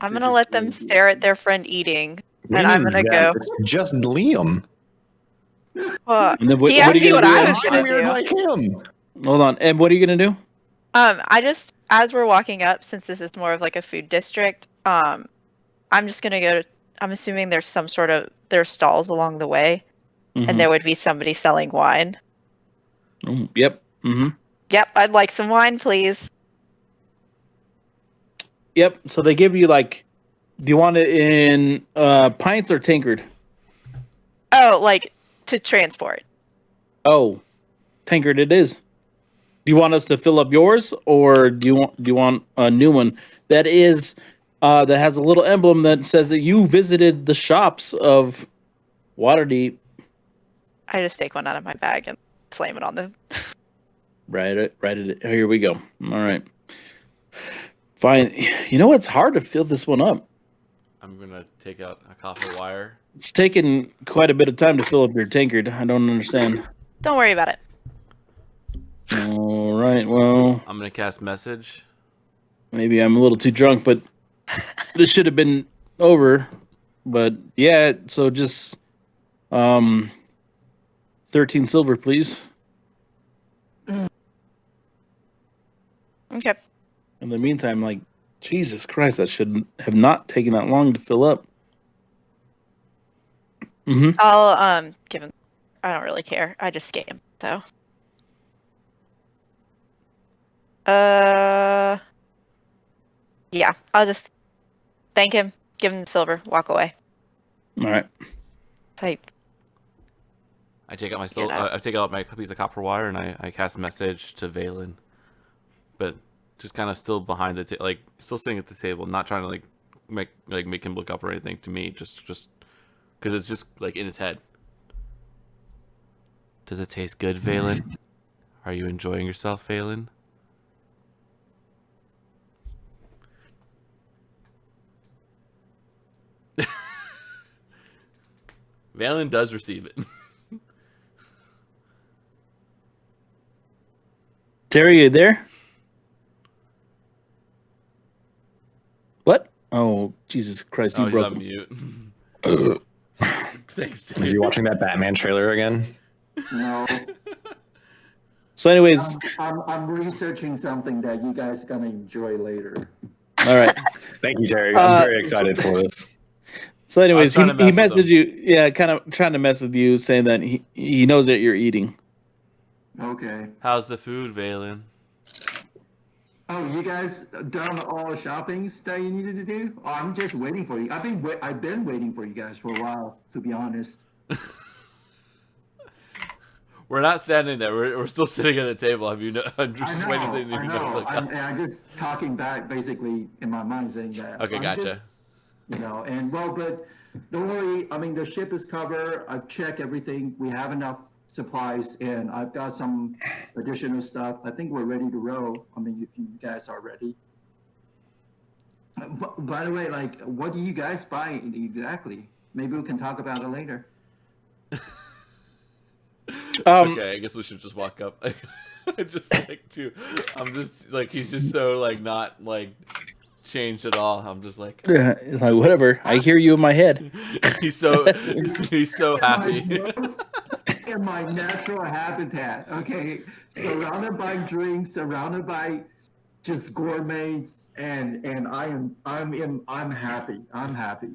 D: I'm
E: this
D: gonna
E: is
D: let them
E: crazy.
D: stare at their friend eating,
C: What
D: and
C: do you
D: I'm
C: mean
D: gonna
C: them?
D: go.
C: It's just Liam.
D: Well,
B: And then
D: he asked
B: are you
D: me what
B: gonna
D: I
B: do?
D: was gonna
C: Weird
D: do.
C: like him.
B: Hold on, Em, what are you gonna do?
D: I just, as we're walking up, since this is more of like a food district, I'm just gonna go to. I'm assuming there's there's stalls along the way,
B: Mhm.
D: and there would be somebody selling wine.
B: Yep. Mm-hmm.
D: Yep, I'd like some wine, please.
B: Yep. So they give you like, do you want it in pints or tankard?
D: Oh, like to transport.
B: Oh, tankard it is. Do you want us to fill up yours, or do you want a new one that has a little emblem that says that you visited the shops of Waterdeep?
D: I just take one out of my bag and slam it on the.
B: Right. Here we go. All right. Fine. You know it's hard to fill this one up.
A: I'm gonna take out a copper wire.
B: It's taken quite a bit of time to fill up your tankard. I don't understand.
D: Don't worry about it.
B: All right. Well,
A: I'm gonna cast message.
B: maybe I'm a little too drunk, but this should have been over. But yeah, so just 13 silver, please.
D: Okay.
B: In the meantime, like, Jesus Christ, that should have not taken that long to fill up. Mm-hmm.
D: I'll give him. I don't really care. I just scam. So. Yeah, I'll just thank him, Give him the silver. Walk away.
B: All right.
D: Type.
A: I take out my
D: Get out.
A: I take out my piece of copper wire and I cast a message to Valen, but just kind of still behind the like still sitting at the table, not trying to make him look up or anything to me, just because it's just like in his head. Does it taste good, Valen? Are you enjoying yourself, Valen? Valen does receive it.
B: Terry, you there? What? Oh, Jesus Christ! You
A: Oh, he's
B: broke
A: on
B: him.
A: mute. Thanks,
C: Is he
A: dude.
C: watching that Batman trailer again?
E: No,
B: So, anyways,
E: I'm researching something that you guys gonna enjoy later.
B: all right.
C: Thank you, Terry. I'm very
B: so-
C: excited for this.
B: So, anyways, he
A: trying to mess with
B: messaged you. Yeah, kind of trying to mess with you, saying that he knows that you're eating.
E: Okay.
A: How's the food, Valen?
E: Oh, you guys done all the shoppings that you needed to do? Oh, I'm just waiting for you. I've been waiting for you guys for a while, to be honest.
A: We're not standing there. We're still sitting at the table. Have you know? I'm just
E: I know.
A: waiting to see if
E: I
A: you
E: know.
A: look up.
E: I'm just talking back, basically, in my mind, saying that.
A: Okay,
E: I'm
A: gotcha.
E: and well, but don't worry. I mean, the ship is covered. I've checked everything. We have enough supplies, and I've got some additional stuff. I think we're ready to roll. I mean, if you guys are ready. By the way, like, what do you guys buy exactly? Maybe we can talk about it later.
A: Okay, I guess we should just walk up. I just like to. I'm just like he's just so like not like changed at all. I'm just like
B: It's like whatever. I hear you in my head.
A: he's so happy.
E: In my natural habitat, okay, surrounded by drinks, surrounded by just gourmets, and I'm happy. I'm happy.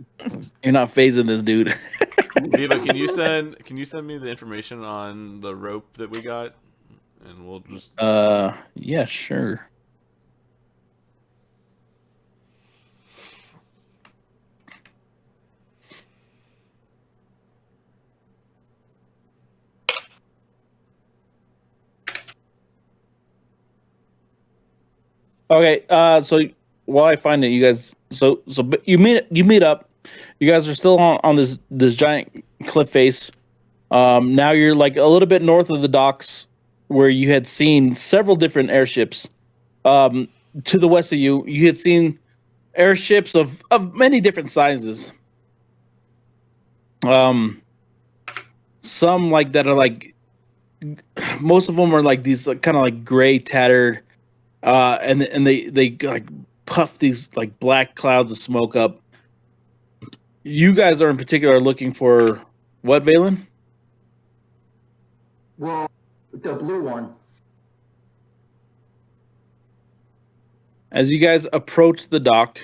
B: You're not phasing this dude.
A: Viva, can you send me the information on the rope that we got, and we'll just.
B: Yeah, sure. Okay, so while I find it, you guys, but you meet up. You guys are still on this giant cliff face. Now you're like a little bit north of the docks, where you had seen several different airships. To the west of you, you had seen airships of many different sizes. Some like that are like, most of them are like these like, kind of like gray, tattered. And they like puff these like black clouds of smoke up. You guys are in particular looking for what, Valen?
E: Well, the blue one.
B: As you guys approach the dock,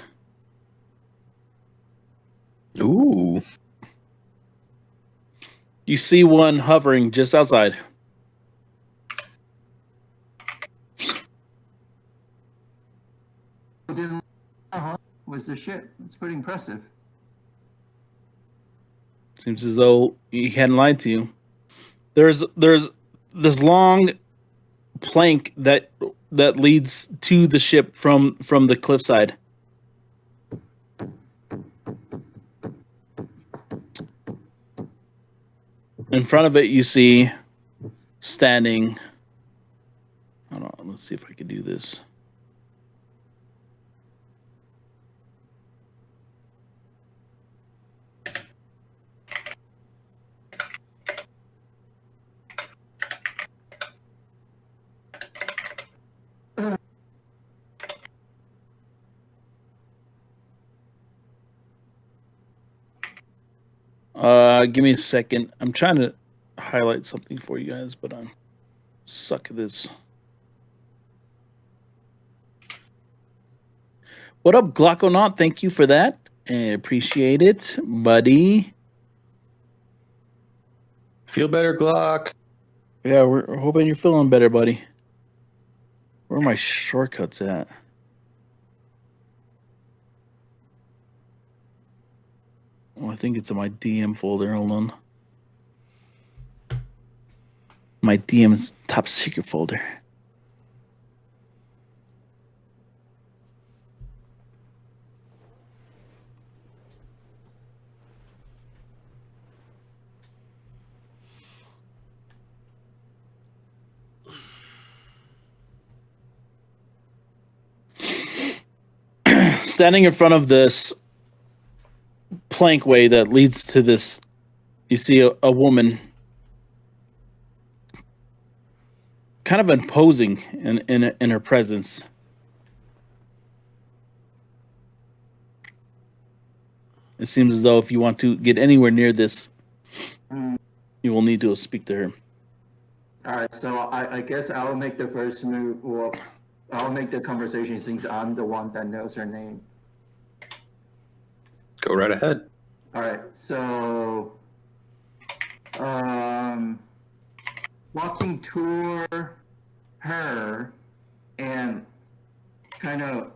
C: Ooh.
B: you see one hovering just outside.
E: Was the ship? It's pretty impressive.
B: Seems as though he hadn't lied to you. There's this long plank that leads to the ship from the cliffside. In front of it, you see standing. Hold on, let's see if I can do this. Give me a second. I'm trying to highlight something for you guys, but I'm suck at this. What up, Glockonaut? Thank you for that. I appreciate it, buddy.
C: Feel better, Glock.
B: Yeah, we're hoping you're feeling better, buddy. Where are my shortcuts at? I think it's in my DM folder. Hold on. My DM's top secret folder. Standing in front of this plankway that leads to this, you see a woman kind of imposing in her presence. It seems as though if you want to get anywhere near this, you will need to speak to her.
E: All right, so I guess I'll make the first move. Well, I'll make the conversation since I'm the one that knows her name.
C: Go right ahead.
E: All right, so walking toward her and kind of,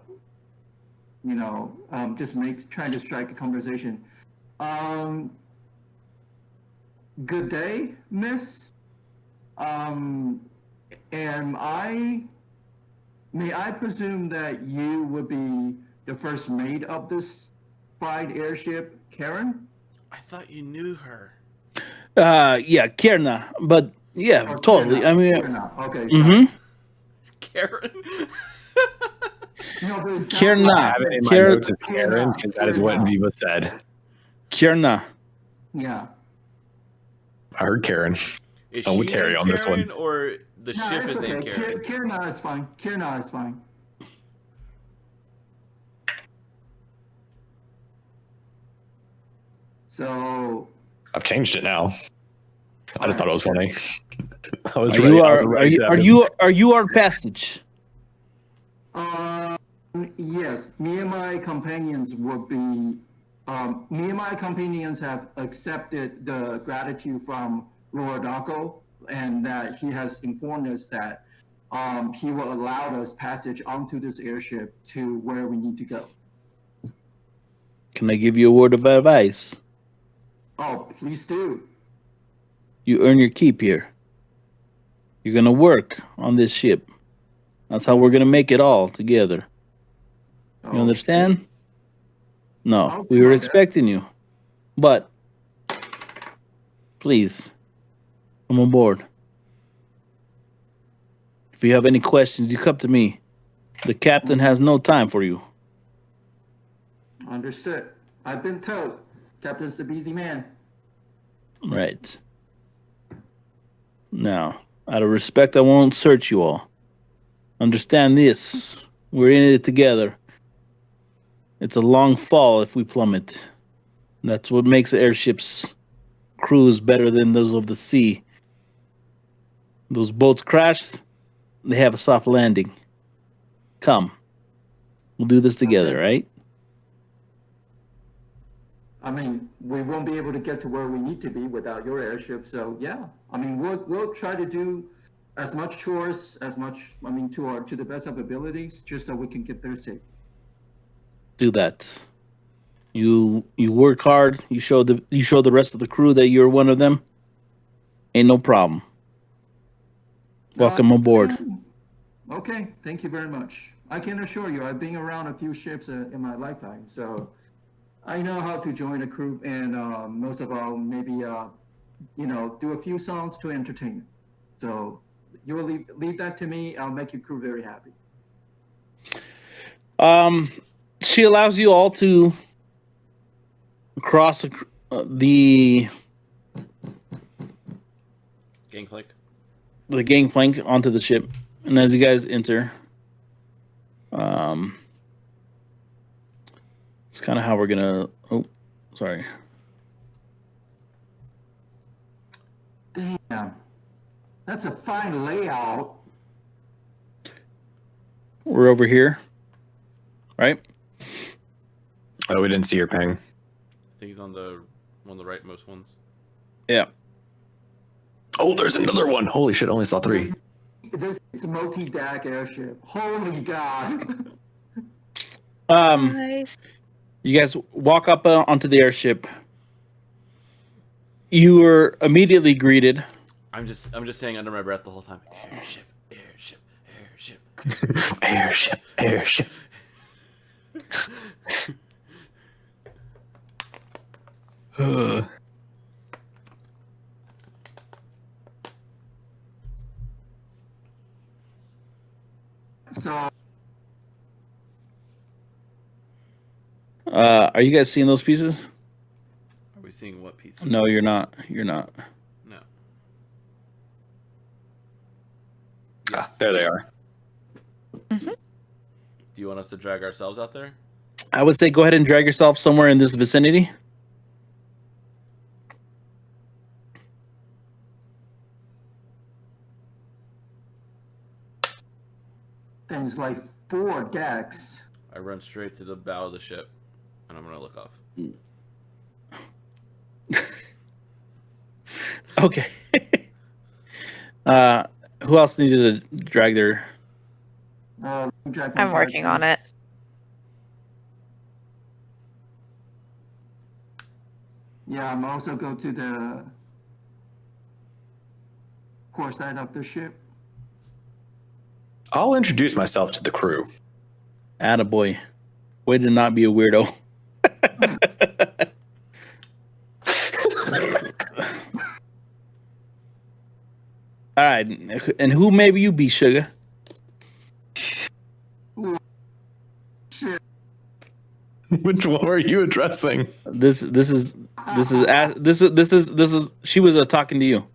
E: just trying to strike a conversation. Good day, miss. May I presume that you would be the first mate of this fried airship, Karen?
A: I thought you knew her.
B: Yeah, Kierna, but yeah,
E: Oh,
B: totally.
E: Kierna,
B: I mean,
E: Kierna. Okay.
B: mm-hmm.
A: Karen.
E: No, but it sounds
B: Kierna.
C: I have it in my
B: Karen-
C: notes as Karen because that is what
E: Kierna.
C: Viva said.
B: Kierna.
E: Yeah.
C: I heard Karen.
A: Is
C: I'm
A: she
C: with Terry
A: named
C: on this one.
A: Karen, or the
E: No,
A: ship
E: it's
A: is
E: okay.
A: named Karen?
E: Kierna is fine. Kierna is fine. So,
C: I've changed it now. I just thought it was funny. I was
B: Are
C: ready.
B: you
C: I was
B: our
C: ready to have
B: are you our passage?
E: yes, me and my companions would be. Me and my companions have accepted the gratitude from Lord Daco, and that he has informed us that he will allow us passage onto this airship to where we need to go.
B: Can I give you a word of advice?
E: Oh, please do.
B: You earn your keep here. You're gonna work on this ship. That's how we're gonna make it all together. You
E: Oh,
B: understand? No,
E: I'll
B: we
E: do
B: were
E: my best.
B: expecting you. But please, come on board. If you have any questions, you come to me. The captain has no time for you.
E: Understood. I've been told. Captain's a busy man.
B: Right. Now, out of respect, I won't search you all. Understand this. We're in it together. It's a long fall if we plummet. That's what makes airship's crews better than those of the sea. Those boats crash, they have a soft landing. Come. We'll do this together,
E: Okay.
B: right?
E: I mean, we won't be able to get to where we need to be without your airship. So yeah, I mean, we'll try to do as much chores to the best of abilities, just so we can get there safe.
B: Do that. You work hard. You show the rest of the crew that you're one of them. Ain't no problem. Welcome aboard.
E: Okay, thank you very much. I can assure you, I've been around a few ships in my lifetime, so I know how to join a crew, and most of all, maybe do a few songs to entertain. So you will leave that to me. I'll make your crew very happy.
B: She allows you all to cross the
A: Gangplank.
B: gangplank onto the ship, and as you guys enter, it's kind of how we're gonna. Oh, sorry.
E: Damn, that's a fine layout.
B: We're over here, right?
C: Oh, we didn't see your ping.
A: I think he's on the one of the rightmost ones.
B: Yeah.
C: Oh, there's another one. Holy shit! Only saw 3.
E: This is a multi-deck airship. Holy God.
D: Nice.
B: You guys walk up onto the airship. You were immediately greeted.
A: I'm just saying under my breath the whole time. Airship, airship, airship.
C: Airship, airship.
E: So
B: Are you guys seeing those pieces?
A: Are we seeing what piece?
B: No, you're not. You're not.
A: No.
C: Ah, there they are.
A: Do you want us to drag ourselves out there?
B: I would say go ahead and drag yourself somewhere in this vicinity.
E: and it's like 4 decks.
A: I run straight to the bow of the ship, and I'm gonna look off.
B: Okay. Who else needed to drag their?
D: I'm working on it.
E: Yeah, I'm also go to the port side of the ship.
C: I'll introduce myself to the crew.
B: Attaboy. Way to not be a weirdo. All right, and who maybe you be, Sugar?
C: Which one are you addressing?
B: This is she was talking to you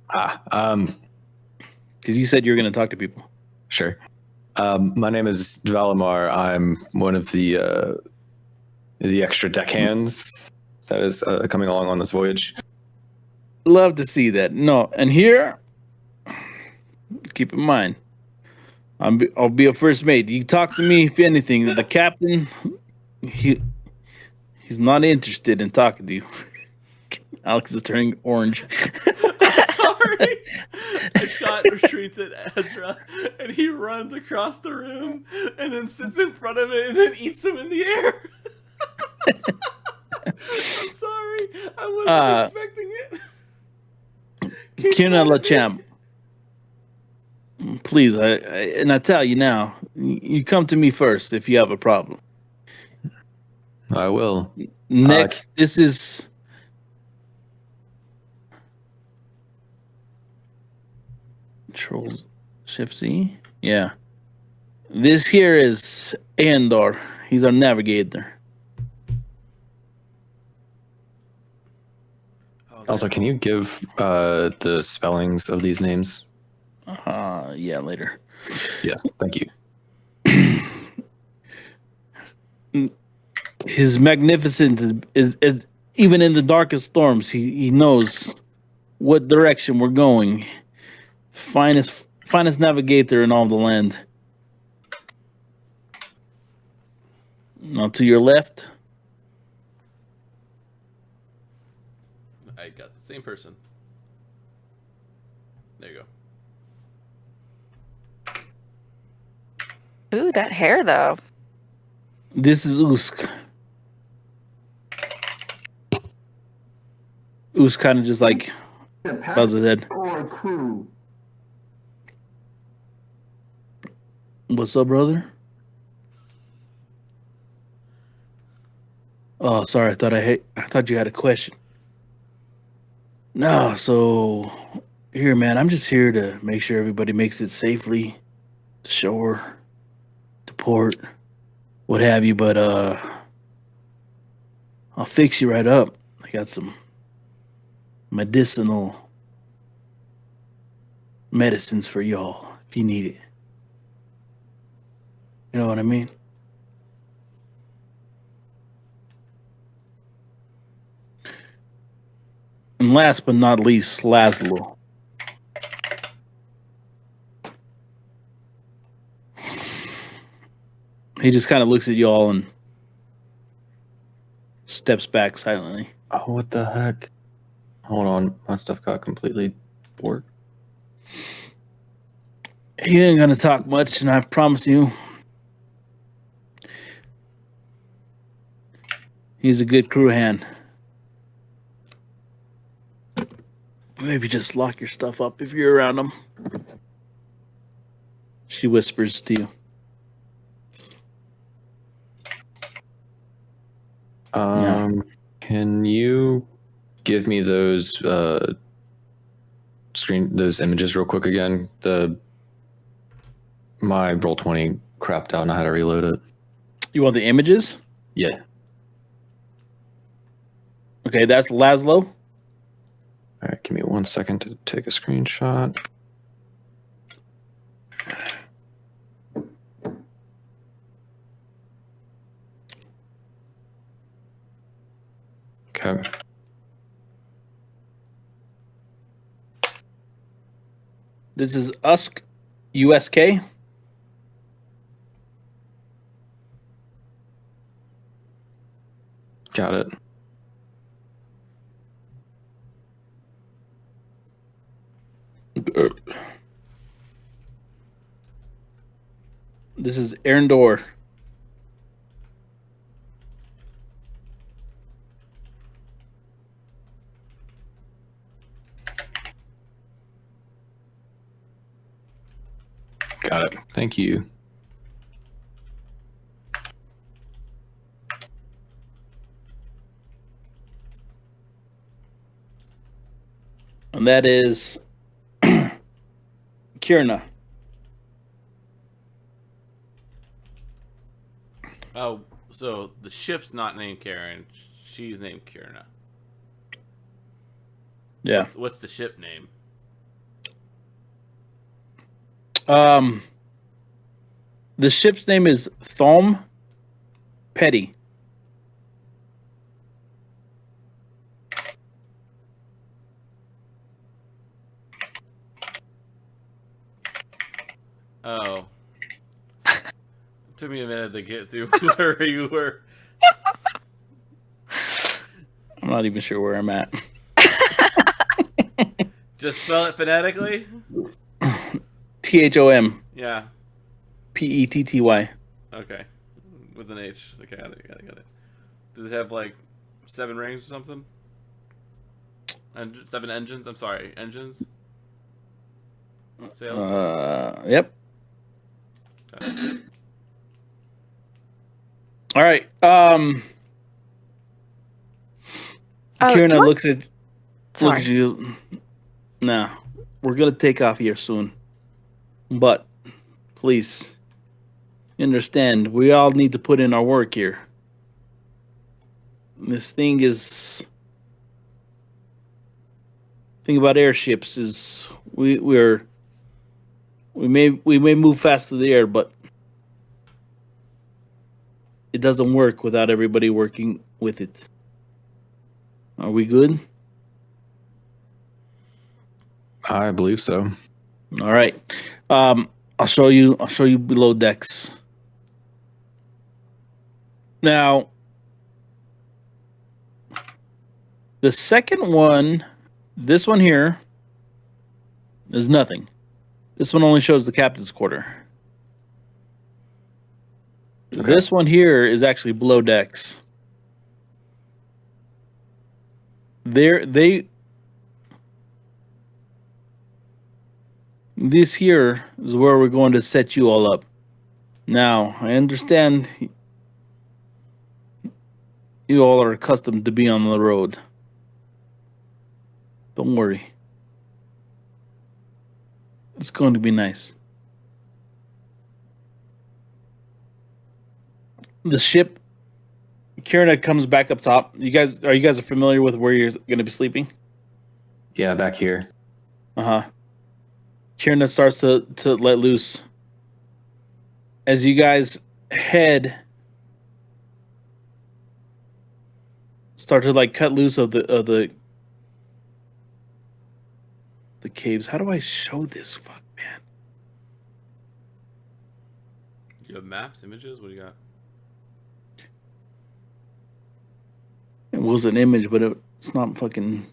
B: because you said you were going to talk to people.
C: Sure. My name is Valimar. I'm one of the extra deckhands that is coming along on this voyage.
B: Love to see that. No, and here, keep in mind, I'll be a first mate. You talk to me if anything. The captain, he's not interested in talking to you. Alex is turning orange.
A: Sorry. Scott retreats at Ezra, and he runs across the room, and then sits in front of it, and then eats him in the air. I'm sorry. I wasn't expecting it.
B: Kina Lachamp, please, I tell you now, you come to me first if you have a problem.
C: I will.
B: Next, this is Trolls Shift C. Yeah, this here is Andor. He's our navigator.
C: Also, can you give the spellings of these names?
B: Yeah, later.
C: Yes, thank you.
B: His magnificent is even in the darkest storms, he knows what direction we're going. Finest navigator in all the land. Now to your left.
A: I got the same person. There you go.
D: Ooh, that hair though.
B: This is Usk. Usk kind of just like buzz his head.
E: Or crew.
B: What's up, brother? Oh, sorry. I thought you had a question. No, so here, man. I'm just here to make sure everybody makes it safely to shore, to port, what have you. But I'll fix you right up. I got some medicinal medicines for y'all if you need it. You know what I mean? And last but not least, Laszlo. He just kind of looks at you all and steps back silently.
C: Oh, what the heck? Hold on, my stuff got completely bored.
B: He ain't gonna talk much, and I promise you, he's a good crew hand. Maybe just lock your stuff up if you're around them. She whispers to you.
C: Can you give me those those images real quick again? My Roll20 crapped out and I had to reload it.
B: You want the images?
C: Yeah.
B: Okay, that's Laszlo.
C: All right, give me 1 second to take a screenshot. Okay.
B: This is Usk, USK.
C: Got it.
B: This is Erendor.
C: Got it. Thank you.
B: And that is Kierna.
A: Oh, so the ship's not named Karen. She's named Kierna.
B: Yeah.
A: What's the ship name?
B: The ship's name is Thom Petty.
A: Oh. Took me a minute to get through where you were.
B: I'm not even sure where I'm at.
A: Just spell it phonetically?
B: THOM
A: Yeah.
B: PETTY.
A: Okay. With an H. Okay, got it. Does it have like 7 rings or something? 7 engines? I'm sorry, engines? Sales?
B: Yep.
A: Got it.
B: All right. Kierna looks at you. Nah, we're gonna take off here soon. But please understand, we all need to put in our work here. This thing about airships is we may move fast through the air, but it doesn't work without everybody working with it. Are we good?
C: I believe so.
B: All right. I'll show you below decks. Now, the second one, this one here, is nothing. This one only shows the captain's quarter. Okay. This one here is actually below decks. This here is where we're going to set you all up. Now, I understand you all are accustomed to be on the road. Don't worry. It's going to be nice. The ship, Kierna comes back up top. Are you guys familiar with where you're going to be sleeping?
C: Yeah, back here.
B: Kierna starts to let loose. As you guys start to like cut loose of the caves. How do I show this? Fuck, man.
A: You have maps, images? What do you got?
B: It was an image, but it's not fucking.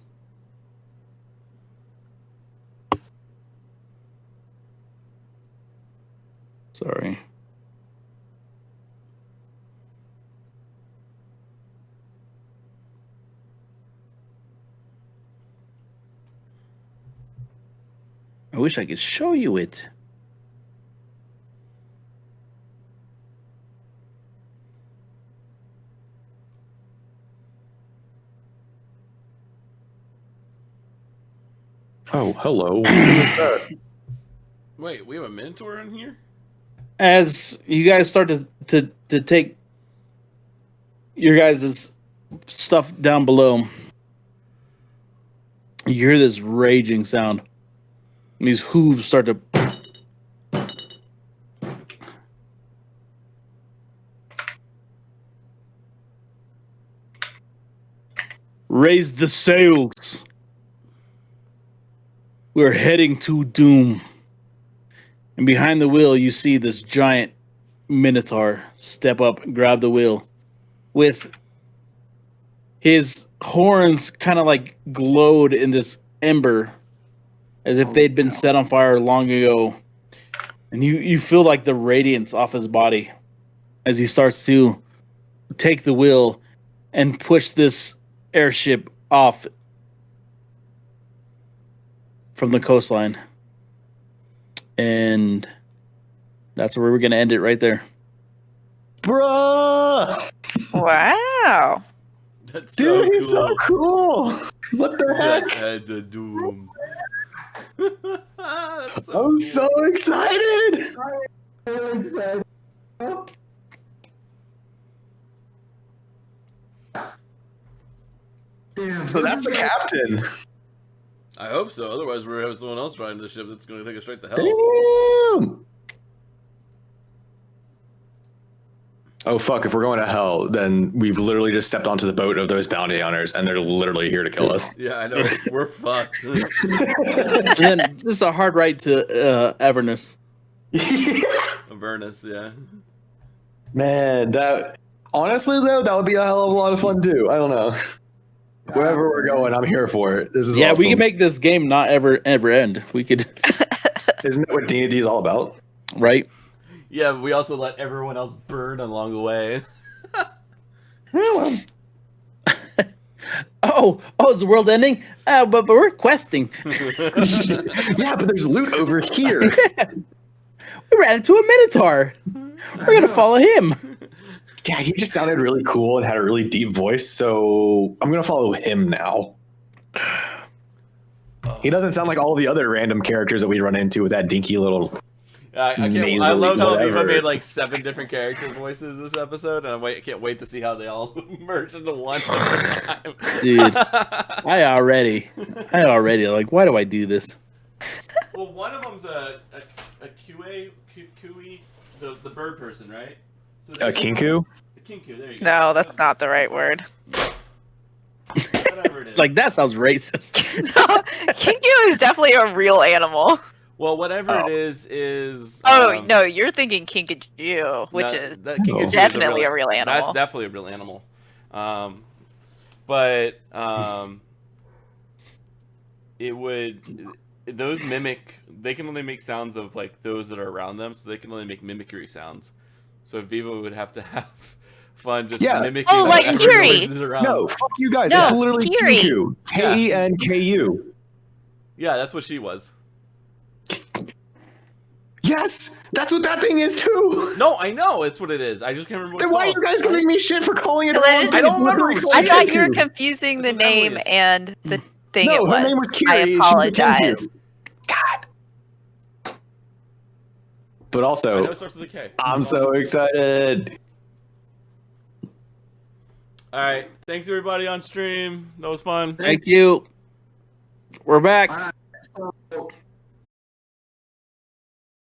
B: Sorry. I wish I could show you it.
C: Oh, hello. Who is that?
A: Wait, we have a Minotaur in here?
B: As you guys start to take your guys' stuff down below, you hear this raging sound. And these hooves start to raise the sails. We're heading to doom. And behind the wheel, you see this giant Minotaur step up and grab the wheel with his horns kind of like glowed in this ember as if they'd been set on fire long ago. And you feel like the radiance off his body as he starts to take the wheel and push this airship off from the coastline. And that's where we're going to end it right there.
C: Bruh!
D: Wow.
A: That's
C: Dude,
A: so
C: he's so cool! What the heck?
A: Head to doom. That's so
C: I'm so excited!
E: Really excited. Damn.
C: So that's the captain.
A: I hope so. Otherwise, we're having someone else driving the ship that's going to take us straight to hell.
C: Damn! Oh fuck, if we're going to hell, then we've literally just stepped onto the boat of those bounty hunters and they're literally here to kill us.
A: Yeah, I know. We're fucked.
B: And then this is a hard ride to Avernus.
A: Avernus, yeah.
C: Man, that honestly though, that would be a hell of a lot of fun too. I don't know. Wherever we're going, I'm here for it. This is
B: Yeah,
C: awesome.
B: we can make this game not ever end. We could,
C: Isn't that what D&D is all about?
B: right?
A: Yeah, but we also let everyone else burn along the way.
C: Yeah, well.
B: Oh, is the world ending? But we're questing.
C: Yeah, but there's loot over here.
B: We ran into a Minotaur. We're gonna follow him.
C: Yeah, he just sounded really cool and had a really deep voice, so I'm gonna follow him now. He doesn't sound like all the other random characters that we run into with that dinky little.
A: I can't. I
C: Nasally
A: love how Viva
C: whatever.
A: made like 7 different character voices this episode, and I can't wait to see how they all merge into one over time.
B: Dude, I already like. Why do I do this?
A: Well, one of them's a QA, the bird person, right? So
C: A Kinku?
A: A Kinku, there you go.
D: No, that's not the right word.
A: Whatever it is.
B: Like that sounds racist.
D: No, Kinku is definitely a real animal.
A: Well, whatever it is.
D: Oh, no, you're thinking Kinkajou, which is
A: that Kinkajou is
D: definitely a real animal.
A: That's definitely a real animal. But it would. Those mimic. They can only make sounds of like those that are around them, so they can only make mimicry sounds. So Viva would have to have fun just mimicking.
D: Oh, like
A: whatever
D: Kiri.
A: noises around.
C: No, fuck you guys.
D: No,
C: It's literally
D: Kiri.
C: Kinku. Kenku.
A: Yeah, that's what she was.
C: Yes, that's what that thing is too.
A: No, I know it's what it is. I just can't remember. What
C: Then
A: it's
C: why are
A: called.
C: you guys giving me shit for calling it the
D: Because I
C: wrong
D: didn't-
C: thing?
A: I don't remember
C: It's
A: what
D: I
C: literally
D: thought you were
C: Kenku.
D: confusing the
A: That's what Emily
D: name
A: is.
D: and the thing
C: No,
D: it
C: her
D: was.
C: name was Kiri.
D: I
C: She was
D: apologize.
C: Kenku. God. But
A: I know
C: also,
A: it starts with a K.
C: I'm so excited.
A: All right, thanks everybody on stream. That was fun.
B: Thank you. We're back.
E: All right.